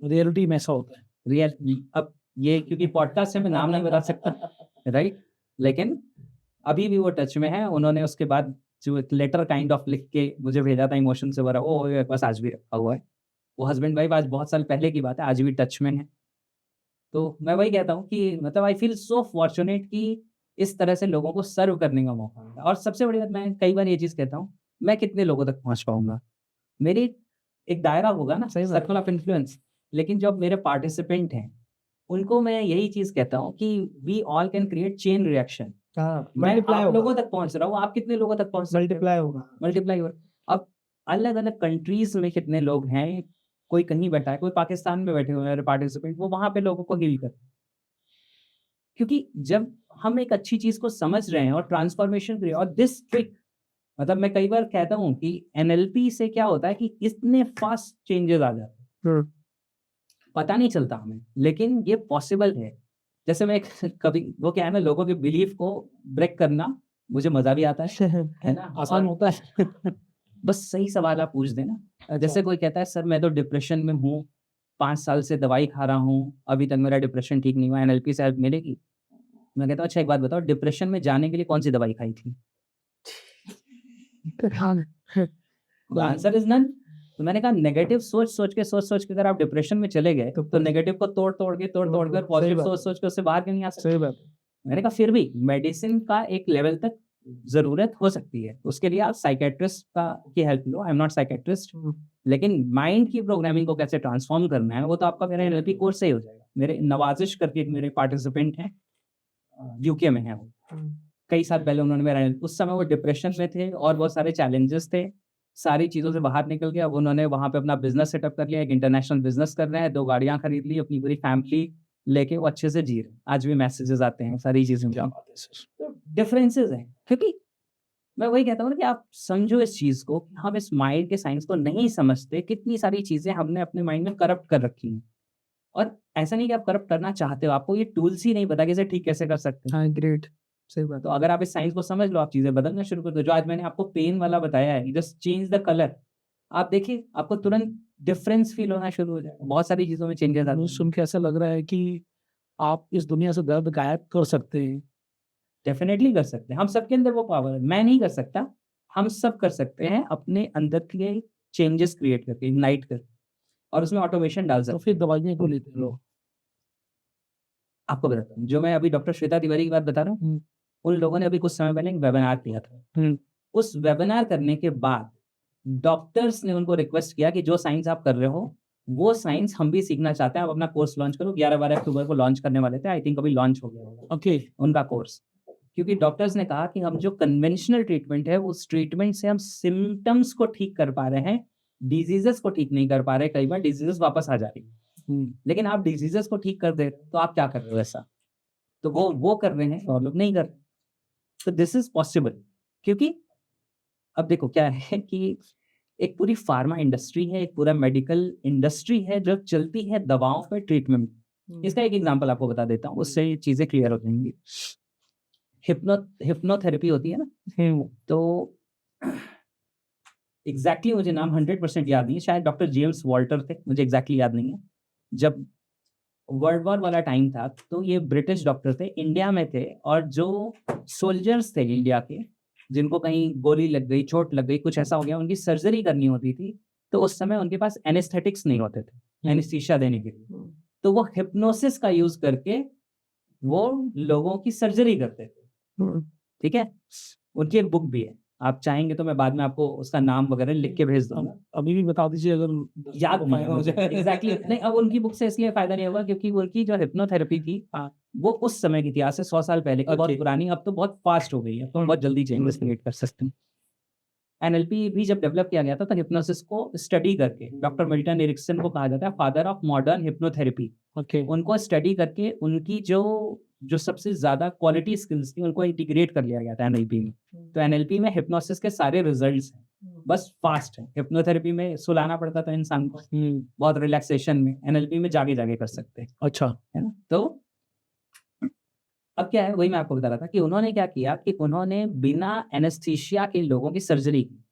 रियलिटी में ऐसा होता है। रियल अब ये क्योंकि पॉडकास्ट से मैं नाम नहीं बता सकता, राइट, लेकिन अभी भी वो टच में है। उन्होंने उसके बाद जो एक लेटर काइंड ऑफ लिख के मुझे भेजा था इमोशन से भरा, वो मेरे पास आज भी रखा हुआ है। वो हस्बैंड वाइफ आज बहुत साल पहले की बात है, आज भी टच में है। तो मैं वही कहता हूँ कि मतलब आई फील सो फॉर्चुनेट कि इस तरह से लोगों को सर्व करने का मौका मिला। और सबसे बड़ी बात, मैं कई बार ये चीज़ कहता हूँ, मैं कितने लोगों तक पहुँच पाऊंगा, मेरी एक दायरा होगा ना, सर्कल ऑफ इन्फ्लुएंस। लेकिन जो मेरे पार्टिसिपेंट हैं उनको मैं यही चीज़ कहता हूँ कि we all can create chain reaction. मैं आप लोगों तक पहुंच रहा हूँ, आप कितने लोगों तक पहुंच सकते हो? मल्टीप्लाई होगा। अब अलग अलग कंट्रीज में कितने लोग हैं, कोई कहीं बैठा है, कोई पाकिस्तान में बैठे हुए हैं पार्टिसिपेंट, वो वहां पे लोगों को हील कर। क्योंकि जब हम एक अच्छी चीज को समझ रहे हैं और ट्रांसफॉर्मेशन क्रिएट, और दिस ट्रिक, मतलब मैं कई बार कहता हूँ कि एनएलपी से क्या होता है कि इतने फास्ट चेंजेस आ जाते हैं, पता नहीं चलता हमें, लेकिन ये पॉसिबल है। जैसे मैं कभी, वो क्या है ना, लोगों के बिलीफ को ब्रेक करना मुझे मजा भी आता है ना, आसान होता है। बस सही सवाल आप पूछ देना। जैसे कोई कहता है सर मैं तो डिप्रेशन में हूँ, 5 साल से दवाई खा रहा हूँ, अभी तक मेरा डिप्रेशन ठीक नहीं हुआ, एनएलपी से हेल्प मिलेगी? मैं कहता हूँ अच्छा एक बात बताओ, डिप्रेशन में जाने के लिए कौन सी दवाई खाई थी? Answer is none. तो मैंने कहा नेगेटिव सोच के अगर आप डिप्रेशन में चले गए तो नेगेटिव को तोड़ के पॉजिटिव सोच के उससे बाहर क्यों नहीं आ सकते? मैंने कहा फिर भी मेडिसिन का एक लेवल तक जरूरत हो सकती है, उसके लिए आप साइकेट्रिस्ट की help low. I am not psychiatrist, लेकिन माइंड की प्रोग्रामिंग को कैसे ट्रांसफॉर्म करना है वो तो आपका मेरा एनएलपी कोर्स से ही हो जाएगा। मेरे नवाजिश करके मेरे पार्टिसिपेंट हैं, यूके में है वो, कई साल पहले उन्होंने मेरा, उस समय वो डिप्रेशन में थे और बहुत सारे चैलेंजेस थे, सारी चीज़ों से बाहर निकल के अब उन्होंने वहाँ पे अपना बिजनेस सेटअप कर लिया, एक इंटरनेशनल बिजनेस कर रहे हैं, 2 गाड़ियाँ खरीद ली, अपनी पूरी फैमिली लेके वो अच्छे से जी रहे। आज भी मैसेजेस आते हैं, सारी चीज़ें। तो डिफरेंसेस हैं, क्योंकि मैं वही कहता हूँ ना कि आप समझो इस चीज़ को, हम इस माइंड के साइंस को नहीं समझते, कितनी सारी चीज़ें हमने अपने माइंड में करप्ट कर रखी हैं। और ऐसा नहीं कि आप करप्ट करना चाहते हो, आपको ये टूल्स ही नहीं पता कि इसे ठीक कैसे कर सकते हैं। ग्रेट, सही बात। तो अगर आप इस साइंस को समझ लो, आप चीजें बदलना शुरू कर दो। जो आज मैंने आपको पेन वाला बताया है, जस्ट चेंज द कलर, आप देखिए आपको तुरंत डिफरेंस फील होना शुरू हो जाएगा, बहुत सारी चीज़ों में चेंजेस आते न्यूज़ हैं। सुन के ऐसा लग रहा है कि आप इस दुनिया से दर्द गायब कर सकते हैं। डेफिनेटली कर सकते हैं, हम सबके अंदर वो पावर है। मैं नहीं कर सकता, हम सब कर सकते हैं अपने अंदर के चेंजेस क्रिएट करके, इग्नाइट करके, और उसमें ऑटोमेशन डाल तो सकते फिर हैं। दवाइयाँ क्यों लेते हैं लोग? आपको बताता हूँ, जो मैं अभी डॉक्टर श्वेता तिवारी की बात बता रहा हूँ, हुँ, उन लोगों ने अभी कुछ समय पहले एक वेबिनार किया था। हुँ, उस वेबिनार करने के बाद डॉक्टर्स ने उनको रिक्वेस्ट किया कि जो साइंस आप कर रहे हो, वो साइंस हम भी सीखना चाहते हैं, आप अपना कोर्स लॉन्च करो। 11-12 अक्टूबर को लॉन्च करने वाले थे, आई थिंक अभी लॉन्च हो गया होगा ओके। उनका कोर्स। क्योंकि डॉक्टर्स ने कहा कि हम जो कन्वेंशनल ट्रीटमेंट है, उस ट्रीटमेंट से हम सिम्पटम्स को ठीक कर पा रहे हैं, डिजीज़ेज़ को ठीक नहीं कर पा रहे। कई बार डिजीज़ेज़ वापस आ जा रही है, हुँ, लेकिन आप डिजीज़ेज़ को ठीक कर दे रहे हो, तो आप क्या कर रहे हो ऐसा? तो वो कर रहे हैं और लोग नहीं कर रहे। तो दिस इज़ पॉसिबल, क्योंकि अब देखो क्या है कि एक पूरी फार्मा इंडस्ट्री है, एक पूरा मेडिकल इंडस्ट्री है जो चलती है दवाओं पे, ट्रीटमेंट। इसका एक एग्जांपल आपको बता देता हूँ, उससे ये चीज़ें क्लियर हो जाएँगी। हिप्नोथेरेपी होती है ना, हुँ, तो एग्ज़ैक्टली मुझे नाम 100% याद नहीं है, शायद डॉक्टर जेम्स वॉल्टर थे, मुझे एग्ज़ैक्टली याद नहीं है। जब वर्ल्ड वॉर वाला टाइम था, तो ये ब्रिटिश डॉक्टर थे, इंडिया में थे, और जो सोल्जर्स थे इंडिया के, जिनको कहीं गोली लग गई, चोट लग गई, कुछ ऐसा हो गया, उनकी सर्जरी करनी होती थी, तो उस समय उनके पास एनेस्थेटिक्स नहीं होते थे, एनेस्थीसिया देने के लिए। तो वो हिप्नोसिस का यूज़ करके वो लोगों की सर्जरी करते थे, हुँ, ठीक है? उनकी एक बुक भी है, आप चाहेंगे तो मैं बाद में आपको उसका नाम वगैरह लिख के भेज दूँगा। अभी भी बता दीजिए अगर याद को नहीं फायदा हो जाए। एग्ज़ैक्टली नहीं, अब उनकी बुक से इसलिए फ़ायदा नहीं होगा क्योंकि उनकी जो हिप्नोथेरेपी थी, हाँ, वो उस समय की थी, आज से 100 साल पहले की, बहुत ओके। पुरानी, अब तो बहुत फ़ास्ट हो गई है, तो बहुत जल्दी चेंजेस क्रिएट कर सकते हैं। एनएलपी भी जब डेवलप किया गया था, तो हिप्नोसिस को स्टडी करके डॉक्टर मिल्टन एरिक्सन को कहा जाता है father of modern hypnotherapy. Okay, उनको स्टडी करके उनकी जो जो सबसे ज़्यादा क्वालिटी स्किल्स थी, उनको इंटीग्रेट कर लिया गया था एनएलपी में। तो एनएलपी में हिप्नोसिस के सारे रिजल्ट्स हैं, बस फास्ट है। हिप्नोथेरेपी में सुलाना पड़ता था इंसान को, हुँ, बहुत रिलैक्सेशन में, एनएलपी में जागे-जागे कर सकते हैं, अच्छा, है ना? तो अब क्या है, वही मैं आपको बता रहा था कि उन्होंने क्या किया कि उन्होंने बिना एनेस्थीसिया के लोगों की सर्जरी की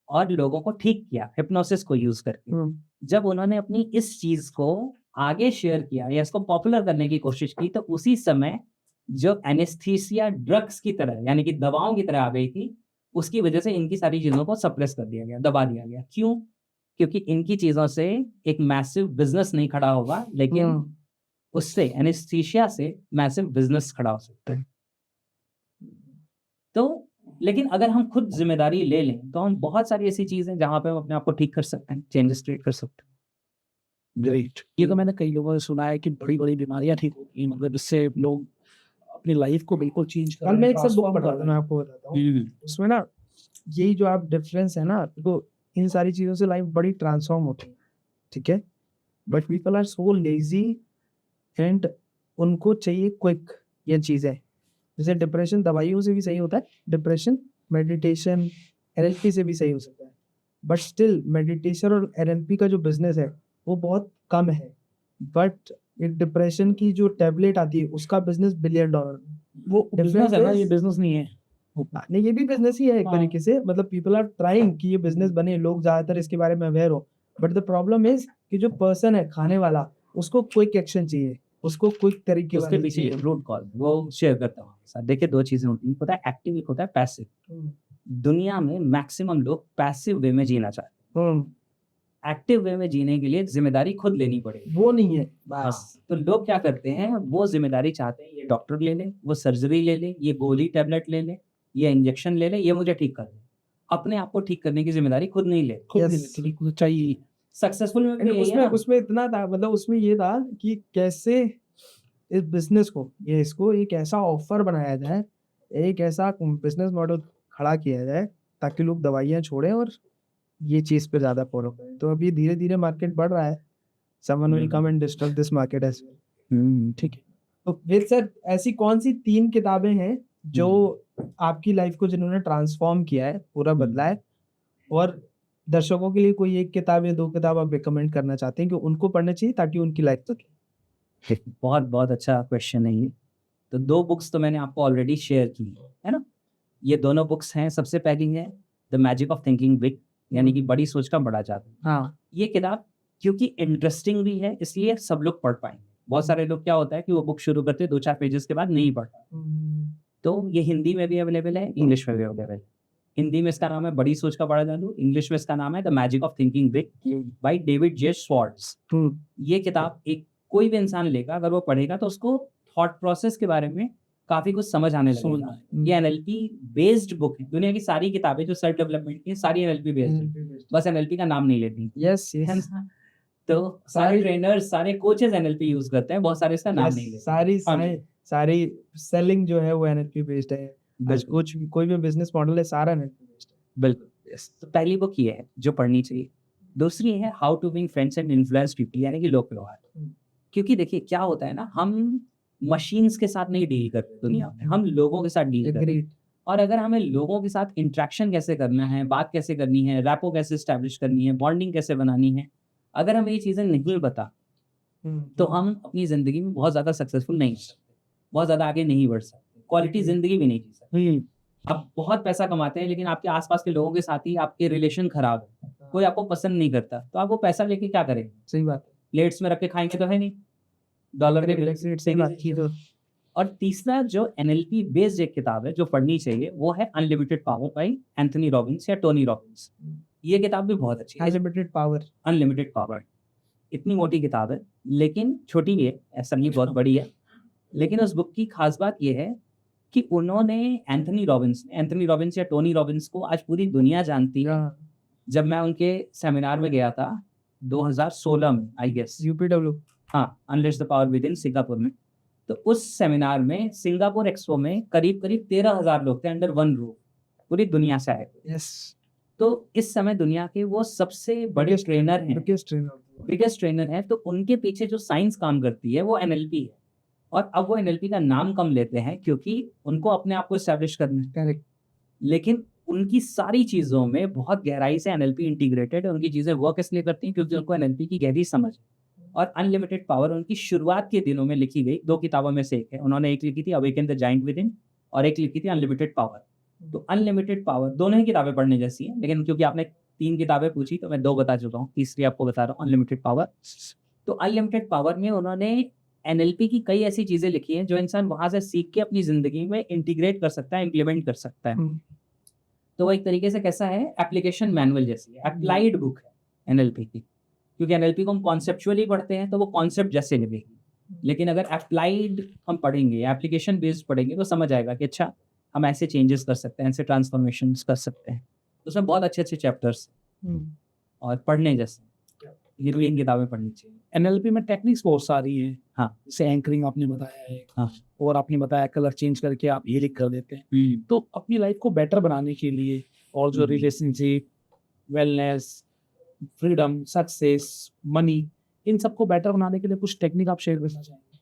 और लोगों को ठीक किया हिप्नोसिस को यूज़ करके। हुँ, जब उन्होंने अपनी इस चीज़ को आगे शेयर किया या इसको पॉपुलर करने की कोशिश की, तो उसी समय जो एनेस्थीसिया ड्रग्स की तरह, यानी कि दवाओं की तरह आ गई थी, उसकी वजह से इनकी सारी चीज़ों को सप्रेस कर दिया गया, दबा दिया गया। क्यों? क्योंकि इनकी चीज़ों से एक मैसिव बिज़नेस नहीं खड़ा होगा, लेकिन हुँ, उससे, एनेस्थीसिया से मैसिव बिज़नेस खड़ा हो सकता है। तो लेकिन अगर हम खुद ज़िम्मेदारी ले लें, तो हम बहुत सारी ऐसी चीज़ हैं जहाँ पे हम अपने आप को ठीक कर सकते हैं, चेंजेस क्रिएट कर सकते हैं। ग्रेट। ये तो मैंने कई लोगों से सुना है कि बड़ी-बड़ी बीमारियाँ ठीक होती हैं, मतलब इससे लोग अपनी लाइफ़ को बिल्कुल चेंज कर कल रहे मैं हैं, एक सब बुक ट्रांसफ़ॉर्म पढ़ा कर था, रहे मैं हैं। आपको बताता हूँ। उसमें ना यही जो आप डिफरेंस है ना, तो इन सारी चीज़ों से लाइफ बड़ी ट्रांसफॉर्म होती है, ठीक है? But people are so lazy and उनको चाहिए क्विक ये चीज़ें। जैसे डिप्रेशन दवाइयों से भी सही होता है, डिप्रेशन मेडिटेशन, एनएलपी से भी सही हो सकता है। बट स्टिल मेडिटेशन और एनएलपी का जो बिज़नेस है, वो बहुत कम है। बट एक डिप्रेशन की जो टैबलेट आती है, उसका बिज़नेस $1 बिलियन वो बिज़नेस है ना, ये Difference- बिज़नेस नहीं है। नहीं, ये भी बिज़नेस ही है एक हाँ। तरीके से, मतलब पीपल आर ट्राइंग कि ये बिज़नेस बने, लोग ज़्यादातर इसके बारे में अवेयर हो। बट द प्रॉब्लम इज़ कि जो पर्सन है खाने वाला, उसको क्विक एक्शन चाहिए, उसको क्विक तरीके उसके वाली पीछे चाहिए। रूट कॉज वो शेयर करता हूँ आपके साथ। देखिए 2 चीज़ें होती हैं, एक होता है एक्टिव, एक होता है पैसिव। दुनिया में मैक्सिमम लोग पैसिव वे में जीना चाहते हैं। एक्टिव वे में जीने के लिए ज़िम्मेदारी खुद लेनी पड़ेगी। वो नहीं है बस, बस। तो लोग क्या करते हैं, वो ज़िम्मेदारी चाहते हैं, ये डॉक्टर ले ले, वो सर्जरी ले ले, ये गोली टैबलेट ले ले, ये इंजेक्शन ले ले, ये मुझे ठीक कर दे। अपने आप को ठीक करने की ज़िम्मेदारी खुद नहीं ले। खुद Yes. नहीं लेते, बिल्कुल चाहिए। सक्सेसफुल में भी यही है उसमें ना। उसमें इतना था, मतलब उसमें ये था कि कैसे इस बिज़नेस को या इसको एक ऐसा ऑफ़र बनाया जाए, एक ऐसा बिज़नेस मॉडल खड़ा किया जाए, ताकि लोग दवाइयाँ छोड़ें और ये चीज़ पे ज़्यादा फ़ॉलो करें। तो अभी धीरे-धीरे मार्केट बढ़ रहा है। Someone will come and disturb this market as well. ठीक है। तो फिर सर ऐसी कौन-सी 3 किताबें हैं जो आपकी लाइफ़ को जिन्होंने ट्रांसफ़ॉर्म किया है, पूरा बदला है? और दर्शकों के लिए कोई 1 किताब या 2 किताब आप रिकमेंड करना चाहते हैं कि उनको पढ़ना चाहिए ताकि उनकी लाइफ़ बदले? बहुत अच्छा क्वेश्चन है ये। तो 2 बुक्स तो मैंने आपको ऑलरेडी शेयर की है ना? ये दोनों बुक्स हैं, सबसे पहली है the magic of thinking big, यानी कि बड़ी सोच का बड़ा जादू। हाँ ये किताब क्योंकि इंटरेस्टिंग भी है इसलिए सब लोग पढ़ पाएंगे। बहुत सारे लोग क्या होता है कि वो बुक शुरू करते हैं 2-4 पेजेस के बाद नहीं पढ़ पाते। तो ये हिंदी में भी अवेलेबल है, इंग्लिश में भी अवेलेबल है। हिंदी में इसका नाम है बड़ी सोच का बड़ा जादू, इंग्लिश में इसका नाम है the magic of thinking big by David J Schwartz. ये किताब एक कोई भी इंसान लेगा, अगर वो पढ़ेगा तो उसको थॉट प्रोसेस के बारे में काफी कुछ समझ आने लगेगा। ये एनएलपी बेस्ड बुक है। दुनिया की सारी किताबें जो सेल्फ डेवलपमेंट की सारी एनएलपी बेस्ड है, बस एनएलपी का नाम नहीं लेती। यस है यस ना? तो सारे ट्रेनर्स सारे कोचेस एनएलपी यूज करते हैं, बहुत सारे इसका नाम नहीं लेते। सारी हाँ जी। सारी सेलिंग जो है वो एनएलपी बेस्ड है। आज बिल्कुल। कुछ कोई भी बिजनेस मॉडल है सारा एनएलपी बेस्ड है। बिल्कुल। तो पहली बुक ये है जो पढ़नी चाहिए। दूसरी है how to win friends and influence people, यानी कि लोक व्यवहार। क्योंकि देखिए क्या होता है ना, हम मशीन्स के साथ नहीं डील करते दुनिया में, हम लोगों के साथ डील करते हैं। एग्रीड। और अगर हमें लोगों के साथ इंटरेक्शन कैसे करना है, बात कैसे करनी है, रैपो कैसे स्टैब्लिश करनी है, बॉन्डिंग कैसे बनानी है, अगर हमें ये चीज़ें नहीं पता तो हम अपनी ज़िंदगी में बहुत ज़्यादा सक्सेसफुल नहीं हो सकते, बहुत ज़्यादा आगे नहीं बढ़ सकते, क्वालिटी ज़िंदगी भी नहीं जी सकते। आप बहुत पैसा कमाते हैं लेकिन आपके आसपास के लोगों के साथ ही आपके रिलेशन खराब है, कोई आपको पसंद नहीं करता, तो आप वो पैसा लेके क्या करेंगे? सही बात है। प्लेट्स में रख के खाएंगे तो है नहीं, डॉलर के रिलैक्स रेट सही बात की तो और तीसरा जो एनएलपी बेस्ड एक किताब है जो पढ़नी चाहिए वो है unlimited power bye Anthony Robbins या टोनी रॉबिन्स। ये किताब भी बहुत अच्छी है। Unlimited power. अनलिमिटेड पावर इतनी मोटी किताब है लेकिन छोटी है, ऐसा नहीं बहुत बड़ी है। लेकिन उस बुक की खास बात यह है कि उन्होंने एंथनी रॉबिन्स या टोनी रॉबिन्स को आज पूरी दुनिया जानती है। जब मैं उनके सेमिनार में गया था 2016 में आई गेस, यूपीडब्ल्यू। हाँ, unleash the power within Singapore में। तो उस सेमिनार में सिंगापुर एक्सपो में करीब 13,000 लोग थे अंडर वन रूफ, पूरी दुनिया से आए थे। यस। तो इस समय दुनिया के वो सबसे बड़े ट्रेनर हैं, बिगेस्ट ट्रेनर हैं। तो उनके पीछे जो साइंस काम करती है वो एनएलपी है। और अब वो एनएलपी का नाम कम लेते हैं क्योंकि उनको अपने आप को एस्टैब्लिश करना है। करेक्ट। लेकिन उनकी सारी चीज़ों में बहुत गहराई से एनएलपी इंटीग्रेटेड है। उनकी चीज़ें वर्क इसलिए करती हैं क्योंकि उनको एनएलपी की गहरी समझ है। और अनलिमिटेड पावर उनकी शुरुआत के दिनों में लिखी गई 2 किताबों में से एक है। उन्होंने एक लिखी थी awaken the giant with in और एक लिखी थी अनलिमिटेड पावर। तो अनलिमिटेड पावर दोनों ही किताबें पढ़ने जैसी हैं, लेकिन क्योंकि आपने 3 किताबें पूछी तो मैं 2 बता चुका हूँ, तीसरी आपको बता रहा हूँ अनलिमिटेड पावर। तो अनलिमिटेड पावर में उन्होंने एनएलपी की कई ऐसी चीज़ें लिखी हैं जो इंसान वहाँ से सीख के अपनी ज़िंदगी में इंटीग्रेट कर सकता है, इम्प्लीमेंट कर सकता है। तो वो एक तरीके से कैसा है, एप्लीकेशन मैनुअल जैसी है, अप्लाइड बुक है एनएलपी की। क्योंकि एनएलपी को हम कॉन्सेप्चुअली पढ़ते हैं तो वो कॉन्सेप्ट जैसे लगेगी, लेकिन अगर अप्लाइड हम पढ़ेंगे, एप्लीकेशन बेस्ड पढ़ेंगे तो समझ आएगा कि अच्छा हम ऐसे चेंजेस कर सकते हैं, ऐसे ट्रांसफॉर्मेशंस कर सकते हैं। तो उसमें बहुत अच्छे अच्छे चैप्टर्स और पढ़ने जैसे, ये 3 किताबें पढ़नी चाहिए। एनएलपी में टेक्निक्स बहुत सारी हैं। हाँ। जैसे एंकरिंग आपने बताया है। हाँ। और आपने बताया कलर चेंज करके आप ये लिख कर देते हैं। तो अपनी लाइफ को बेटर बनाने के लिए और जो relationship, wellness, freedom, success, money, इन सबको बेटर बनाने के लिए कुछ टेक्निक आप शेयर करना चाहेंगे?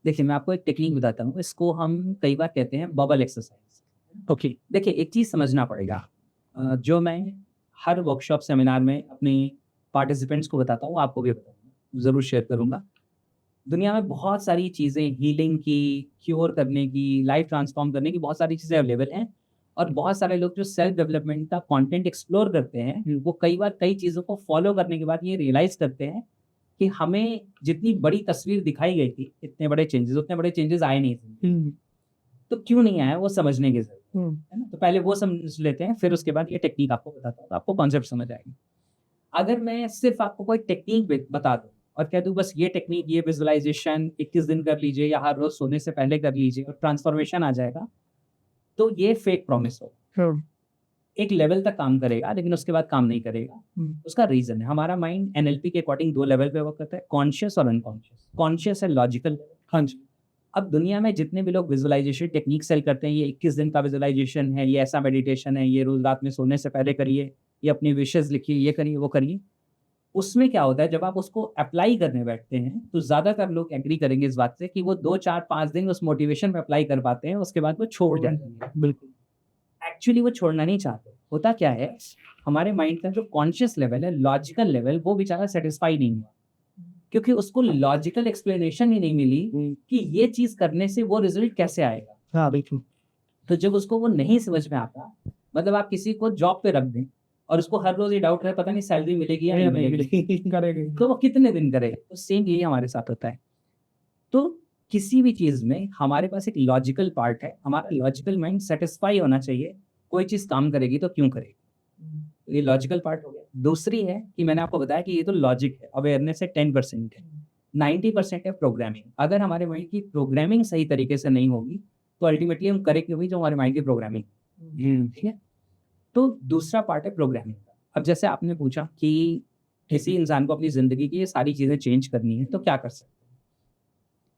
देखिए मैं आपको एक टेक्निक बताता हूँ, इसको हम कई बार कहते हैं बबल एक्सरसाइज। ओके। देखिए एक चीज़ समझना पड़ेगा, जो मैं हर वर्कशॉप सेमिनार में अपने पार्टिसिपेंट्स को बताता हूँ, आपको भी बताऊँगा, ज़रूर शेयर करूँगा। दुनिया में बहुत सारी चीज़ें हीलिंग की, क्योर करने की, लाइफ ट्रांसफॉर्म करने की बहुत सारी चीज़ें अवेलेबल हैं। और बहुत सारे लोग जो सेल्फ डेवलपमेंट का कंटेंट एक्सप्लोर करते हैं वो कई बार कई चीज़ों को फॉलो करने के बाद ये रियलाइज़ करते हैं कि हमें जितनी बड़ी तस्वीर दिखाई गई थी, इतने बड़े चेंजेस आए नहीं थे। तो क्यों नहीं आया वो समझने की जरूरत है ना। तो पहले वो समझ लेते हैं, फिर उसके बाद ये टेक्निक आपको बताता हूँ, तो आपको कॉन्सेप्ट समझ आएगी। अगर मैं सिर्फ आपको कोई टेक्निक बता दूँ और कह दूँ बस ये टेक्निक, ये विजुअलाइजेशन 21 दिन कर लीजिए या हर रोज सोने से पहले कर लीजिए और ट्रांसफॉर्मेशन आ जाएगा, तो ये फेक प्रॉमिस हो। एक लेवल तक काम करेगा लेकिन उसके बाद काम नहीं करेगा। उसका रीजन है, हमारा माइंड एनएलपी के अकॉर्डिंग 2 लेवल पे वर्क करता है, कॉन्शियस और अनकॉन्शियस। कॉन्शियस है लॉजिकल। हाँ जी। अब दुनिया में जितने भी लोग विजुअलाइजेशन टेक्निक सेल करते हैं, ये 21 दिन का विजुअलाइजेशन है, ये ऐसा मेडिटेशन है, ये रोज रात में सोने से पहले करिए, ये अपनी विशेष लिखिए, ये करिए वो करिए, उसमें क्या होता है जब आप उसको अप्लाई करने बैठते हैं तो ज़्यादातर लोग एग्री करेंगे इस बात से कि वो 2, 4, 5 दिन उस मोटिवेशन में अप्लाई कर पाते हैं, उसके बाद वो छोड़ जाते हैं। बिल्कुल। एक्चुअली वो छोड़ना नहीं चाहते। होता क्या है, हमारे माइंड का जो कॉन्शियस लेवल है, लॉजिकल लेवल, वो बेचारा सेटिस्फाई नहीं हुआ क्योंकि उसको लॉजिकल एक्सप्लेनेशन ही नहीं मिली कि ये चीज़ करने से वो रिजल्ट कैसे आएगा। हाँ बिल्कुल। तो जब उसको वो नहीं समझ में आता, मतलब आप किसी को जॉब पे रख दें और उसको हर रोज ये डाउट है पता नहीं सैलरी मिलेगी या नहीं मिलेगी, करेगा। तो वो कितने दिन करेगा? तो सेम यही हमारे साथ होता है। तो किसी भी चीज में हमारे पास एक लॉजिकल पार्ट है, हमारा लॉजिकल माइंड सेटिस्फाई होना चाहिए। कोई चीज काम करेगी तो क्यों करेगी, तो ये लॉजिकल पार्ट हो गया। दूसरी है कि मैंने आपको बताया कि ये तो लॉजिक है, अवेयरनेस है 10% है, 90% है प्रोग्रामिंग। अगर हमारे माइंड की प्रोग्रामिंग सही तरीके से नहीं होगी तो अल्टीमेटली हम करेंगे वही जो हमारे माइंड की प्रोग्रामिंग, ठीक है। तो दूसरा पार्ट है प्रोग्रामिंग का। अब जैसे आपने पूछा कि किसी इंसान को अपनी जिंदगी की ये सारी चीजें चेंज करनी है तो क्या कर सकते हैं,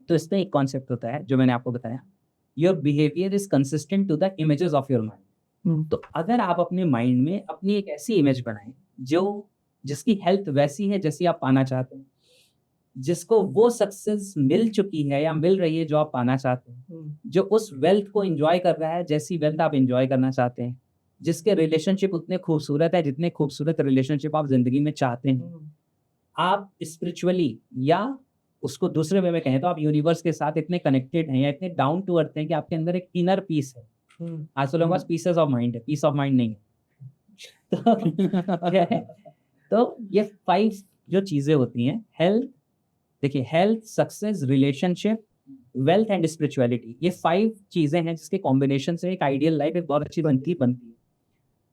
तो इसमें एक कॉन्सेप्ट होता है जो मैंने आपको बताया, your behaviour is consistent to the images of your mind. तो अगर आप अपने माइंड में अपनी एक ऐसी इमेज बनाएं जो जिसकी हेल्थ वैसी है जैसी आप पाना चाहते हैं, जिसको वो सक्सेस मिल चुकी है या मिल रही है जो आप पाना चाहते हैं, जो उस वेल्थ को एंजॉय कर रहा है जैसी वेल्थ आप एंजॉय करना चाहते हैं, जिसके रिलेशनशिप उतने खूबसूरत है जितने खूबसूरत रिलेशनशिप आप जिंदगी में चाहते हैं, आप स्पिरिचुअली या उसको दूसरे वे में कहें तो आप यूनिवर्स के साथ इतने कनेक्टेड हैं या इतने डाउन टू अर्थ हैं कि आपके अंदर एक इनर पीस है। आजकल लोगों के पास पीसेस ऑफ माइंड है, पीस ऑफ माइंड नहीं है। तो क्या है, तो ये 5 जो चीजें होती हैं, हेल्थ, देखिए health, success, relationship, wealth and spirituality, ये 5 चीजें हैं जिसके कॉम्बिनेशन से एक आइडियल लाइफ एक बहुत अच्छी बनती है।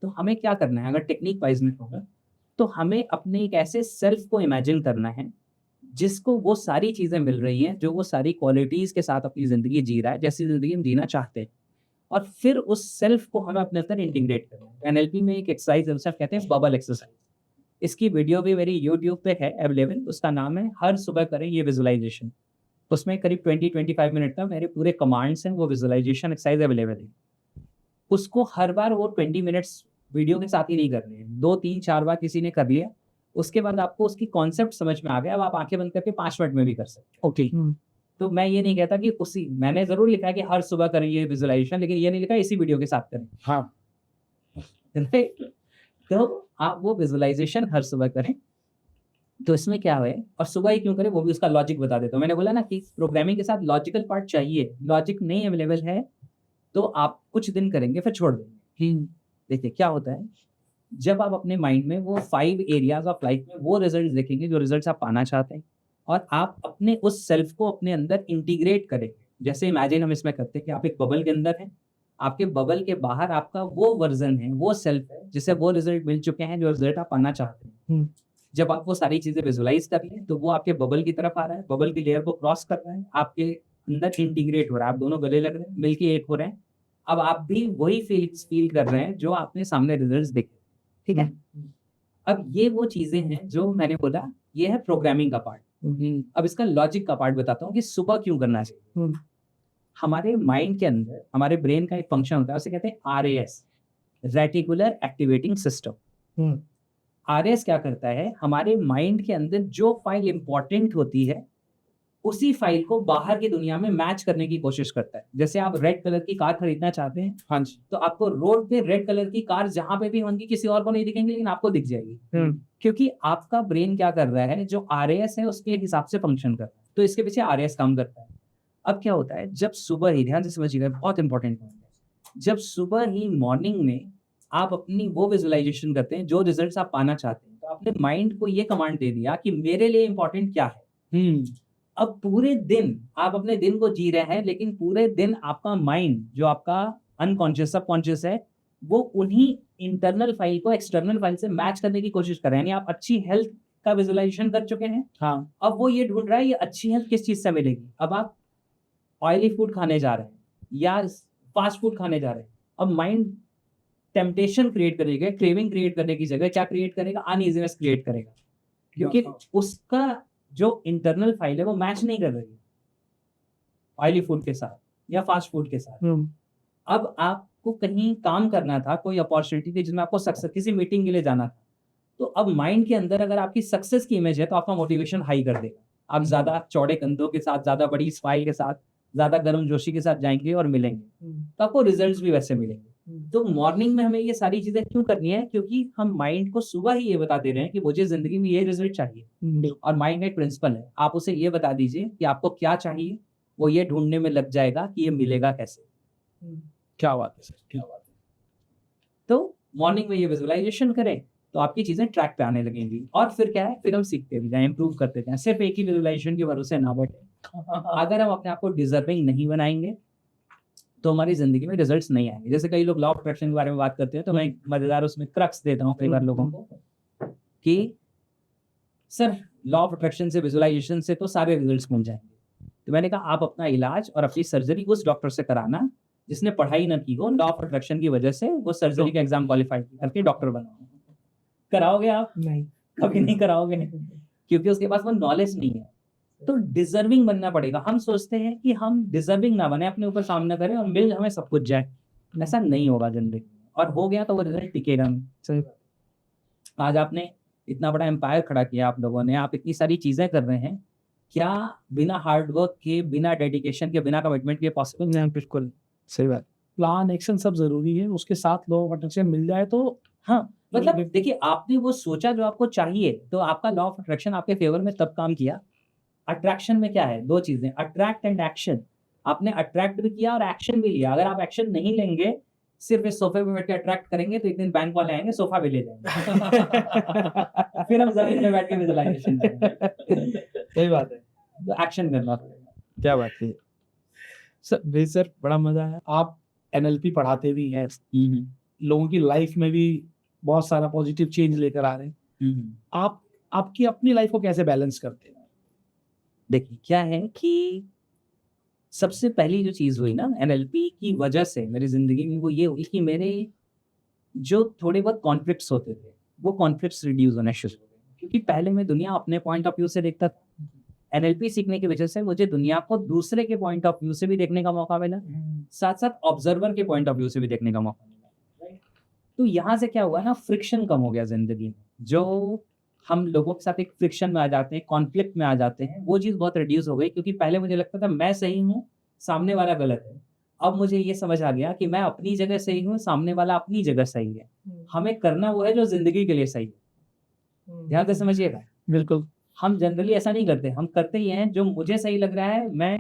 तो हमें क्या करना है, अगर टेक्निक वाइज में होगा तो हमें अपने एक ऐसे सेल्फ को इमेजिन करना है जिसको वो सारी चीजें मिल रही हैं, जो वो सारी क्वालिटीज के साथ अपनी जिंदगी जी रहा है जैसी जिंदगी हम जीना चाहते हैं, और फिर उस सेल्फ को हमें अपने अंदर इंटीग्रेट करना है। एनएलपी में एक एक्सरसाइज है कहते हैं बबल एक्सरसाइज। इसकी वीडियो भी मेरी यूट्यूब पे है अवेलेबल, उसका नाम है हर सुबह करें ये विजुअलाइजेशन। उसमें करीब 20-25 मिनट तक मेरे पूरे कमांड्स हैं, वो विजुअलाइजेशन एक्सरसाइज अवेलेबल है। उसको हर बार वो 20 मिनट्स वीडियो के साथ ही नहीं करने हैं, 2-3-4 बार किसी ने कर लिया, उसके बाद आपको उसकी कॉन्सेप्ट समझ में आ गया, अब आप आंखें बंद करके 5 मिनट में भी कर सकते हैं। ओके, तो मैं ये नहीं कहता कि उसी, मैंने जरूर लिखा है कि हर सुबह करें ये विजुअलाइजेशन, लेकिन ये नहीं लिखा इसी वीडियो के साथ करें। हाँ, तो आप वो विजुअलाइजेशन हर सुबह करें। तो इसमें क्या है, और सुबह ही क्यों करें वो भी उसका लॉजिक बता देता हूँ। मैंने बोला ना कि प्रोग्रामिंग के साथ लॉजिकल पार्ट चाहिए, लॉजिक नहीं अवेलेबल है तो आप कुछ दिन करेंगे फिर छोड़ देंगे। देखिए क्या होता है, जब आप अपने माइंड में वो 5 एरियाज ऑफ लाइफ में वो रिजल्ट देखेंगे जो रिजल्ट आप पाना चाहते हैं, और आप अपने उस सेल्फ को अपने अंदर इंटीग्रेट करेंगे। जैसे इमेजिन हम इसमें करते हैं कि आप एक बबल के अंदर हैं, आपके बबल के बाहर आपका वो वर्जन है, वो सेल्फ है जिसे वो रिजल्ट मिल चुके हैं जो रिजल्ट आप पाना चाहते हैं। जब आप वो सारी चीजें विजुअलाइज कर लें तो वो आपके बबल की तरफ आ रहा है, बबल की लेयर को क्रॉस कर रहा है, आपके अंदर इंटीग्रेट हो रहा है, आप दोनों गले लग रहे हैं, मिलके एक हो रहे हैं। अब आप भी वही फील कर रहे हैं जो आपने सामने रिजल्ट्स देखे, ठीक है। अब ये वो चीजें हैं जो मैंने बोला, ये है प्रोग्रामिंग का पार्ट। अब इसका लॉजिक का पार्ट बताता हूँ कि सुबह क्यों करना चाहिए। हमारे माइंड के अंदर हमारे ब्रेन का एक फंक्शन होता है, उसे कहते हैं RAS, reticular activating system. RAS क्या करता है, हमारे माइंड के अंदर जो फाइल इंपॉर्टेंट होती है उसी फाइल को बाहर की दुनिया में मैच करने की कोशिश करता है। जैसे आप रेड कलर की कार खरीदना चाहते हैं, हाँ जी, तो आपको रोड पे रेड कलर की कार जहां पे भी होंगी किसी और को नहीं दिखेंगी, लेकिन आपको दिख जाएगी, क्योंकि आपका ब्रेन क्या कर रहा है, जो RAS है उसके हिसाब से फंक्शन कर रहा है। तो इसके पीछे RAS काम करता है। अब क्या होता है, जब सुबह ही, ध्यान से समझिएगा, बहुत इंपॉर्टेंट पॉइंट है, जब सुबह ही मॉर्निंग में आप अपनी वो विजुअलाइजेशन करते हैं जो रिजल्ट्स आप पाना चाहते हैं, तो आपने माइंड को ये कमांड दे दिया कि मेरे लिए इंपॉर्टेंट क्या है। अब पूरे दिन आप अपने दिन को जी रहे हैं, लेकिन पूरे दिन आपका माइंड, जो आपका अनकॉन्शियस सबकॉन्शियस है, वो उन्हीं इंटरनल फाइल को एक्सटर्नल फाइल से मैच करने की कोशिश कर रहे हैं। यानी आप अच्छी हेल्थ का विजुअलाइजेशन कर चुके हैं, हाँ, अब वो ये ढूंढ रहा है ये अच्छी हेल्थ किस चीज से मिलेगी। अब आप ऑयली फूड खाने जा रहे हैं या फास्ट फूड खाने जा रहे हैं, अब माइंड टेम्पटेशन क्रिएट करेगा, क्रेविंग क्रिएट करने की जगह क्या क्रिएट करेगा, अनइजीनेस क्रिएट करेगा, क्योंकि उसका जो इंटरनल फाइल है वो मैच नहीं कर रही है ऑयली फूड के साथ या फास्ट फूड के साथ। अब आपको कहीं काम करना था, कोई अपॉर्चुनिटी थी जिसमें आपको सक्सेस, किसी मीटिंग के लिए जाना था, तो अब माइंड के अंदर अगर आपकी सक्सेस की इमेज है तो आपका मोटिवेशन हाई कर देगा। आप ज्यादा चौड़े कंधों के साथ, ज्यादा बड़ी स्माइल के साथ, ज्यादा गर्म जोशी के साथ जाएंगे और मिलेंगे, तो आपको रिजल्ट्स भी वैसे मिलेंगे। तो मॉर्निंग में हमें ये सारी चीजें क्यों करनी है, क्योंकि हम माइंड को सुबह ही ये बता दे रहे हैं कि मुझे जिंदगी में ये रिजल्ट चाहिए, और माइंड का एक प्रिंसिपल है, आप उसे ये बता दीजिए कि आपको क्या चाहिए, वो ये ढूंढने में लग जाएगा कि ये मिलेगा कैसे। क्या बात है सर, क्या बात है। तो मॉर्निंग में ये विजुअलाइजेशन करें तो आपकी चीज़ें ट्रैक पे आने लगेंगी। और फिर क्या है, फिर हम सीखते भी जाएँ, इम्प्रूव करते जाएँ, सिर्फ एक ही विजुअलाइजेशन के भरोसे ना बैठे। अगर हम अपने आप को डिजर्विंग नहीं बनाएंगे तो हमारी ज़िंदगी में रिजल्ट्स नहीं आएंगे। जैसे कई लोग लॉ ऑफ अट्रैक्शन के बारे में बात करते हैं, तो मैं एक मज़ेदार उसमें क्रक्स देता हूँ कई बार लोगों को कि सर लॉ ऑफ अट्रैक्शन से, विजुअलाइजेशन से तो सारे रिजल्ट्स मिल जाएंगे। तो मैंने कहा आप अपना इलाज और अपनी सर्जरी उस डॉक्टर से कराना जिसने पढ़ाई ना की हो, लॉ ऑफ अट्रैक्शन की वजह से वो सर्जरी का एग्जाम क्वालिफाई करके डॉक्टर बनाओ। कराओगे आप? नहीं। कभी नहीं कराओगे, क्योंकि उसके पास वो नॉलेज नहीं है। तो डिजर्विंग बनना पड़ेगा। हम सोचते हैं कि हम डिजर्विंग ना बने, अपने ऊपर सामना करें और मिल हमें सब कुछ जाए। ऐसा नहीं होगा जिंदगी में, और हो गया तो वो रिजल्ट टिकेगा नहीं। सही आज आपने इतना बड़ा एम्पायर खड़ा किया, आप लोगों ने, आप इतनी सारी चीजें कर रहे हैं, क्या बिना हार्ड वर्क के, बिना डेडिकेशन के, बिना कमिटमेंट के पॉसिबल? नहीं, बिल्कुल सही बात। प्लान, एक्शन सब ज़रूरी है, उसके साथ लॉ ऑफ अट्रैक्शन मिल जाए तो हाँ, मतलब देखिए, आपने वो सोचा जो आपको चाहिए, तो आपका लॉ ऑफ अट्रैक्शन आपके फेवर में तब काम किया। अट्रैक्शन में क्या है, दो चीजें, अट्रैक्ट एंड एक्शन। आपने अट्रैक्ट भी किया और एक्शन भी लिया। अगर आप एक्शन नहीं लेंगे, सिर्फ इस सोफे पे बैठ के अट्रैक्ट करेंगे, तो एक दिन बैंक वाले आएंगे, सोफा भी ले जाएंगे। फिर हम जमीन में बैठ के विजुअलाइजेशन करेंगे। सही बात है। तो एक्शन करना पड़ेगा। क्या बात है सर। जी सर, बड़ा मजा आया। आप एनएलपी पढ़ाते भी हैं, लोगों की लाइफ में भी बहुत सारा पॉजिटिव चेंज लेकर आ रहे हैं। आप आपकी अपनी लाइफ को कैसे बैलेंस करते हैं? देखिए क्या है कि सबसे पहली जो चीज़ हुई ना एनएलपी की वजह से मेरी ज़िंदगी में, वो ये हुई कि मेरे जो थोड़े बहुत कॉन्फ्लिक्ट्स होते थे, वो कॉन्फ्लिक्ट्स रिड्यूस होने शुरू हो गए। क्योंकि पहले मैं दुनिया अपने पॉइंट ऑफ व्यू से देखता था। एनएलपी सीखने की वजह से मुझे दुनिया को दूसरे के पॉइंट ऑफ व्यू से भी देखने का मौका मिला, साथ साथ ऑब्जर्वर के पॉइंट ऑफ व्यू से भी देखने का मौका मिला। तो यहाँ से क्या हुआ ना, फ्रिक्शन कम हो गया ज़िंदगी में। जो हम लोगों के साथ एक फ्रिक्शन में आ जाते हैं, कॉन्फ्लिक्ट में आ जाते हैं, वो चीज़ बहुत रिड्यूस हो गई। क्योंकि पहले मुझे लगता था मैं सही हूँ, सामने वाला गलत है। अब मुझे ये समझ आ गया कि मैं अपनी जगह सही हूँ, सामने वाला अपनी जगह सही है। हमें करना वो है जो ज़िंदगी के लिए सही है। ध्यान से समझिएगा। बिल्कुल। हम जनरली ऐसा नहीं करते, हम करते ही हैं जो मुझे सही लग रहा है, मैं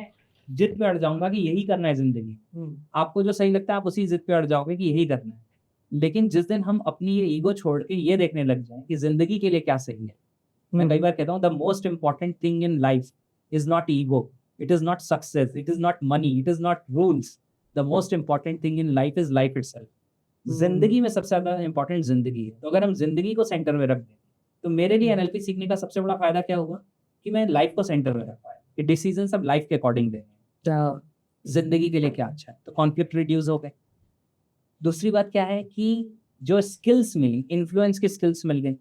जिद पे अड़ जाऊँगा कि यही करना है ज़िंदगी। आपको जो सही लगता है आप उसी जिद पे अड़ जाओगे कि यही करना है। लेकिन जिस दिन हम अपनी ये ईगो छोड़ के ये देखने लग जाएँ कि ज़िंदगी के लिए क्या सही है। मैं कई बार कहता हूँ, the most important thing in life is not ego, it is not success, it is not money, it is not rules. The most important thing in life is life itself. ज़िंदगी में सबसे ज़्यादा इम्पोर्टेंट ज़िंदगी है। तो अगर हम ज़िंदगी को सेंटर में रख दें, तो मेरे लिए एनएलपी सीखने का सबसे बड़ा फ़ायदा क्या हुआ कि मैं लाइफ को सेंटर में रख पाया, कि डिसीजन सब लाइफ के अकॉर्डिंग दें, ज़िंदगी के लिए क्या अच्छा है। तो कॉन्फ्लिक्ट रिड्यूस हो गए। दूसरी बात क्या है कि जो स्किल्स मिली, इन्फ्लुएंस की स्किल्स मिल गई।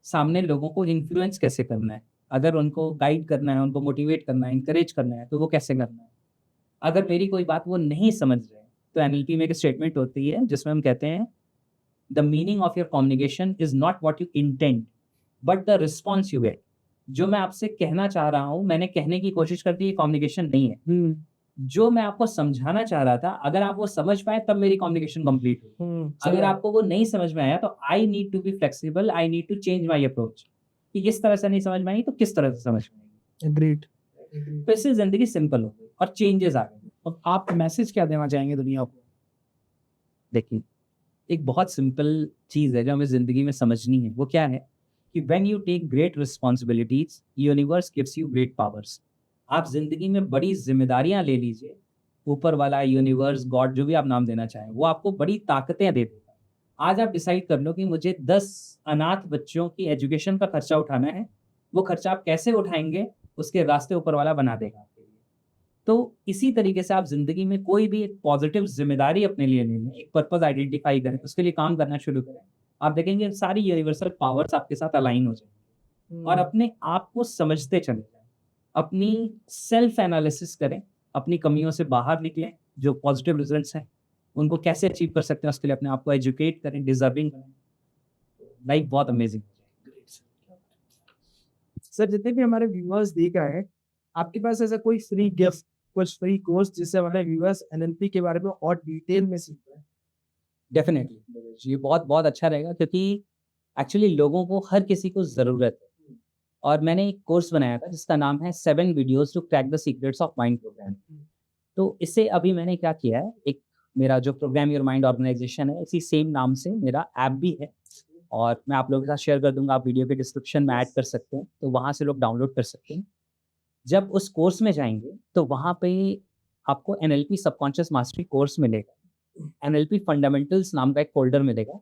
सामने लोगों को इन्फ्लुएंस कैसे करना है, अगर उनको गाइड करना है, उनको मोटिवेट करना है, इंकरेज करना है, तो वो कैसे करना है। अगर मेरी कोई बात वो नहीं समझ रहे, तो एनएलपी में एक स्टेटमेंट होती है जिसमें हम कहते हैं, the meaning of your communication is not what you intend but the response you get. जो मैं आपसे कहना चाह रहा हूँ, मैंने कहने की कोशिश कर दी, ये कम्युनिकेशन नहीं है। जो मैं आपको समझाना चाह रहा था, अगर आप वो समझ पाए तब मेरी कम्युनिकेशन कंप्लीट हुई। अगर आपको वो नहीं समझ में आया, तो I need to be flexible, I need to change my approach, कि इस तरह से नहीं समझ में आई तो किस तरह से समझ में आएगी। ग्रेट। तो इससे जिंदगी सिंपल हो गई और चेंजेस आ गए। अब आप मैसेज क्या देना चाहेंगे दुनिया को? देखिए, एक बहुत सिंपल चीज़ है जो हमें ज़िंदगी में समझनी है। वो क्या है कि when you take great responsibilities, universe gives you great powers. आप ज़िंदगी में बड़ी जिम्मेदारियां ले लीजिए, ऊपर वाला, यूनिवर्स, गॉड, जो भी आप नाम देना चाहें, वो आपको बड़ी ताकतें दे देगा। आज आप डिसाइड कर लो कि मुझे 10 अनाथ बच्चों की एजुकेशन का खर्चा उठाना है। वो खर्चा आप कैसे उठाएंगे, उसके रास्ते ऊपर वाला बना देगा आपके लिए। तो इसी तरीके से आप ज़िंदगी में कोई भी एक पॉजिटिव जिम्मेदारी अपने लिए ले लें, एक पर्पस आइडेंटिफाई करें, उसके लिए काम करना शुरू करें। आप देखेंगे सारी यूनिवर्सल पावर्स आपके साथ अलाइन हो जाएंगी और अपने आप को समझते चले जाएं। अपनी सेल्फ एनालिसिस करें, अपनी कमियों से बाहर निकलें, जो पॉजिटिव रिजल्ट्स हैं उनको कैसे अचीव कर सकते हैं, उसके लिए अपने आप को एजुकेट करें, डिजर्विंग करें। लाइफ बहुत अमेजिंग हो जाएगी। सर, जितने भी हमारे व्यूअर्स देख रहे हैं, आपके पास ऐसा कोई फ्री गिफ्ट, कुछ फ्री कोर्स जिससे हमारे व्यूअर्स एनएलपी के बारे में और डिटेल में सीख पाए? डेफिनेटली ये बहुत बहुत अच्छा रहेगा, क्योंकि एक्चुअली लोगों को, हर किसी को ज़रूरत है। और मैंने एक कोर्स बनाया था जिसका नाम है 7 videos to crack the secrets of mind program. तो इससे अभी मैंने क्या किया है, एक मेरा जो प्रोग्राम योर माइंड ऑर्गेनाइजेशन है, इसी सेम नाम से मेरा ऐप भी है और मैं आप लोगों के साथ शेयर कर दूंगा, आप वीडियो के डिस्क्रिप्शन में ऐड कर सकते हैं, तो वहाँ से लोग डाउनलोड कर सकते हैं। जब उस कोर्स में जाएंगे तो वहाँ पे आपको NLP सबकॉन्शियस मास्टरी कोर्स मिलेगा, NLP फंडामेंटल्स नाम का एक फोल्डर मिलेगा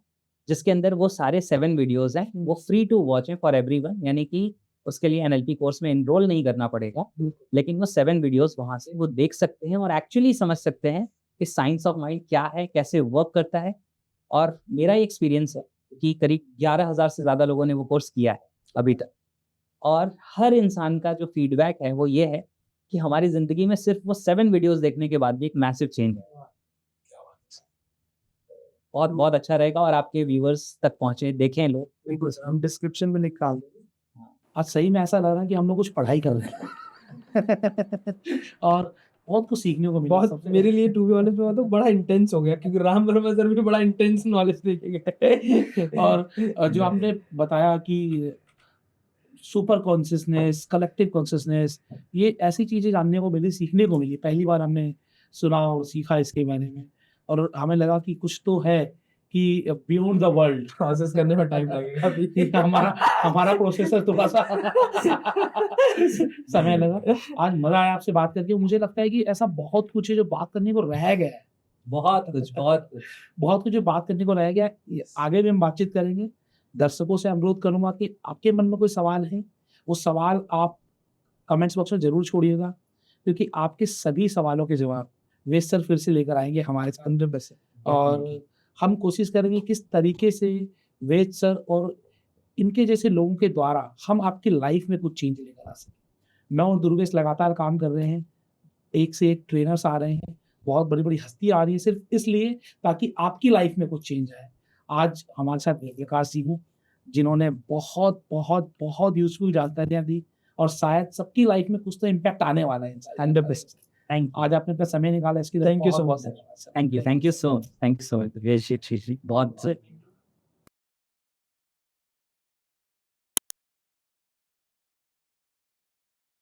जिसके अंदर वो सारे 7 वीडियोस हैं, वो फ्री टू वॉच हैं फॉर एवरीवन, यानी कि उसके लिए NLP कोर्स में एनरोल नहीं करना पड़ेगा, लेकिन वो 7 वीडियोस वहाँ से वो देख सकते हैं और एक्चुअली समझ सकते हैं कि साइंस ऑफ माइंड क्या है, कैसे वर्क करता है। और मेरा एक्सपीरियंस है कि करीब 11,000 से ज़्यादा लोगों ने वो कोर्स किया है अभी तक, और हर इंसान का जो फीडबैक है वो ये है कि हमारी ज़िंदगी में सिर्फ वो 7 वीडियोस देखने के बाद भी एक मैसिव चेंज है। बहुत बहुत अच्छा रहेगा और आपके व्यूअर्स तक पहुँचे, देखें लोग। बिल्कुल सर, हम डिस्क्रिप्शन में निकाल देंगे। आज सही में ऐसा लग रहा है कि हम लोग कुछ पढ़ाई कर रहे हैं और बहुत कुछ सीखने को मिला। बहुत मेरे लिए टू बी ऑनेस्ट में तो बड़ा इंटेंस हो गया क्योंकि राम वर्मा सर भी बड़ा इंटेंस नॉलेज देके गए। और जो आपने बताया कि सुपर कॉन्शियसनेस, कलेक्टिव कॉन्शियसनेस, ये ऐसी चीज़ें जानने को मिली, सीखने को मिली। पहली बार हमने सुना और सीखा इसके बारे में और हमें लगा कि कुछ तो है कि बियॉन्ड द वर्ल्ड। प्रोसेस करने में टाइम लगेगा अभी। हमारा प्रोसेसर थोड़ा सा समय लगा। आज मजा आया आपसे बात करके। मुझे लगता है कि ऐसा बहुत कुछ है जो बात करने को रह गया है, बहुत कुछ जो बात करने को रह गया है। आगे भी हम बातचीत करेंगे। दर्शकों से अनुरोध करूंगा कि आपके मन में कोई सवाल है, वो सवाल आप कमेंट्स बॉक्स में जरूर छोड़िएगा, क्योंकि आपके सभी सवालों के जवाब वेद सर फिर से लेकर आएंगे हमारे साथ। 100%। और हम कोशिश करेंगे किस तरीके से वेद सर और इनके जैसे लोगों के द्वारा हम आपकी लाइफ में कुछ चेंज लेकर आ सकें। मैं और दुर्गेश लगातार काम कर रहे हैं, एक से एक ट्रेनर्स आ रहे हैं, बहुत बड़ी बड़ी हस्तियाँ आ रही है, सिर्फ इसलिए ताकि आपकी लाइफ में कुछ चेंज आए। आज हमारे साथ विकास जी हूँ, जिन्होंने बहुत बहुत बहुत यूजफुल जानकारियाँ दी और शायद सबकी लाइफ में कुछ तो इम्पैक्ट आने वाला है। 100%। थैंक आज आपने अपना समय निकाला इसके लिए Thank you so बहुत-बहुत much. धन्यवाद सर। You so much. बहुत